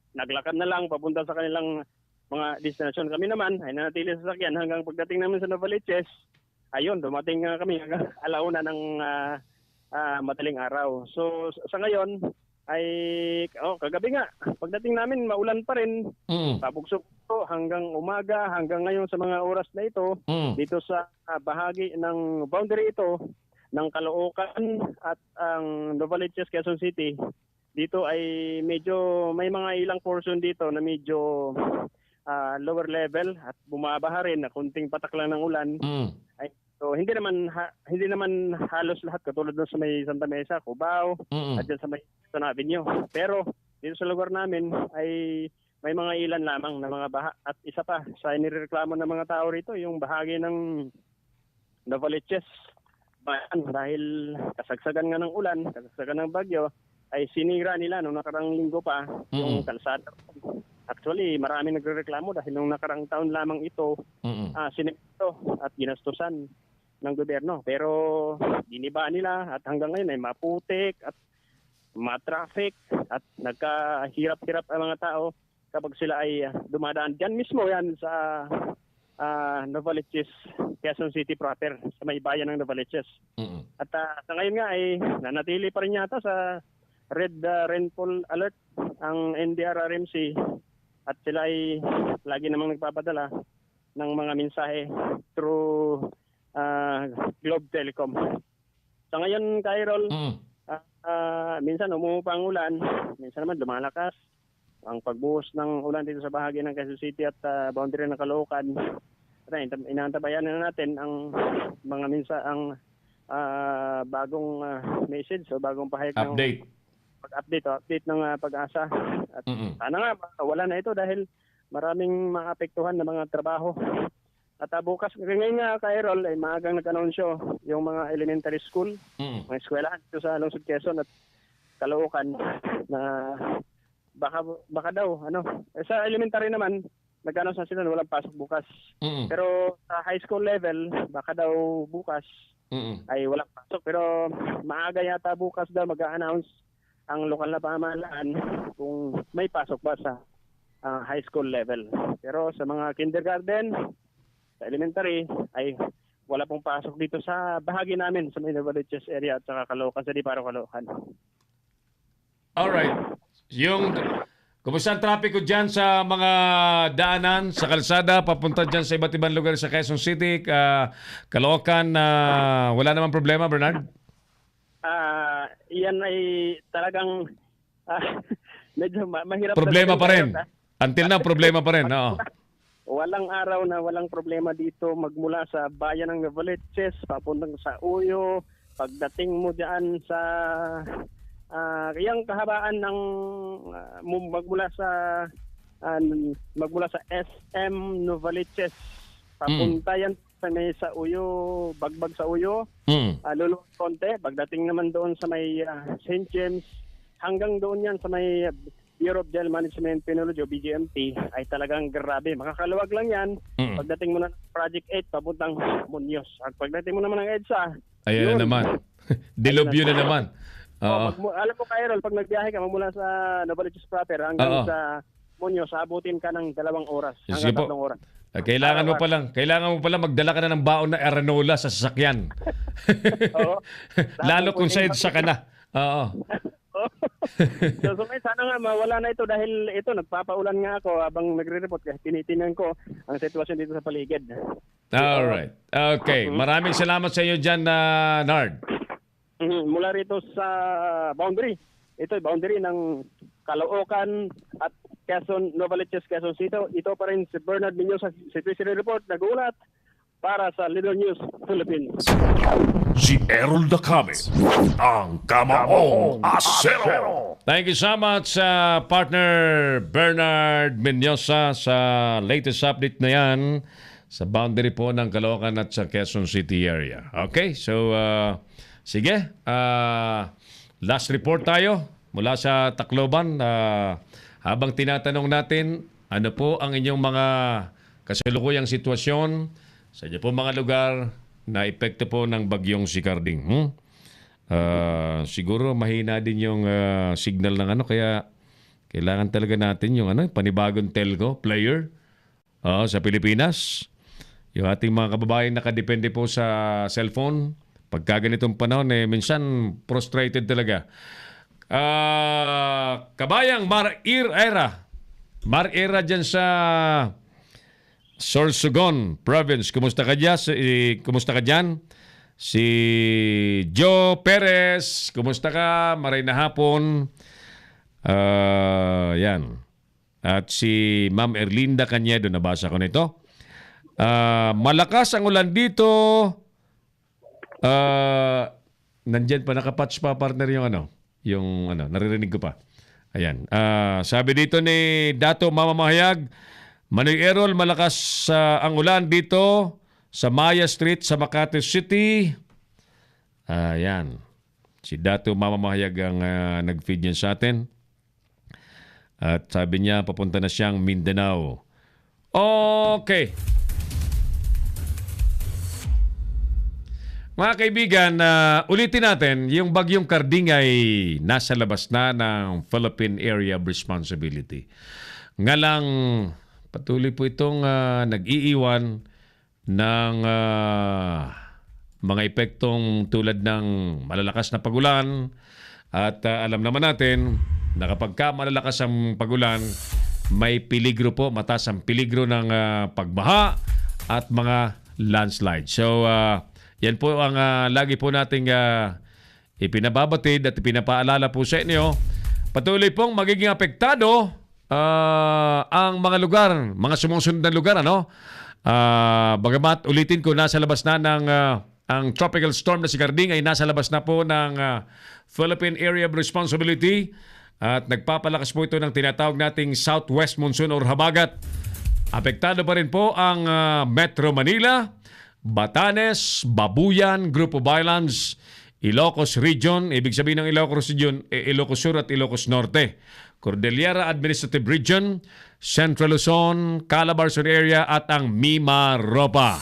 naglakad na lang papunta sa kanilang mga destinasyon. Kami naman ay nanatili sa sasakyan hanggang pagdating namin sa Novaliches. Ayun, dumating kami hanggang alauna ng madaling araw. So sa ngayon ay kagabi nga, pagdating namin maulan pa rin. Pabugsok hanggang umaga, hanggang ngayon sa mga oras na ito, dito sa bahagi ng boundary ito ng Caloocan at ang Novaliches, Quezon City, dito ay medyo may mga ilang portion dito na medyo lower level at bumabaha rin na kunting patak lang ng ulan. Ay, so hindi naman halos lahat katulad doon sa may Santa Mesa, Cubao, at dyan sa may San Avenue. Pero dito sa lugar namin ay may mga ilan lamang na mga baha. At isa pa sa inireklamo ng mga tao rito, yung bahagi ng Novaliches bayan dahil kasagsagan nga ng ulan, kasagsagan ng bagyo, ay sinira nila nung nakarang linggo pa yung kalsada. Actually, marami nagrereklamo dahil nung nakarang taon lamang ito sinimento at ginastusan ng gobyerno. Pero giniba nila at hanggang ngayon ay maputik at ma-traffic at nagkahirap-hirap ang mga tao kapag sila ay dumadaan. Diyan mismo yan sa Novaliches, Quezon City proper, sa may bayan ng Novaliches. At sa ngayon nga ay nanatili pa rin yata sa red rainfall alert ang NDRRMC at sila ay lagi namang nagpapadala ng mga mensahe through Globe Telecom. Sa ngayon, Kyrol, minsan umuupa ang ulan, minsan naman lumalakas. Ang pagbuhos ng ulan dito sa bahagi ng Quezon City at boundary ng Caloocan, inaantabayan na natin ang mga bagong message o bagong pahayag update. Update ng Pag-asa. At sana nga wala na ito dahil maraming maapektuhan na mga trabaho. At bukas ngayon nga, Kyrol, ay maagang nag-anunsyo yung mga elementary school, mga eskwelahan dito sa Lungsod Quezon at Caloocan na baka daw sa elementary naman nag-announce na sila na walang pasok bukas. Pero sa high school level baka daw bukas ay walang pasok, pero maaga yata bukas daw mag-a-announce ang lokal na pamahalaan kung may pasok ba sa high school level. Pero sa mga kindergarten, sa elementary, ay wala pong pasok dito sa bahagi namin sa Novaliches area at saka Caloocan, sa Diparo, Caloocan. Alright. Kumusta ang trapiko dyan sa mga daanan, sa kalsada, papunta dyan sa iba't ibang lugar sa Quezon City, Caloocan, wala namang problema, Bernard? Iyan ay talagang medyo mahirap. Problema pa rin. Until now, problema pa rin. Oo. Walang araw na walang problema dito magmula sa bayan ng Novaliches, papuntang sa Uyo, pagdating mo diyan sa yung kahabaan ng magmula sa SM Novaliches, papunta yan sa Uyo, Bagbag sa Uyo, Lulong Konte, pagdating naman doon sa may St. James, hanggang doon yan sa may Bureau of Jail Management Penology o BJMT, ay talagang grabe. Makakaluwag lang yan. Pagdating mo na ng Project 8, papuntang Muñoz. At pagdating mo naman ng EDSA, ayan na naman. Dilubyo na naman. Alam mo, Kyrol, pag nagbiyahe ka mula sa Novaliches proper hanggang sa Muñoz, abutin ka ng 2 oras hanggang 3 oras. Kailangan mo pala magdala ka na ng baon na aranola sa sasakyan. Lalo kung sa EDSA ka na. Oo. So sana nga mawala na ito dahil ito nagpapaulan nga ako habang nagre-report kasi tinitingnan ko ang sitwasyon dito sa paligid. Alright. Okay. Maraming salamat sa iyo dyan, Nard. Mula rito sa boundary. Ito boundary ng Caloocan at Quezon, Novaliches, Quezon City. Ito pa rin si Bernard Menyosa, Situation Report, nagulat para sa Little News Philippines. Si Errol Dacame, ang Kamaong Asero. Thank you so much, partner Bernard Menyosa, sa latest update na yan sa boundary po ng Caloocan at sa Quezon City area. Okay, so sige, last report tayo mula sa Tacloban. Habang tinatanong natin, ano po ang inyong mga kasalukuyang sitwasyon sa inyo po mga lugar na epekto po ng bagyong si Carding. Siguro mahina din yung signal ng kaya kailangan talaga natin yung panibagong telco player sa Pilipinas. Yung ating mga kababayan nakadepende po sa cellphone. Pagka ganitong panahon, minsan frustrated talaga. Kabayang Mar Era dyan sa Sorsogon Province. Kumusta ka dyan? Si Joe Perez, kumusta ka? Maray na hapon. Yan. At si Ma'am Erlinda Cañedo, nabasa ko nito. Malakas ang ulan dito. Nandyan pa, nakapatch pa partner yung naririnig ko pa. Ayan. Sabi dito ni Dato Mamamahayag, Manoy Errol, malakas ang ulan dito sa Maya Street sa Makati City. Ayan. Si Dato Mamamahayag ang nag-feed yan sa atin. At sabi niya, papunta na siyang Mindanao. Okay. Mga kaibigan, ulitin natin, yung bagyong Karding ay nasa labas na ng Philippine Area of Responsibility. Ngalang patuloy po itong nag-iiwan ng mga epektong tulad ng malalakas na pagulan. At alam naman natin na kapag malalakas ang pagulan, may peligro po, mataas ang peligro ng pagbaha at mga landslide. So, yan po ang lagi po nating ipinababatid at ipinapaalala po sa inyo. Patuloy pong magiging apektado ang mga lugar, mga sumusunod na lugar, bagamat ulitin ko, nasa labas na ng ang tropical storm na si Karding ay nasa labas na po ng Philippine Area of Responsibility at nagpapalakas po ito ng tinatawag nating Southwest Monsoon or Habagat. Apektado pa rin po ang Metro Manila, Batanes, Babuyan, Group of Islands, Ilocos Region, ibig sabihin ng Ilocos Region, Ilocos Sur at Ilocos Norte, Cordillera Administrative Region, Central Luzon, Calabarzon area at ang Mimaropa.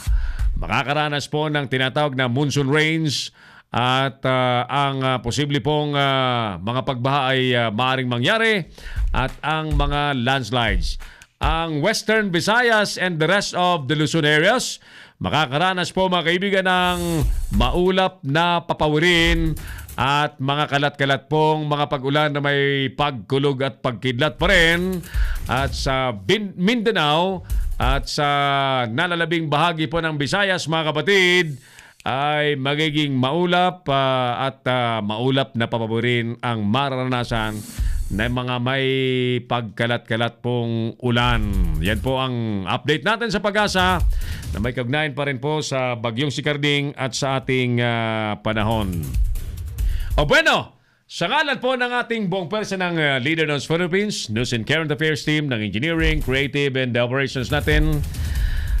Makakaranas po ng tinatawag na monsoon rains at ang posible pong mga pagbaha ay maaaring mangyari at ang mga landslides. Ang Western Visayas and the rest of the Luzon areas, makakaranas po mga kaibigan ng maulap na papawirin at mga kalat-kalat pong mga pag-ulan na may pagkulog at pagkidlat pa rin. At sa Mindanao at sa nalalabing bahagi po ng Visayas mga kapatid, ay magiging maulap at maulap na papawirin ang mararanasan na mga may pagkalat-kalat pong ulan. Yan po ang update natin sa Pag-asa na may kaugnayan pa rin po sa bagyong si Karding at sa ating panahon. O bueno, sa ngalan po ng ating buong pwersa ng Leader News Philippines, News and Current Affairs Team ng Engineering, Creative and Operations natin,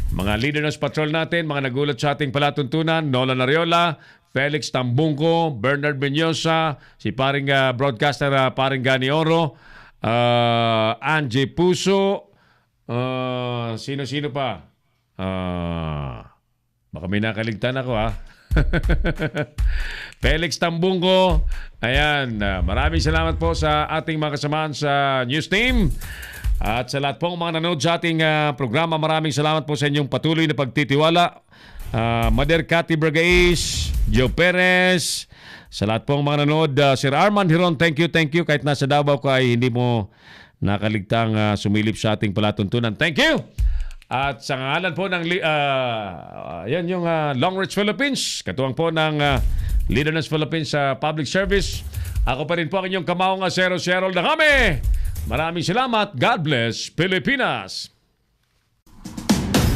mga Leader News Patrol natin, mga nagulat sa ating palatuntunan, Nolan Ariola, Felix Tambungco, Bernard Benyosa, si paring broadcaster paring Gani Oro, Angie Puso, sino-sino pa? Baka may nakaligtan ako Felix Tambungco. Ayan, maraming salamat po sa ating mga kasamahan sa news team. At sa lahat pong mga nanood sa ating programa, maraming salamat po sa inyong patuloy na pagtitiwala. Mother Cathy Bergais, Joe Perez, sa lahat pong mga nanood, Sir Arman Hiron, thank you. Kahit nasa Davao ka ay hindi mo nakaligtang sumilip sa ating palatuntunan. Thank you! At sa ngalan po ng yan yung Long Reach Philippines, katuwang po ng Leader News Philippines sa Public Service. Ako pa rin po ang inyong kamaong Sero na kami. Maraming salamat. God bless Pilipinas.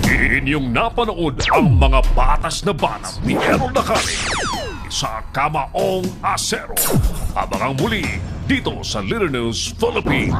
Inyong napanood ang mga batas na banat ni Errol Nakami sa Kamaong Asero. Abangang muli dito sa Leader News Philippines.